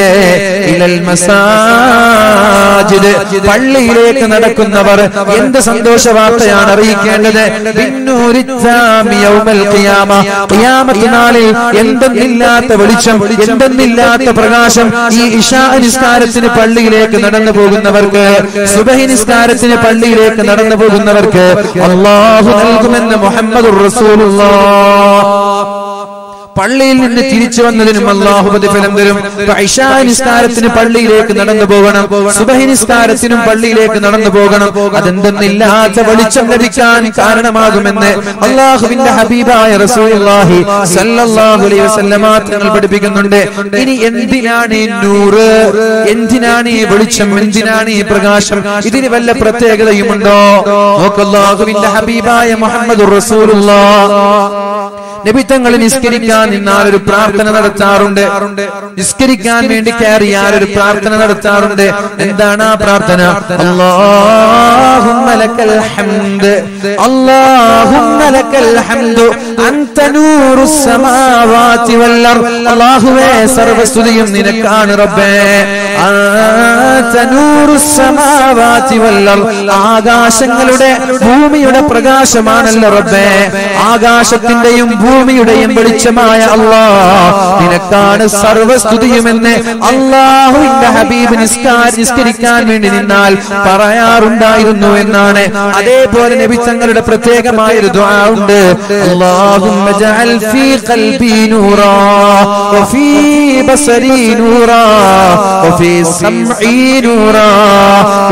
ഇലൽ മസാജിദ്, പള്ളിയിലേക്ക് നടക്കുന്നവർ എന്ത് സന്തോഷ വാർത്തയാണ് അറിയിക്കേണ്ടത്? ഖിയാമത്ത് നാളിൽ എന്തെന്നില്ലാത്ത വെളിച്ചം, എന്തെന്നില്ലാത്ത പ്രകാശം ഈ ഇശാ നിസ്കാരത്തിന് പള്ളിയിലേക്ക് നടന്നു പോകുന്നവർക്ക്, സുബഹി നിസ്കാരത്തിന് പള്ളിയിലേക്ക് നടന്നു പോകുന്നവർക്ക് അല്ലാഹു നൽകുമെന്ന് മുഹമ്മദുർ റസൂലുള്ളാഹ്. പള്ളിയിൽ നിന്ന് തിരിച്ചു വന്നതിനും അല്ലാഹു പ്രതിഫലം തരും. ഇശാ നിസ്കാരത്തിന് പള്ളിയിലേക്ക് നടന്നു പോകണം, സുബഹി നിസ്കാരത്തിനും പള്ളിയിലേക്ക് നടന്നു പോകണം. അതെന്തെന്നില്ലാത്ത വെളിച്ചം ലഭിക്കാൻ കാരണമാകുമെന്ന് അല്ലാഹുവിന്റെ ഹബീബായ റസൂലുള്ളാഹി സ്വല്ലല്ലാഹു അലൈഹി വസല്ലമ തങ്ങൾ പഠിപ്പിക്കുന്നുണ്ട്. ഇനി എന്തിനാണ് ഈ നൂറ്, എന്തിനാണ് ഈ വെളിച്ചം, എന്തിനാണ് ഈ പ്രകാശം? ഇതിന് വല്ല പ്രത്യേകതയുമുണ്ടോ? നോക്ക്, അല്ലാഹുവിന്റെ ഹബീബായ മുഹമ്മദുർ റസൂലുള്ളാഹ് നബി തങ്ങൾ നിസ്കരിക്കാൻ നിന്നാൽ ഒരു പ്രാർത്ഥന നടത്താറുണ്ട്. നിസ്കരിക്കാൻ വേണ്ടി കയറിയാൽ ഒരു പ്രാർത്ഥന നടത്താറുണ്ട്. എന്താണ് ആ പ്രാർത്ഥന? അല്ലാഹുമ്മ ലക്കൽ ഹംദ്, അല്ലാഹുമ്മ ലക്കൽ ഹംദു അൻത നൂറുസ് സമാവാതി വൽ അർദ്. അല്ലാഹുവേ, സർവസ്തുതിയും നിനക്കാണ് റബ്ബേ. അൻത നൂറുസ് സമാവാതി വൽ അർദ്, ആകാശങ്ങളുടെ ഭൂമിയുടെ പ്രകാശമാണല്ലോ റബ്ബേ. ആകാശത്തിന്റെയും ഭൂമിയുടെയും വെളിച്ചമായ അല്ലാഹ്, നിനക്കാണ് സർവസ്തുതിയുമെന്ന് അല്ലാഹുവിന്റെ ഹബീബ് നിസ്കരിക്കാൻ വേണ്ടി നിന്നാൽ പറയാറുണ്ടായിരുന്നു എന്നാണ്. അതേപോലെ നബി തങ്ങളുടെ പ്രത്യേകമായ ഒരു ദുആ ഉണ്ട്. അല്ലാഹുമ്മ ജഅൽ ഫീ ഖൽബി നൂറാ വഫീ ബസരി നൂറാ വഫീ സമഈ നൂറാ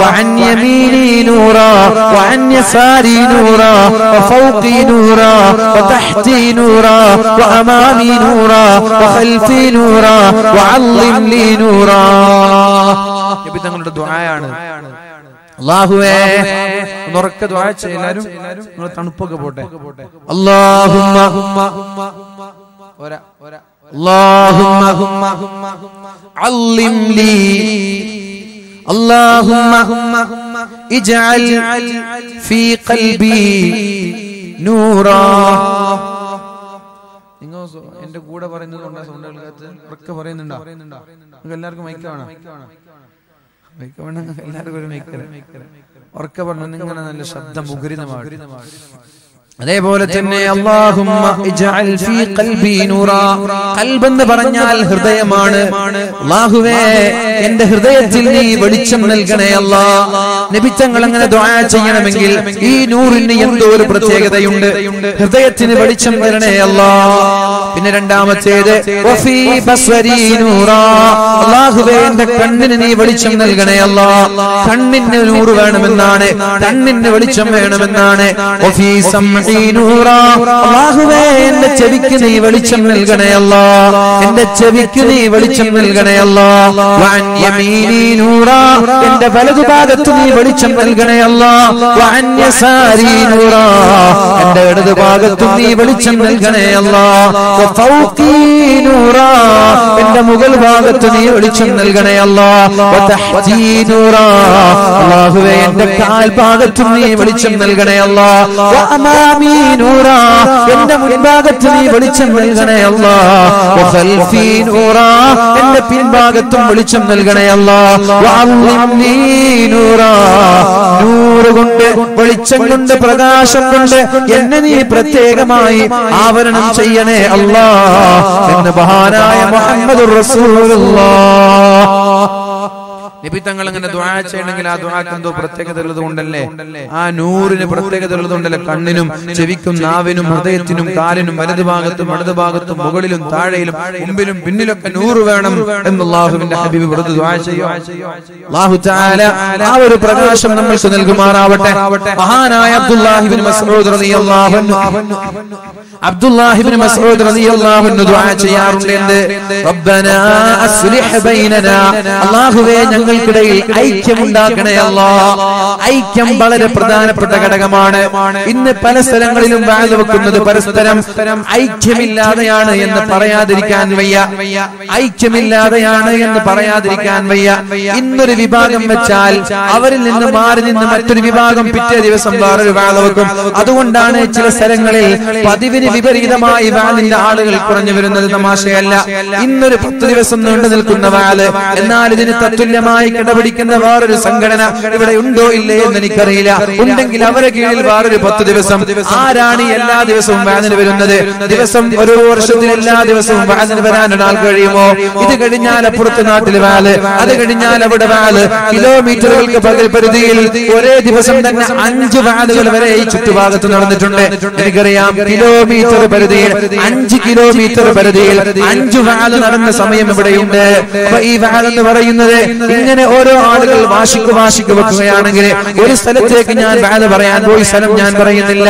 വഅൻ യമീനി നൂറാ വഅൻ യസാരി നൂറാ വഫൗഖി നൂറാ വതഹ്തി نورا وأمامي نورا وخلفي نورا وعظم لي نورا. നബി തങ്ങളുടെ ദുആയാണ്. അല്ലാഹുവേ ഉറക്കെ ദുആ ചെയ്യ് എല്ലാവരും. നിങ്ങൾ തണുപ്പൊക്കെ പോട്ടെ. അല്ലാഹുമ്മ അല്ലാഹുമ്മ അല്ലിം ലീ അല്ലാഹുമ്മ ഇജ്അൽ ഫീ ഖൽബി നൂറാ. നിങ്ങൾ എന്റെ കൂടെ പറയുന്നതുകൊണ്ടാ സൗണ്ട് കേൾക്കാത്തത്? ഉറക്കെ പറയുന്നുണ്ടോ? നിങ്ങൾക്ക് എല്ലാവർക്കും മൈക്ക് വേണം? മൈക്ക് വേണം എല്ലാവർക്കും ഒരു മൈക്ക്. ഉറക്കെ പറഞ്ഞു നിങ്ങനെ നല്ല ശബ്ദം മുഖരിതമാണ്. അതേപോലെ തന്നെ അല്ലാഹുമ്മ ഇജ്അൽ ഫീ ഖൽബി നൂറാ. ഖൽബ് എന്ന് പറഞ്ഞാൽ ഹൃദയമാണ്. അല്ലാഹുവേ എന്റെ ഹൃദയത്തിൽ നീ വെളിച്ചം നൽകണേ അല്ലാഹ്. നബി തങ്ങൾ അങ്ങനെ ദുആ ചെയ്യണമെങ്കിൽ ഈ നൂറിന് എന്തോ ഒരു പ്രത്യേകതയുണ്ട്. ഹൃദയത്തിന് വെളിച്ചം തരണേ അല്ലാഹ്. പിന്നെ രണ്ടാമത്തേത് വഫീ ബസ്വരി നൂറാ. അല്ലാഹുവേ എന്റെ കണ്ണിന് നീ വെളിച്ചം നൽകണേ അല്ലാഹ്. കണ്ണിന് നൂറ് വേണമെന്നാണ്, കണ്ണിന് വെളിച്ചം വേണമെന്നാണ്. വഫീ അല്ലാഹുവേ എന്റെ ചെവിക്ക് നീ വെളിച്ചം നൽകണേ അല്ലാഹ്. എന്റെ ചെവിക്ക് നീ വെളിച്ചം നൽകണേ അല്ലാഹ്. വഅൻ യമീനി നൂറാ. എന്റെ വലതുഭാഗത്ത് നീ വെളിച്ചം നൽകണേ അല്ലാഹ്. വഅൻ യസാരി നൂറാ. എന്റെ ഇടതുഭാഗത്ത് നീ വെളിച്ചം നൽകണേ അല്ലാഹ്. വഫൗഖി നൂറാ. എന്റെ മുകൾ ഭാഗത്ത് നീ വെളിച്ചം നൽകണേ അല്ലാഹ്. വതഹ്തി നൂറാ. അല്ലാഹുവേ എന്റെ കാൽഭാഗത്ത് നീ വെളിച്ചം നൽകണേ അല്ലാഹ്. വഅമാമി നൂറാ. എന്റെ മുൻഭാഗത്ത് നീ വെളിച്ചം നൽകണേ അല്ലാഹ്. വഖൽഫി നൂറാ. എന്റെ പിൻഭാഗത്തും വെളിച്ചം നൽകണേ അല്ലാഹ്. വഅല്ലിംനി നൂറാ. നൂറ് കൊണ്ട്, വെളിച്ചം കൊണ്ട്, പ്രകാശം കൊണ്ട് എന്നെ നീ പ്രത്യേകമായി ആവരണം ചെയ്യണേ അല്ലാഹ് എന്ന് മഹാനായ മുഹമ്മദുർ റസൂലുള്ളാഹ്. നബി തങ്ങൾ അങ്ങനെ ദുആ ചെയ്യണമെങ്കിൽ ആ ദുആക്ക് എന്തോ പ്രത്യേകത ഉള്ളത് കൊണ്ടല്ലേ? ആ നൂറിന് പ്രത്യേകത ഉള്ളത് കൊണ്ടല്ലേ? കണ്ണിനും ചെവിക്കും നാവിനും ഹൃദയത്തിനും കാലിനും വലതുഭാഗത്തും ഇടതുഭാഗത്തും മുകളിലും താഴെയിലും മുമ്പിലും പിന്നിലൊക്കെ നൂറ് വേണം എന്ന് അല്ലാഹുവിന്റെ ഹബീബ് വെറുതെ ദുആ ചെയ്യോ? അല്ലാഹു തആല ആ ഒരു പ്രകാശം നമ്മൾക്ക് നൽകുമാറാവട്ടെ. മഹാനായ അബ്ദുല്ലാഹി ഇബ്നു മസ്ഊദ് റളിയല്ലാഹു അൻഹു ദുആ ചെയ്യാറുണ്ട്. എന്ത്? റബ്ബനാ അസ്ലിഹ് ബൈനനാ. അല്ലാഹുവേ ഞങ്ങൾക്കിടയിൽ ഐക്യമുണ്ടാക്കണേ അല്ലാഹ്. ഐക്യം വളരെ പ്രധാനപ്പെട്ട ഘടകമാണ്. ഇന്ന് പല സ്ഥലങ്ങളിലും വാഴ വെക്കുന്നത് പരസ്പരം ഐക്യമില്ലാതെയാണ് എന്ന് പറയാതിരിക്കാൻ വയ്യ. ഐക്യമില്ലാതെയാണ് എന്ന് പറയാതിരിക്കാൻ വയ്യ. ഇന്നൊരു വിഭാഗം വെച്ചാൽ അവരിൽ നിന്ന് മാറി നിന്ന് മറ്റൊരു വിഭാഗം പിറ്റേ ദിവസം വേറൊരു വാഴ വെക്കും. അതുകൊണ്ടാണ് ചില സ്ഥലങ്ങളിൽ പതിവിന് വിപരീതമായി വാലിന്റെ ആളുകൾ കുറഞ്ഞു വരുന്നത്. തമാശയല്ല. ഇന്നൊരു 10 ദിവസം നീണ്ടു നിൽക്കുന്ന വാല്, എന്നാൽ ഇതിന് തത്തുല്യമായി കിടപിടിക്കുന്ന വേറൊരു സംഘടന ഇവിടെ ഉണ്ടോ ഇല്ലേ എന്ന് എനിക്കറിയില്ല. ഉണ്ടെങ്കിൽ അവരെ കീഴിൽ വേറൊരു 10 ദിവസം. ആരാണ് എല്ലാ ദിവസവും വാലിന് വരുന്നത്? ദിവസം ഒരു വർഷത്തിൽ എല്ലാ ദിവസവും വാലിന് വരാൻ ഒരാൾ കഴിയുമോ? ഇത് കഴിഞ്ഞാൽ അപ്പുറത്തെ നാട്ടിൽ വാല്, അത് കഴിഞ്ഞാൽ അവിടെ വാല്. കിലോമീറ്ററുകൾക്ക് പരിധിയിൽ ഒരേ ദിവസം തന്നെ 5 വാലുകൾ വരെ ഈ ചുറ്റുഭാഗത്ത് നടന്നിട്ടുണ്ട്. എനിക്കറിയാം കിലോമീറ്റർ പരിധിയിൽ 5 കിലോമീറ്റർ പരിധിയിൽ 5 വാല് നടന്ന സമയം ഇവിടെയുണ്ട്. അപ്പൊ ഈ വാൽ എന്ന് പറയുന്നത് ഇങ്ങനെ ഓരോ ആളുകൾ വാശിക്ക് വെക്കുകയാണെങ്കിൽ ഒരു സ്ഥലത്തേക്ക് ഞാൻ വാല് പറയാൻ പോയി, സ്ഥലം ഞാൻ പറയുന്നില്ല.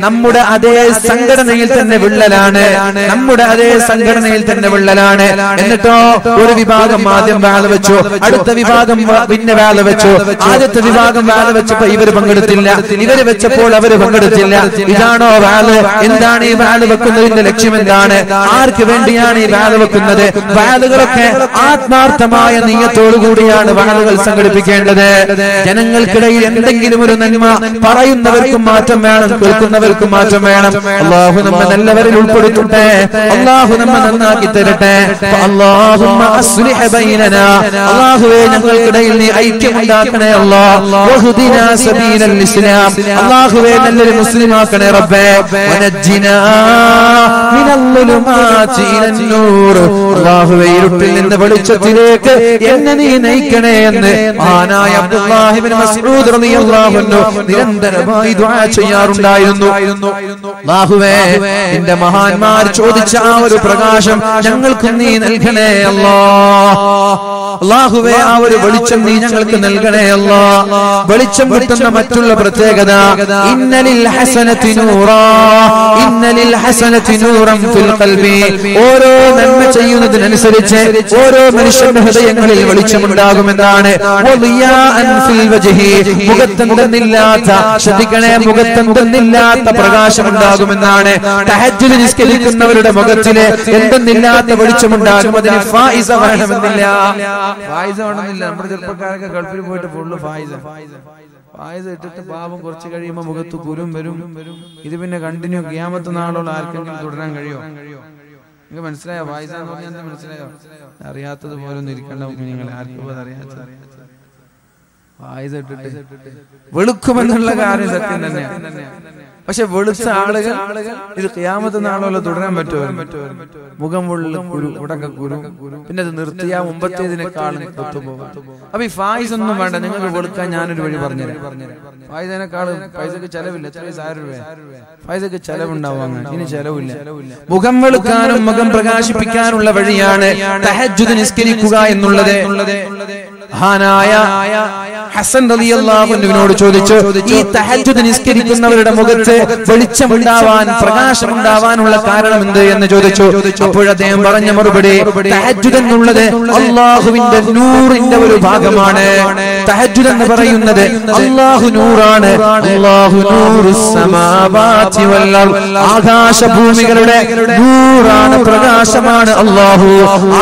നമ്മുടെ അതേ സംഘടനയിൽ തന്നെ വിള്ളലാണ്. നമ്മുടെ അതേ സംഘടനയിൽ തന്നെ വിള്ളലാണ്. എന്നിട്ടോ ഒരു വിഭാഗം ആദ്യം വാല് വെച്ചു, അടുത്ത വിഭാഗം പിന്നെ വാല് വെച്ചു. ആദ്യത്തെ വിഭാഗം വാല് വെച്ചപ്പോ ഇവര് പങ്കെടുത്തില്ല, ഇവര് വെച്ചപ്പോൾ അവര് പങ്കെടുത്തില്ല. ഇതാണോ വാല്? എന്താണ് ഈ വാല് വെക്കുന്നതിന്റെ ലക്ഷ്യം? എന്താണ്? ആർക്ക് വേണ്ടിയാണ് ഈ വാല് വെക്കുന്നത്? വാലുകളൊക്കെ ആത്മാർത്ഥമായ നീയത്തോടുകൂടിയാണ് വാലുകൾ സംഘടിപ്പിക്കേണ്ടത്. ജനങ്ങൾക്കിടയിൽ എന്തെങ്കിലും ഒരു നന്മ പറയുന്നവർക്കും മാറ്റം വേണം, കേൾക്കുന്നവർക്കും മാറ്റം വേണം. അല്ലാഹു നമ്മെ നല്ലവരിൽ ഉൾപ്പെടുത്തട്ടെ. അല്ലാഹു നമ്മെ നന്നാക്കി തരട്ടെ. അല്ലാഹുമ്മ അസ്ലിഹ് ബൈനനാ. അല്ലാഹുവേ ഞങ്ങൾക്കിടയിൽ നീ ഐക്യമുണ്ടാക്കണേ അല്ലാഹ്. വഹ്ദിനാ സബീലൽ ഇസ്ലാം. അല്ലാഹുവേ നല്ലൊരു മുസ്ലിമാക്കണേ റബ്ബേ. വനജ്ജിനാ മിനൽ ളുലുമാതി ഇലൻ നൂർ. അല്ലാഹുവേ ഇരുട്ടിൽ നിന്ന് വെളിച്ചത്തിലേക്ക് എന്നെ നീ നയിക്കണേ എന്ന് മഹാനായ അബ്ദുല്ലാഹി ഇബ്നു മസ്ഊദ് റളിയല്ലാഹു അൻഹു നിരന്തരമായി ദുആ ചെയ്യാറുണ്ടായിരുന്നു. അല്ലാഹുവേ നിന്റെ മഹാന്മാർ ചോദിച്ച ആ ഒരു പ്രകാശം ഞങ്ങൾക്ക് നീ നൽകണേ അല്ലാഹ്. അല്ലാഹുവേ ആ ഒരു വെളിച്ചം നീ ഞങ്ങൾക്ക് നൽകണേ അല്ലാഹ്. വെളിച്ചം കിട്ടുന്ന മറ്റുള്ള പ്രത്യേകത ഇന്നലിൽ ഹസനതി നൂറാ ഇന്നലിൽ ഹസനതി നൂറൻ ഫിൽ ഖൽബി. ഓരോ നന്മ ചെയ്യുന്നതിനനുസരിച്ച് ഓരോ മനുഷ്യന്റെ ഹൃദയങ്ങളിൽ വെളിച്ചമുണ്ടാകുമെന്നാണ്. വളിയാഅൻ ഫിൽ വജ്ഹി, മുഖത്തെന്തെന്നില്ലാത്ത, ശ്രദ്ധിക്കണേ, മുഖത്തെന്തെന്നില്ലാത്ത പ്രകാശമുണ്ടാകുമെന്നാണ്. തഹജ്ജുദ് നിസ്കരിക്കുന്നവരുടെ മുഖത്തില് എന്തെന്നില്ലാത്ത വെളിച്ചമുണ്ടാകും. അതിന് ഫായിസ വേണമെന്നില്ല. ഫായിസ വേണമെന്നില്ല. നമ്മുടെ ചെറുപ്പക്കാരൊക്കെ ഗൾഫിൽ പോയിട്ട് ഫുള്ള് ഫായിസ ഇട്ടിട്ട് പാപം കുറച്ച് കഴിയുമ്പോൾ മുഖത്ത് കുരും വരും. ഇത് പിന്നെ കണ്ടിന്യൂ ഖിയാമത്ത് നാളോളം ആർക്കെങ്കിലും തുടരാൻ കഴിയോ? നിങ്ങൾക്ക് മനസ്സിലായോ? ഫായിസ എന്ന് പറഞ്ഞാൽ എന്താ മനസ്സിലായോ? അറിയാത്തത് പോലെ ഒന്നും ഇരിക്കേണ്ട നിങ്ങൾ. ആർക്കും അത് അറിയാത്ത ഫായിസ ഇട്ടിട്ട് വെളുക്കുമെന്നുള്ള കാര്യം സത്യം തന്നെയാണ്. പക്ഷെ വെളുത്ത ആളുകൾ ഇത് ഖിയാമത്ത് നാളോളം തുടരാൻ പറ്റുമോ? മുഖം വെള്ള കുരു, ഉടക്ക കുരു, പിന്നെ അത് നിർത്തിയാ മുമ്പത്തേതിനേക്കാളും ഒത്തുപോകും. അപ്പൊ ഈ ഫായിസ് ഒന്നും വേണ്ട. നിങ്ങൾക്ക് വെളുക്കാൻ ഞാനൊരു വഴി പറഞ്ഞുതരാം. ഫായിസിനേക്കാളും പൈസക്ക് ചെലവില്ല. എത്ര 1000 രൂപ ഫായിസക്ക് ചെലവുണ്ടാവും. ഇനി ചെലവില്ല. മുഖം വെളുക്കാനും മുഖം പ്രകാശിപ്പിക്കാനുള്ള വഴിയാണ് തഹജ്ജുദ് നിസ്കരിക്കുക എന്നുള്ളത്. മഹാനായ ഹസൻ റളിയല്ലാഹു അൻഹുവിനോട് ചോദിച്ചു, ഈ തഹജ്ജുദ് നിസ്കരിക്കുന്നവരുടെ മുഖത്ത് വെളിച്ചമുണ്ടാവാൻ, പ്രകാശമുണ്ടാവാനുള്ള കാരണം എന്ത് എന്ന് ചോദിച്ചു. അപ്പോൾ അദ്ദേഹം പറഞ്ഞ മറുപടി, തഹജ്ജുദ് എന്നുള്ളത് അല്ലാഹുവിന്റെ നൂറിന്റെ ഒരു ഭാഗമാണ്. തഹജ്ജുദ് എന്ന് പറയുന്നത് അല്ലാഹു നൂറാണ്. അല്ലാഹു നൂറുസ് സമാവാതി വൽ അർദ്, ആകാശഭൂമികളുടെ നൂറാണ്, പ്രകാശമാണ് അല്ലാഹു.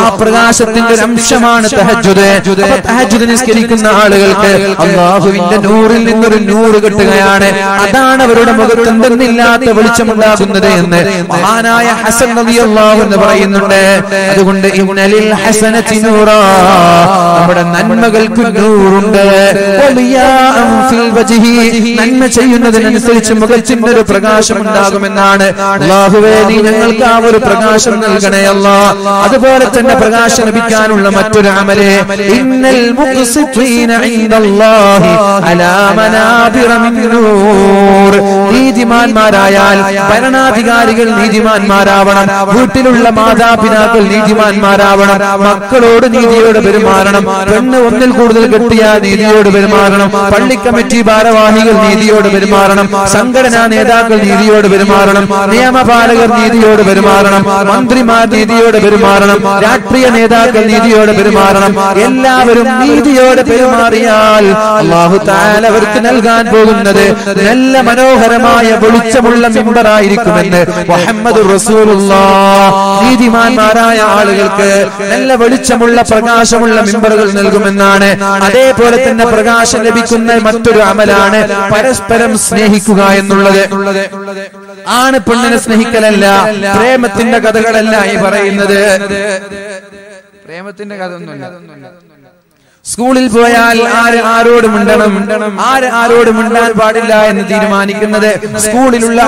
ആ പ്രകാശത്തിന്റെ ഒരു അംശമാണ് തഹജ്ജുദ്. തഹജ്ജുദ് നിസ്കരിക്കുന്ന ആളുകൾക്ക് അല്ലാഹുവിന്റെ നൂറിൽ നിന്നൊരു നൂറ് കിട്ടുകയാണ്. അതാണ് അവരുടെ മുഖത്ത് എന്തെന്നില്ലാത്ത വെളിച്ചമുണ്ടാകുന്നത് എന്ന് മഹാനായ ഹസൻ റളിയല്ലാഹു അൻഹു പറയുന്നുണ്ട്. അതുകൊണ്ട് ഇന്നലിൽ ഹസനതി നൂറാ, നമ്മുടെ നന്മകൾക്ക് നൂറുണ്ട്. വലിയാഅൻ ഫിൽ വജ്ഹി, നന്മ ചെയ്യുന്നതിനനുസരിച്ച് മുഖത്തിന്റെ ഒരു പ്രകാശം ഉണ്ടാകുമെന്നാണ്. അല്ലാഹുവേ നീ ഞങ്ങൾക്ക് ആ ഒരു പ്രകാശം നൽകണേ അല്ലാഹ്. അതുപോലെ തന്നെ പ്രകാശം ലഭിക്കാനുള്ള മറ്റൊരു അമല് ഇന്നൽ മുഖ്സിതീന ഇൻദല്ലാഹി അലാ മനാബിറ മിൻ നൂർ. നീതിമാന്മാരായാൽ ഭരണാധികാരികൾ നീതിമാന്മാരാവണം, വീട്ടിലുള്ള മാതാപിതാക്കൾ നീതിമാന്മാരാവണം, മക്കളോട് നീതിയോട് പെരുമാറണം, പെണ്ണ് ഒന്നിൽ കൂടുതൽ കെട്ടിയ നീതിയോട് പെരുമാറണം, പള്ളി കമ്മിറ്റി ഭാരവാഹികൾ നീതിയോട് പെരുമാറണം, സംഘടനാ നേതാക്കൾ നീതിയോട് പെരുമാറണം, നിയമപാലകർ നീതിയോട് പെരുമാറണം, മന്ത്രിമാർ നീതിയോട് പെരുമാറണം, രാഷ്ട്രീയ നേതാക്കൾ നീതിയോട് പെരുമാറണം. എല്ലാവരും നീതിയോടെ പെരുമാറിയാൽ അല്ലാഹു തആല അവർക്ക് നൽകാൻ പോകുന്നത് നല്ല മനോഹരമായ വെളിച്ചമുള്ള മിമ്പറായിരിക്കുമെന്ന് മുഹമ്മദുർ റസൂലുള്ളാഹ്. നീതിമാന്മാരായ ആളുകൾക്ക് നല്ല വെളിച്ചമുള്ള പ്രകാശമുള്ള മിമ്പറുകൾ നൽകുമെന്നാണ്. അതേപോലെ തന്നെ പ്രകാശം ലഭിക്കുന്ന മറ്റൊരു അമലാണ് പരസ്പരം സ്നേഹിക്കുക എന്നുള്ളത്. ആണ് പെണ്ണിനെ സ്നേഹിക്കലല്ല, പ്രേമത്തിന്റെ കഥകളല്ല ഈ പറയുന്നത്. പ്രേമത്തിന്റെ കഥ ഒന്നുമല്ല. സ്കൂളിൽ പോയാൽ ആരോട് മിണ്ടണം, ആരോട് മിണ്ടാൻ പാടില്ല എന്ന് തീരുമാനിക്കുന്നത് സ്കൂളിലുള്ള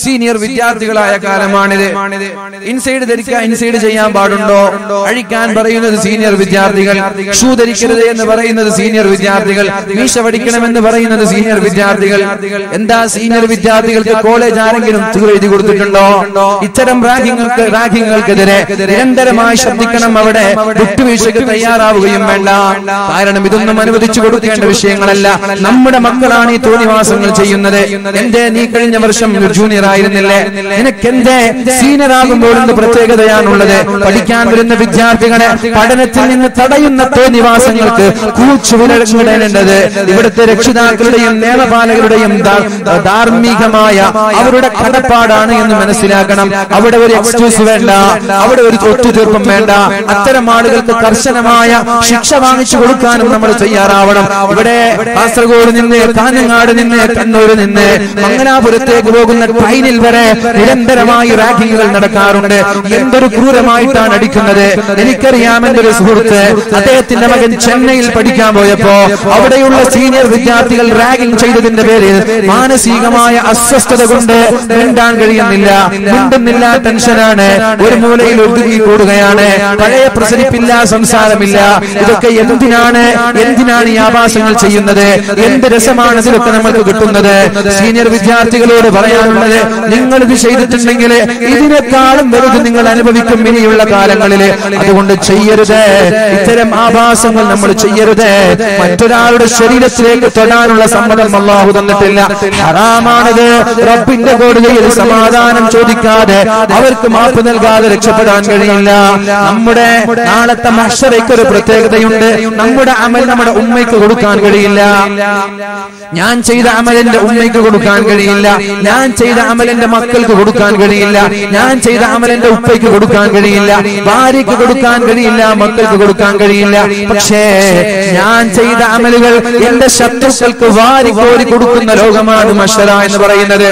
സീനിയർ വിദ്യാർത്ഥികളായ കാലമാണിത്. ഇൻസൈഡ് ധരിക്കാൻ ഇൻസൈഡ് ചെയ്യാൻ പാടുണ്ടോ, അഴിക്കാൻ പറയുന്നത് സീനിയർ വിദ്യാർത്ഥികൾ, ഷൂ ധരിക്കരുത് എന്ന് പറയുന്നത് സീനിയർ വിദ്യാർത്ഥികൾ, മീശ പഠിക്കണമെന്ന് പറയുന്നത് സീനിയർ വിദ്യാർത്ഥികൾ. എന്താ സീനിയർ വിദ്യാർത്ഥികൾക്ക് കോളേജ് ആരെങ്കിലും എഴുതി കൊടുത്തിട്ടുണ്ടോ? ഇത്തരം റാഗിങ്ങൾക്കെതിരെ നിരന്തരമായി ശ്രദ്ധിക്കണം. അവിടെ വിട്ടുവീഴ്ചയ്ക്ക് തയ്യാറാവുകയും വേണ്ട. കാരണം ഇതൊന്നും അനുവദിച്ചു കൊടുക്കേണ്ട വിഷയങ്ങളല്ല. നമ്മുടെ മക്കളാണ് ഈ തോന്നിവാസങ്ങൾ ചെയ്യുന്നത്. എന്തേ നീ കഴിഞ്ഞ വർഷം ജൂനിയർ ആയിരുന്നില്ലേ? നിനക്കെന്തേ സീനിയർ ആകുമ്പോൾ എന്ത് പ്രത്യേകതയാണുള്ളത്? പഠിക്കാൻ വരുന്ന വിദ്യാർത്ഥികളെ പഠനത്തിൽ നിന്ന് തടയുന്ന തോന്നിവാസങ്ങൾക്ക് കൂച്ചുവിലടേണ്ടത് ഇവിടുത്തെ രക്ഷിതാക്കളുടെയും നിയമപാലകരുടെയും ധാർമ്മികമായ അവരുടെ കടപ്പാടാണ് എന്ന് മനസ്സിലാക്കണം. അവിടെ ഒരു എക്സ്ക്യൂസ് വേണ്ട, അവിടെ ഒരു ഒത്തുതീർപ്പും വേണ്ട. അത്തരം ആളുകൾക്ക് കർശനമായ ശിക്ഷ വാങ്ങിച്ചു കൊടുക്കാനും നമ്മൾ തയ്യാറാവണം. ഇവിടെ കാസർഗോഡ് നിന്ന്, കാഞ്ഞങ്ങാട് നിന്ന്, കണ്ണൂർ നിന്ന് മംഗലാപുരത്തേക്ക് പോകുന്ന ട്രെയിനിൽ വരെ നിരന്തരമായി റാഗിങ്ങുകൾ നടക്കാറുണ്ട്. എന്തൊരു ക്രൂരമായിട്ടാണ് അടിക്കുന്നത്. എനിക്കറിയാം, എന്റെ ഒരു സുഹൃത്ത്, അദ്ദേഹത്തിന്റെ മകൻ ചെന്നൈയിൽ പഠിക്കാൻ പോയപ്പോ അവിടെയുള്ള സീനിയർ വിദ്യാർത്ഥികൾ റാഗിംഗ് ചെയ്തതിന്റെ പേരിൽ മാനസികമായ അസ്വസ്ഥത കൊണ്ട് മിണ്ടാൻ കഴിയുന്നില്ല, മിണ്ടുന്നില്ല, ടെൻഷനാണ്, ഒരു മൂലയിൽ ഒതുങ്ങി കൂടുകയാണ്, പഴയ പ്രസരിപ്പില്ല, സംസാരമില്ല. ഇതൊക്കെ ഇതൊക്കെ എന്തിനാണ് ഈ ആഭാസങ്ങൾ ചെയ്യുന്നത്? എന്ത് രസമാണ് ഇതിലൊക്കെ നമുക്ക് കിട്ടുന്നത്? സീനിയർ വിദ്യാർത്ഥികളോട് പറയാനുള്ളത്, നിങ്ങൾ ഇത് ചെയ്തിട്ടുണ്ടെങ്കിൽ ഇതിനേക്കാളും വലുത് നിങ്ങൾ അനുഭവിക്കും ഇനിയുള്ള കാലങ്ങളിൽ. അതുകൊണ്ട് ചെയ്യരുത്, ഇത്തരം ആഭാസങ്ങൾ നമ്മൾ ചെയ്യരുത്. മറ്റൊരാളുടെ ശരീരത്തിലേക്ക് തൊടാനുള്ള സമ്മതം അല്ലാഹു തന്നിട്ടില്ല. ഹറാമാണത്. റബ്ബിന്റെ കോടതിയിൽ സമാധാനം ചോദിക്കാതെ, അവർക്ക് മാപ്പ് നൽകാതെ രക്ഷപ്പെടാൻ കഴിയില്ല. നമ്മുടെ നാളത്തെ മഹ്ശറയ്ക്ക് ഒരു പ്രത്യേകതയുണ്ട്. നമ്മുടെ അമൽ നമ്മുടെ ഉമ്മയ്ക്ക് കൊടുക്കാൻ കഴിയില്ല. ഞാൻ ചെയ്ത അമൽ എന്റെ ഉമ്മയ്ക്ക് കൊടുക്കാൻ കഴിയില്ല. ഞാൻ ചെയ്ത അമൽ എന്റെ മക്കൾക്ക് കൊടുക്കാൻ കഴിയില്ല. ഞാൻ ചെയ്ത അമൽ എന്റെ ഉപ്പയ്ക്ക് കൊടുക്കാൻ കഴിയില്ല. ഭാര്യയ്ക്ക് കൊടുക്കാൻ കഴിയില്ല. മക്കൾക്ക് കൊടുക്കാൻ കഴിയില്ല. പക്ഷേ ഞാൻ ചെയ്ത അമലുകൾ എന്റെ ശത്രുക്കൾക്ക് വാരിക്കോരി കൊടുക്കുന്ന ലോകമാണ് മഹ്ശറ എന്ന് പറയുന്നത്.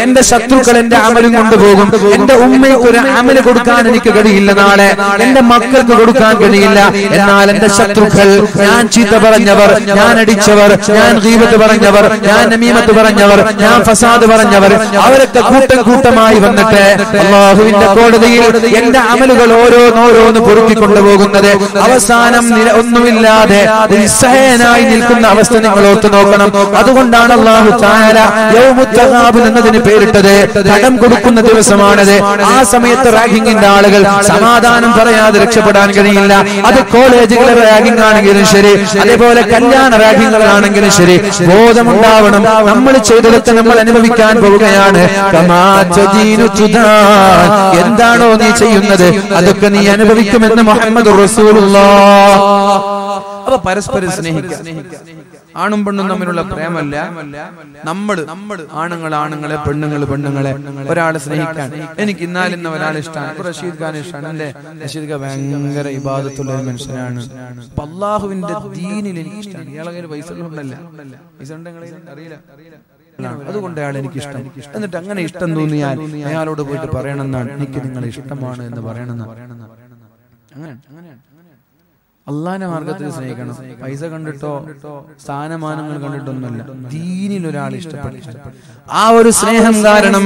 എന്റെ ശത്രുക്കൾ എന്റെ അമലും കൊണ്ടുപോകും. എന്റെ ഉമ്മയ്ക്ക് ഒരു അമല് കൊടുക്കാൻ എനിക്ക് കഴിയില്ല. നാളെ എന്റെ മക്കൾക്ക് കൊടുക്കാൻ കഴിയില്ല. എന്നാൽ എന്റെ ശത്രുക്കൾ, ഞാൻ ചീത്ത പറഞ്ഞവർ, ഞാൻ അടിച്ചവർ, ഞാൻ ഗീബത്ത് പറഞ്ഞവർ, ഞാൻ നമീമത്ത് പറഞ്ഞവർ, ഞാൻ ഫസാദ് പറഞ്ഞവർ, അവരൊക്കെ കൂട്ടം കൂട്ടമായി വന്നിട്ട് അല്ലാഹുവിന്റെ കോടതിയിൽ എന്റെ അമലുകൾ ഓരോന്നോരോന്ന് പൊറുക്കി കൊണ്ടുപോകുന്നത് അവസാനം ഒന്നുമില്ലാതെ നിസ്സഹായനായി നിൽക്കുന്ന അവസ്ഥ നിങ്ങൾ ഓർത്തു നോക്കണം. അതുകൊണ്ടാണ് അല്ലാഹു തആല യൗമുത് തഗാബുൻ എന്നതിന് പേരിട്ടത്. കടം കൊടുക്കുന്ന ദിവസമാണത്. ആ സമയത്ത് റാഗിങ്ങിന്റെ ആളുകൾ സമാധാനം പറയാതെ രക്ഷപ്പെടാൻ കഴിയില്ല. അത് കോളേജുകളെ റാഗിംഗ് ആണെങ്കിലും ശരി, അതേപോലെ കല്യാണ റാഗിങ്ങുകളാണെങ്കിലും ശരി, ബോധമുണ്ടാവണം. നമ്മൾ ചെയ്തതൊക്കെ നമ്മൾ അനുഭവിക്കാൻ പോവുകയാണ്. എന്താണോ നീ ചെയ്യുന്നത് അതൊക്കെ നീ അനുഭവിക്കുമെന്ന് മുഹമ്മദ് റസൂലുള്ളാഹ്. അപ്പൊ പരസ്പരം സ്നേഹിക്കുക. ആണും പെണ്ണും തമ്മിലുള്ള പ്രേമല്ല. നമ്മൾ ആണുങ്ങളെ, പെണ്ണുങ്ങളെ ഒരാളെ സ്നേഹിക്കാൻ. എനിക്ക് ഇന്നാലിന്ന ഒരാൾ ഇഷ്ടമാണ്. റഷീദ് ഖാൻ ഇഷ്ടമാണ്. അല്ലെ, റഷീദ് ഖാൻ ഭയങ്കര ഇബാദത്തുള്ള ഒരു മനുഷ്യനാണ്. അല്ലാഹുവിന്റെ ദീനിൽ എനിക്ക് ഇഷ്ടമാണ്. ഇയാളെ കയ്യിൽ പൈസ ഉണ്ടല്ല, പൈസ ഉണ്ടെങ്കിൽ അറിയില്ല. അതുകൊണ്ട് അയാൾ എനിക്ക് ഇഷ്ടം. എന്നിട്ട് അങ്ങനെ ഇഷ്ടം തോന്നിയാൽ അയാളോട് പോയിട്ട് പറയണമെന്നാണ്, എനിക്ക് നിങ്ങളെ ഇഷ്ടമാണ് എന്ന് പറയണമെന്നാണ്. അങ്ങനെയാണ് അള്ളാന്റെ മാർഗത്തിൽ സ്നേഹിക്കണം. പൈസ കണ്ടിട്ടോ സ്ഥാനമാനങ്ങൾ കണ്ടിട്ടൊന്നുമല്ല. ദീനിൽ ഒരാൾ ഇഷ്ടപ്പെട്ടു. ആ ഒരു സ്നേഹം കാരണം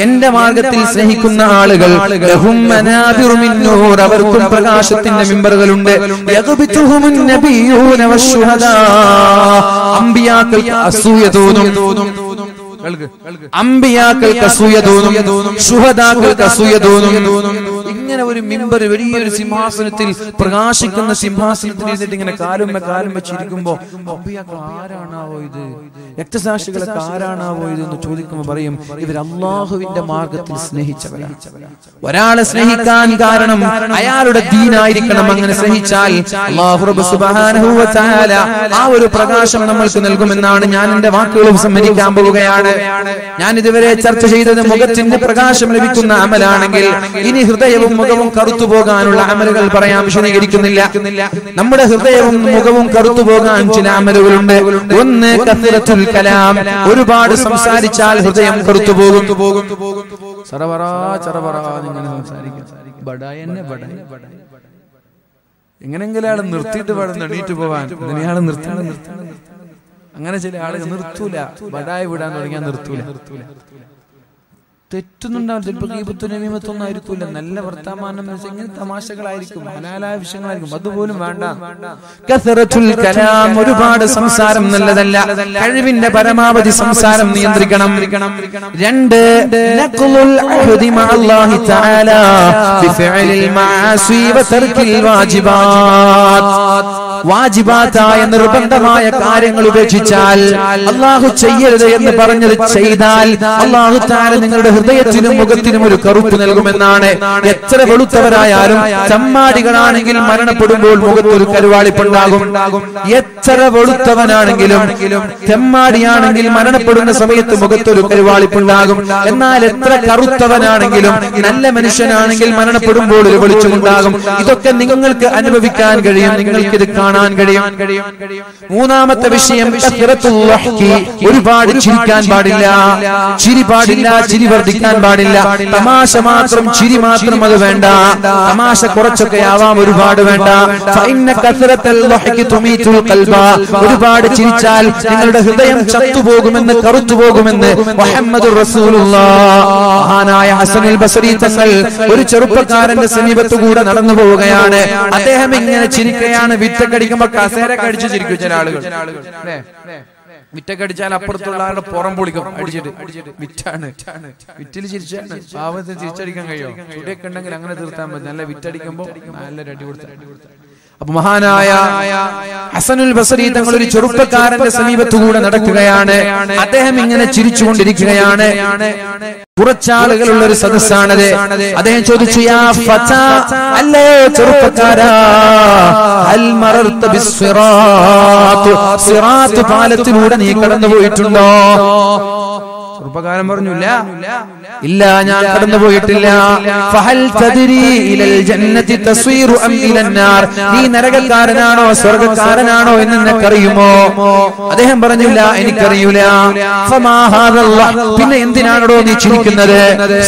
എന്റെ മാർഗത്തിൽ സ്നേഹിക്കുന്ന ആളുകൾ അവർക്കും പ്രകാശത്തിന്റെ മിമ്പറുകളുണ്ട്. അമ്പിയാക്കൾക്ക് അസൂയ തോന്നും, അമ്പിയാക്കൾക്ക് അസൂയ തോന്നും, ശുഹദാക്കൾക്ക് അസൂയ തോന്നും. ഇങ്ങനെ ഒരു മിമ്പർ, വലിയൊരു സിംഹാസനത്തിൽ, പ്രകാശിക്കുന്ന സിംഹാസനത്തിൽ ഇരുന്നിട്ട് ഇങ്ങനെ കാലും വെച്ചിരിക്കുമ്പോ അമ്പിയാക്കൾ ആരാണാവോ ഇത്, രക്തസാക്ഷികളൊക്കെ ആരാണാവോ ഇത് എന്ന് ചോദിക്കുമ്പോ പറയും, ഇവർ അല്ലാഹുവിന്റെ മാർഗത്തിൽ സ്നേഹിച്ചവരാണ്. ഒരാളെ സ്നേഹിക്കാൻ കാരണം അയാളുടെ ദീനായിരിക്കണം. അങ്ങനെ സ്നേഹിച്ചാൽ അല്ലാഹു റബ്ബ് സുബ്ഹാനഹു വ തആല ആ ഒരു പ്രകാശം നമ്മൾക്ക് നൽകുമെന്നാണ് ഞാൻ എന്റെ വാക്കുകൾ സമ്മതിക്കാൻ പോവുകയാണ്. ഞാൻ ഇതുവരെ ചർച്ച ചെയ്തത് മുഖത്തിന് പ്രകാശം ലഭിക്കുന്ന അമലാണെങ്കിൽ, ഇനി ഹൃദയവും മുഖവും കറുത്തു പോകാനുള്ള അമലുകൾ പറയാൻ വിശദീകരിക്കുന്നില്ല. നമ്മുടെ ഹൃദയവും മുഖവും കറുത്തു പോകാൻ ചില അമലുകളുണ്ട്. ഒന്ന് കസ്റത്തുൽ കലാം, ഒരുപാട് സംസാരിച്ചാൽ ഹൃദയം കറുത്തു പോകും. എങ്ങനെങ്കിലും ആള് നിർത്തിയിട്ട് പാടുന്ന എണീറ്റ് പോവാൻ, ഇയാള് നിർത്താൻ. അങ്ങനെ ചില ആളുകൾ നിർത്തൂല, ബടായി വിടാൻ തുടങ്ങിയാൽ നിർത്തൂല. തെറ്റുന്നുണ്ടാവും. ചിലപ്പോൾ ഗീബത്തും നമീമത്തൊന്നും ആയിരിക്കൂല. നല്ല വർത്തമാനം ഇങ്ങനെ തമാശകളായിരിക്കും, ഹലാലായ വിഷയങ്ങളായിരിക്കും. അതുപോലും വേണ്ട. കസറത്തുൽ കലാം, ഒരുപാട് സംസാരം നല്ലതല്ല. കഴിവിന്റെ പരമാവധി സംസാരം നിയന്ത്രിക്കണം. രണ്ട്, നഖ്ലുൽ അഹ്ദി മഅല്ലാഹി തആല ബിഫിഅലിൽ മആസി വതർക്കിൽ വാജിബാത്ത്. വാജിബാത്തായ നിർബന്ധമായ കാര്യങ്ങൾ ഉപേക്ഷിച്ചാൽ, അല്ലാഹു ചെയ്യരുത് എന്ന് പറഞ്ഞത് ചെയ്താൽ അല്ലാഹു തആല നിങ്ങളുടെ ഹൃദയത്തിനും മുഖത്തിനും ഒരു കറുപ്പ് നൽകുമെന്നാണ്. എത്ര വെളുത്തവരായാലും ചമ്മാടികളാണെങ്കിൽ മരണപ്പെടുമ്പോൾ മുഖത്തൊരു കരുവാളിപ്പുണ്ടാകും. എത്ര വെളുത്തവനാണെങ്കിലും ചെമ്മാടിയാണെങ്കിൽ മരണപ്പെടുന്ന സമയത്ത് മുഖത്തൊരു കരുവാളിപ്പുണ്ടാകും. എന്നാൽ എത്ര കറുത്തവനാണെങ്കിലും നല്ല മനുഷ്യനാണെങ്കിൽ മരണപ്പെടുമ്പോൾ ഒരു വെളിച്ചമുണ്ടാകും. ഇതൊക്കെ നിങ്ങൾക്ക് അനുഭവിക്കാൻ കഴിയും, നിങ്ങൾക്കിത് കാണാൻ കാണാൻ കഴിയും. മൂന്നാമത്തെ വിഷയം ഒരുപാട് ചിരിക്കാൻ പാടില്ല, ചിരി പാടില്ല, ചിരി വർദ്ധിക്കാൻ പാടില്ല. തമാശ മാത്രം, ചിരി മാത്രം അത് വേണ്ട. തമാശ കുറച്ചൊക്കെ ആവാം, ഒരുപാട് വേണ്ട. ഒരുപാട് ചിരിച്ചാൽ നിങ്ങളുടെ ഹൃദയം ചത്തുപോകുമെന്ന്, കറുത്തുപോകുമെന്ന് മുഹമ്മദുർ റസൂലുള്ളാഹ്. മഹാനായ ഹസനുൽ ബസരി തങ്ങൾ ഒരു ചെറുപ്പക്കാരന്റെ സമീപത്തു കൂടെ നടന്നു പോവുകയാണ്. അദ്ദേഹം ഇങ്ങനെ ചിരിക്കുകയാണ്. വിറ്റക്കടിക്കുമ്പോ കസേര കടിച്ചു ചിരിക്കും ചില ആളുകൾ. വിറ്റക്കടിച്ചാൽ അപ്പുറത്തുള്ള ആളുടെ പുറം പൊളിക്കും അടിച്ചിട്ട്. വിറ്റാണ്, വിറ്റിൽ ചിരിച്ചാണ് പാവത്തിൽ തിരിച്ചടിക്കാൻ കഴിയും. ചുടിയൊക്കെ ഉണ്ടെങ്കിൽ അങ്ങനെ തീർത്താൻ പറ്റും. നല്ല വിറ്റടിക്കുമ്പോ നല്ലൊരു അടി കൊടുത്ത. അപ്പൊ മഹാനായ ഹസനുൽ ബസരി തങ്ങൾ ഒരു ചെറുപ്പക്കാരന്റെ സമീപത്തുകൂടെ നടക്കുകയാണ്. അദ്ദേഹം ഇങ്ങനെ ചിരിച്ചുകൊണ്ടിരിക്കുകയാണ്. കുറച്ചാളുകളുള്ള ഒരു സദസ്സാണത്. അദ്ദേഹം ചോദിച്ചു, യാ ഫതാ, അല്ലയോ ചെറുപ്പക്കാരാ, ഹൽ മറർത ബിസ്സിറാത്ത്, സിറാത്ത് പാലത്തിലൂടെ നീ കടന്നു പോയിട്ടുണ്ടോ? ചെറുപ്പക്കാരൻ പറഞ്ഞു, ഇല്ല, ഞാൻ കടന്നു പോയിട്ടില്ല. ഫഹൽ തദ്രി ഇലൽ ജന്നതി തസ്വീറു അം ഇലൻ നാർ, നീ നരകക്കാരനാണോ സ്വർഗ്ഗക്കാരനാണോ എന്ന് നിനക്കറിയുമോ? അദ്ദേഹം പറഞ്ഞില്ല, എനിക്കറിയൂല. ഫമാ ഹാദല്ലാഹ്, പിന്നെ എന്തിനാണോ നീ ചിരിക്കുന്നത്?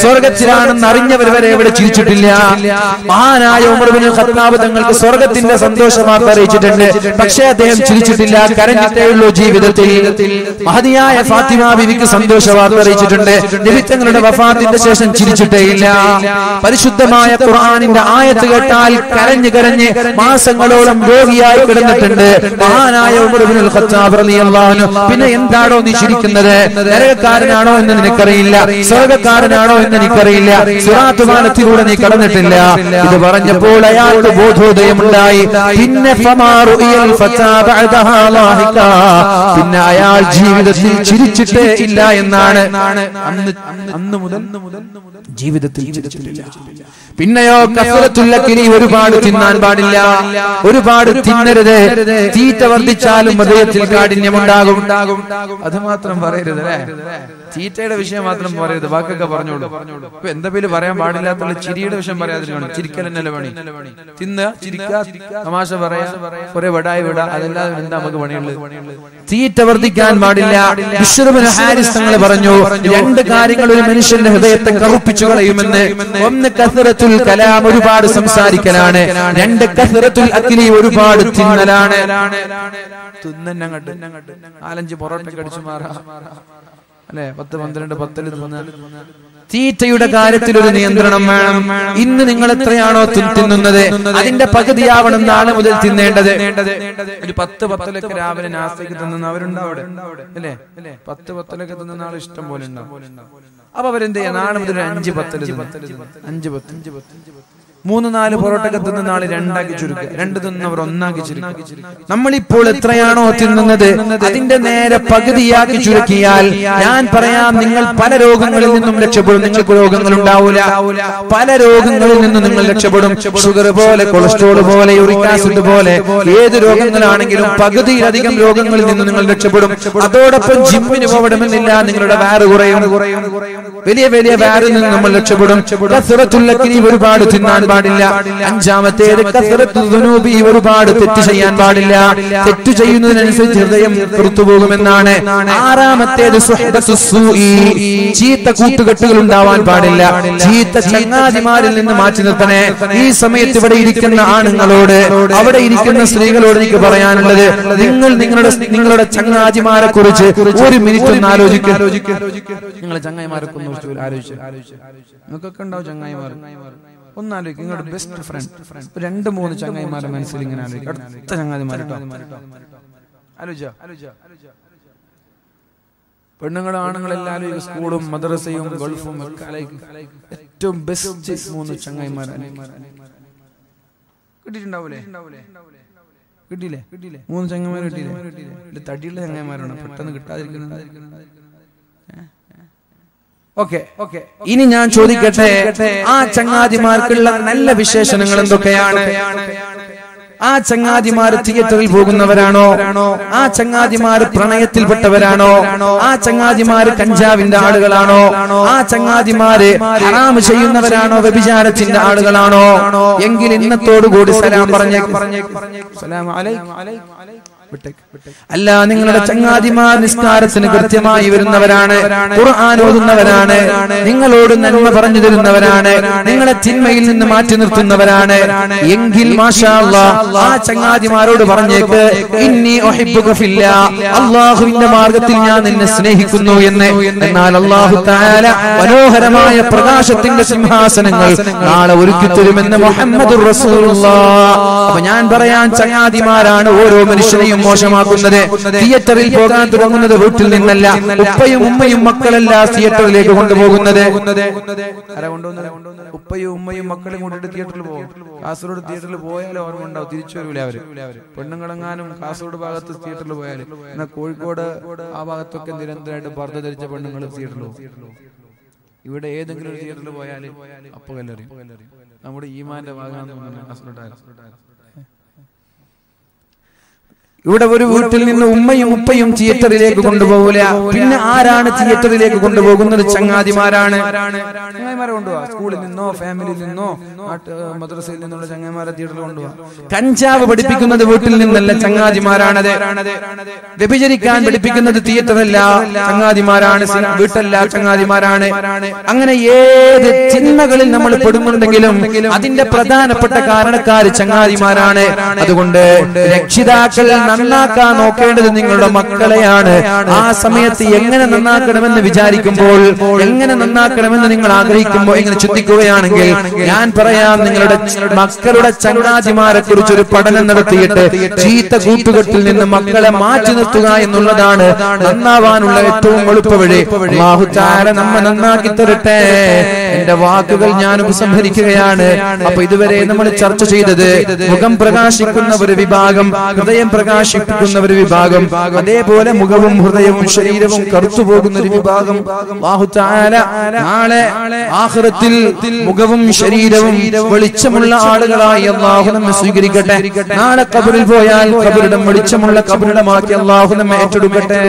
സ്വർഗ്ഗത്തിലാണെന്ന് അറിഞ്ഞവർ വരെ ഇവിടെ ചിരിച്ചിട്ടില്ല. മഹാനായ ഉമർ ഇബ്നുൽ ഖത്താബ് തങ്ങൾക്ക് സ്വർഗ്ഗത്തിന്റെ സന്തോഷവാർത്ത അറിയിച്ചിട്ടുണ്ട്. പക്ഷേ അദ്ദേഹം ചിരിച്ചിട്ടില്ല, കരഞ്ഞിട്ടേ ഉള്ളൂ ജീവിതത്തിൽ. മഹദിയായ ഫാത്തിമ ബിവിക്ക് സന്തോഷവാർത്ത അറിയിച്ചിട്ടുണ്ട്. നബി തങ്ങളുടെ വഫാത്തിന്റെ ശേഷം ചിരിച്ചിട്ടേയില്ല. പരിശുദ്ധമായ ഖുർആനിന്റെ ആയത്ത് കേട്ടാൽ കരഞ്ഞ് കരഞ്ഞ് മാസങ്ങളോളം രോഗിയായി കിടന്നിട്ടുണ്ട് മഹാനായ ഉമർ ഇബ്നുൽ ഖത്താബ് റളിയല്ലാഹു അൻഹു. പിന്നെ എന്താണോ നീ ചിരിക്കുന്നത്? നരകക്കാരനാണോ എന്ന് നിനക്കറിയില്ല, സ്വർഗ്ഗക്കാരനാണോ എന്ന് എനിക്കറിയില്ല, സിറാത്ത് പാലത്തിലൂടെ നീ കടന്നിട്ടില്ല. ഇത് പറഞ്ഞപ്പോൾ അയാൾക്ക് ബോധോദയമുണ്ടായി. പിന്നെ പിന്നെ അയാൾ ജീവിതത്തിൽ ചിരിച്ചിട്ടേ ഇല്ല എന്നാണ്. അന്ന് മുതൽ ജീവിതത്തിൽ ചിരിച്ചിട്ടില്ല. പിന്നെയോ കഫറത്തുൽ അക്ലി, ഒരുപാട് തിന്നാൻ പാടില്ല, ഒരുപാട് തിന്നരുത്. തീറ്റ വർദ്ധിച്ചാലും ഹൃദയത്തിൽ കാഠിന്യമുണ്ടാകും. അത് മാത്രം പറയരുത് അല്ലേ? തീറ്റയുടെ വിഷയം മാത്രം പറയരുത്, ബാക്കിയൊക്കെ പറഞ്ഞോളൂ. ഇപ്പൊ എന്താ പേര് പറയാൻ പാടില്ലാത്തുള്ള ചിരിയുടെ വിഷയം പറയാതിരിക്കണം. ചിരിക്കൽ എന്നല്ലേ പണി? തിന്നുക, ചിരിക്കുക, തമാശ പറയാ, കുറെ വിടായി വിടാ, അതല്ലാതെ എന്താ നമുക്ക് പണിയുള്ളത്? തീറ്റ വർദ്ധിക്കാൻ പാടില്ല. ബിശ്ർ ഇബ്നു ഹാരിസ് തങ്ങൾ പറഞ്ഞു, രണ്ട് കാര്യങ്ങൾ ഒരു മനുഷ്യന്റെ ഹൃദയത്തെ കറുപ്പിച്ചു കളയുമെന്ന്. ഒന്ന് കസറത്തുൽ കലാം, ഒരുപാട് സംസാരിക്കലാണ്. രണ്ട് കസറത്തുൽ അക്ലി, ഒരുപാട് തിന്നലാണ്. തിന്നങ്ങട്ട് 4-5 പൊറോട്ട കടിച്ചു മാറാ അല്ലെ, 10-12 പത്തല് തിന്ന. തീറ്റയുടെ കാര്യത്തിൽ ഒരു നിയന്ത്രണം വേണം. ഇന്ന് നിങ്ങൾ എത്രയാണോ തിന്നുന്നത് അതിന്റെ പകുതിയാവണം നാളെ മുതൽ തിന്നേണ്ടത്. ഒരു 10 പത്തലൊക്കെ രാവിലെ നാസ്തയ്ക്ക് തിന്നുന്നവരുണ്ട് അവിടെ അല്ലേ? 10 പത്തലൊക്കെ തിന്നുന്ന ആൾ ഇഷ്ടം പോലെ ഉണ്ടാവും. അപ്പൊ അവരെന്ത് ചെയ്യാം? നാളെ മുതൽ 5 പത്തല് 5 3-4 പൊറോട്ടൊക്കെ തിന്നുന്ന ആള് 2 ആക്കി ചുരുക്കുക, 2 തിന്നവർ 1 ആക്കി ചുരുക്കുക. നമ്മളിപ്പോൾ എത്രയാണോ തിന്നുന്നത് അതിന്റെ നേരെ പകുതിയാക്കി ചുരുക്കിയാൽ ഞാൻ പറയാം, നിങ്ങൾ പല രോഗങ്ങളിൽ നിന്നും രക്ഷപ്പെടും. നിങ്ങൾക്ക് രോഗങ്ങൾ ഉണ്ടാവൂല, പല രോഗങ്ങളിൽ നിന്നും നിങ്ങൾ രക്ഷപ്പെടും. ഷുഗർ പോലെ, കൊളസ്ട്രോൾ പോലെ, യൂറിക് ആസിഡ് പോലെ ഏത് രോഗങ്ങളാണെങ്കിലും പകുതിയിലധികം രോഗങ്ങളിൽ നിന്നും നിങ്ങൾ രക്ഷപ്പെടും. അതോടൊപ്പം ജിമ്മിന് പോകണമെന്നില്ല, നിങ്ങളുടെ വയറ് കുറയും. വലിയ വലിയ വയറിൽ നിന്ന് നമ്മൾ രക്ഷപ്പെടും. കസറത്തുൽ അക്ലി, ഒരുപാട് തിന്നാൻ പാടില്ല. അഞ്ചാമത്തേത് കസറത്തുൽ ദുനൂബി, ഒരുപാട് തെറ്റ് ചെയ്യാൻ പാടില്ല. തെറ്റ് ചെയ്യുന്നതിനനുസരിച്ച് ഹൃദയം പുറത്തുപോകുമെന്നാണ്. ആറാമത്തേത് സുഹ്ബത്തുസ് സൂഇ, ചീത്ത കൂട്ടുകെട്ടുകൾ ഉണ്ടാവാൻ പാടില്ല. ചീത്ത ചങ്ങാതിമാരിൽ നിന്ന് മാറ്റി നിർത്തണേ. ഈ സമയത്ത് ഇവിടെ ഇരിക്കുന്ന ആണുങ്ങളോട്, അവിടെ ഇരിക്കുന്ന സ്ത്രീകളോട് എനിക്ക് പറയാനുള്ളത്, നിങ്ങളുടെ ചങ്ങാതിമാരെ കുറിച്ച് 1 മിനിറ്റ് ഒന്ന് ആലോചിക്കുക. നിങ്ങളെ ചങ്ങായിമാരെ കുറിച്ച് ആലോചിച്ചു. നിങ്ങൾക്കൊക്കെ ഉണ്ടാവും ചങ്ങായിമാർ. ഒന്നാലോചിക്കും, നിങ്ങളുടെ ബെസ്റ്റ് ഫ്രണ്ട് 2-3 ചങ്ങായിമാരുടെ മനസ്സിൽ ഇങ്ങനെ ആലോചിക്കും. അടുത്ത ചങ്ങാതിമാരട്ടോ ആലോചിച്ചോ. പെണ്ണുങ്ങളും ആണുങ്ങളെല്ലാം സ്കൂളും മദ്രസയും ഗൾഫും ഏറ്റവും ബെസ്റ്റ് 3 ചങ്ങായിമാരാണ്. കിട്ടിയിട്ടുണ്ടാവൂലേ? കിട്ടിയില്ലേ? 3 ചങ്ങായിമാർ കിട്ടിയില്ലേ? തടിയുള്ള ചങ്ങായിമാരാണ്, പെട്ടെന്ന് കിട്ടാതിരിക്കുന്നത്. ഓക്കെ, ഇനി ഞാൻ ചോദിക്കട്ടെ, ആ ചങ്ങാതിമാർക്കുള്ള നല്ല വിശേഷണങ്ങൾ എന്തൊക്കെയാണ്? ആ ചങ്ങാതിമാര് തിയേറ്ററിൽ പോകുന്നവരാണോ? ആ ചങ്ങാതിമാര് പ്രണയത്തിൽപ്പെട്ടവരാണോ? ആ ചങ്ങാതിമാര് കഞ്ചാവിന്റെ ആളുകളാണോ? ആ ചങ്ങാതിമാര് ഹറാം ചെയ്യുന്നവരാണോ? വ്യഭിചാരത്തിന്റെ ആളുകളാണോ? എങ്കിൽ ഇന്നത്തോടുകൂടി സലാം പറഞ്ഞേക്കും. സലാം അലൈക്കും. അല്ല, നിങ്ങളുടെ ചങ്ങാതിമാർ നിസ്കാരത്തിന് കൃത്യമായി വരുന്നവരാണ്, ഖുർആൻ ഓതുന്നവരാണ്, നിങ്ങളോട് നന്മ പറഞ്ഞു തരുന്നവരാണ്, നിങ്ങളെ തിന്മയിൽ നിന്ന് മാറ്റി നിർത്തുന്നവരാണ് എങ്കിൽ മാഷാ അല്ലാഹ് ആ ചങ്ങാതിമാരോട് പറഞ്ഞേക്ക്, ഇന്നി ഉഹിബ്ബുക ഫില്ലാ, അല്ലാഹുവിന്റെ മാർഗ്ഗത്തിൽ ഞാൻ നിന്നെ സ്നേഹിക്കുന്നു എന്ന്. എന്നാൽ അല്ലാഹു തആല മനോഹരമായ പ്രകാശത്തിന്റെ സിംഹാസനങ്ങൾ നാളെ ഒരുക്കി തരുമെന്ന് മുഹമ്മദുർ റസൂലുള്ളാഹ്. അപ്പൊ ഞാൻ പറയാൻ, ചങ്ങാതിമാരാണ് ഓരോ മനുഷ്യനെയും മോശമാക്കുന്നത്. തിയേറ്ററിൽ പോകാൻ തുടങ്ങുന്നത് വീട്ടിൽ നിന്നല്ല, ഉപ്പയും ഉമ്മയും മക്കളെല്ലാം തിയേറ്ററിലേക്ക് കൊണ്ടുപോകുന്നത്. ഉപ്പയും ഉമ്മയും മക്കളും കൊണ്ടിട്ട് തിയേറ്ററിൽ പോകും. കാസർഗോഡ് തിയേറ്ററിൽ പോയാലും ഓർമ്മ ഉണ്ടാവും, തിരിച്ചു വരൂല അവര്. പെണ്ണുങ്ങളെങ്ങാനും കാസർഗോഡ് ഭാഗത്ത് തിയേറ്ററിൽ പോയാൽ, എന്നാൽ കോഴിക്കോട് ആ ഭാഗത്തൊക്കെ നിരന്തരമായിട്ട് പർദ്ദ ധരിച്ച പെണ്ണുങ്ങൾ തിയേറ്ററിൽ പോകും. ഇവിടെ ഏതെങ്കിലും ഒരു തിയേറ്ററിൽ പോയാൽ അപ്പൊ കല്ലെറിയും. നമ്മുടെ ഈമാന്റെ ഭാഗമാണെന്ന് കാസർഗോഡ്. ഇവിടെ ഒരു വീട്ടിൽ നിന്ന് ഉമ്മയും ഉപ്പയും തിയേറ്ററിലേക്ക് കൊണ്ടുപോകില്ല. പിന്നെ ആരാണ് തിയേറ്ററിലേക്ക് കൊണ്ടുപോകുന്നത്? ചങ്ങാതിമാരാണ്. ചങ്ങാതിമാരെ കൊണ്ടുപോവാ, സ്കൂളിൽ നിന്നോ ഫാമിലിയിൽ നിന്നോ മദ്രസയിൽ നിന്നുള്ള ചങ്ങാതിമാരെ തിയേറ്ററിൽ കൊണ്ടുപോവാ. കഞ്ചാവ് പഠിപ്പിക്കുന്നത് വീട്ടിൽ നിന്നല്ല, ചങ്ങാതിമാരാണത്. വ്യഭിചരിക്കാൻ പഠിപ്പിക്കുന്നത് തിയേറ്ററല്ല, ചങ്ങാതിമാരാണ്. വീട്ടല്ല, ചങ്ങാതിമാരാണ്. അങ്ങനെ ഏത് ചിന്മകളിൽ നമ്മൾ പെടുന്നുണ്ടെങ്കിലും അതിന്റെ പ്രധാനപ്പെട്ട കാരണക്കാര് ചങ്ങാതിമാരാണ്. അതുകൊണ്ട് രക്ഷിതാക്കൾ നന്നാക്കാൻ നോക്കേണ്ടത് നിങ്ങളുടെ മക്കളെയാണ്. ആ സമയത്ത് എങ്ങനെ നന്നാക്കണമെന്ന് വിചാരിക്കുമ്പോൾ, എങ്ങനെ നന്നാക്കണമെന്ന് നിങ്ങൾ ആഗ്രഹിക്കുമ്പോൾ, എങ്ങനെ ചിന്തിക്കുകയാണെങ്കിൽ ഞാൻ പറയാം, നിങ്ങളുടെ മക്കളുടെ ചങ്ങാതിമാരെ കുറിച്ചൊരു പഠനം നടത്തിയിട്ട് ചീത്ത കൂട്ടുകെട്ടിൽ നിന്ന് മക്കളെ മാറ്റി നിർത്തുക എന്നുള്ളതാണ് നന്നാവാനുള്ള ഏറ്റവും എളുപ്പവഴി. അല്ലാഹു തആല നമ്മെ നന്നാക്കി തരട്ടെ. എന്റെ വാക്കുകൾ ഞാൻ ഉപസംഹരിക്കുകയാണ്. അപ്പൊ ഇതുവരെ നമ്മൾ ചർച്ച ചെയ്തത് മുഖം പ്രകാശിക്കുന്ന ഒരു വിഭാഗം, ഹൃദയം പ്രകാശിക്കുന്ന ഒരു വിഭാഗം, അതേപോലെ മുഖവും ഹൃദയവും ശരീരവും കറുത്തുപോകുന്ന ഒരു വിഭാഗം. അല്ലാഹു തആല നാളെ ആഖിറത്തിൽ മുഖവും ശരീരവും വെളിച്ചമുള്ള ആളുകളായി അല്ലാഹു നമ്മെ സ്വീകരിക്കട്ടെ. നാളെ ഖബറിൽ പോയാൽ ഖബറിടം വെളിച്ചമുള്ള ഖബറിടമാക്കി അല്ലാഹു നമ്മെ ഏറ്റെടുക്കട്ടെ.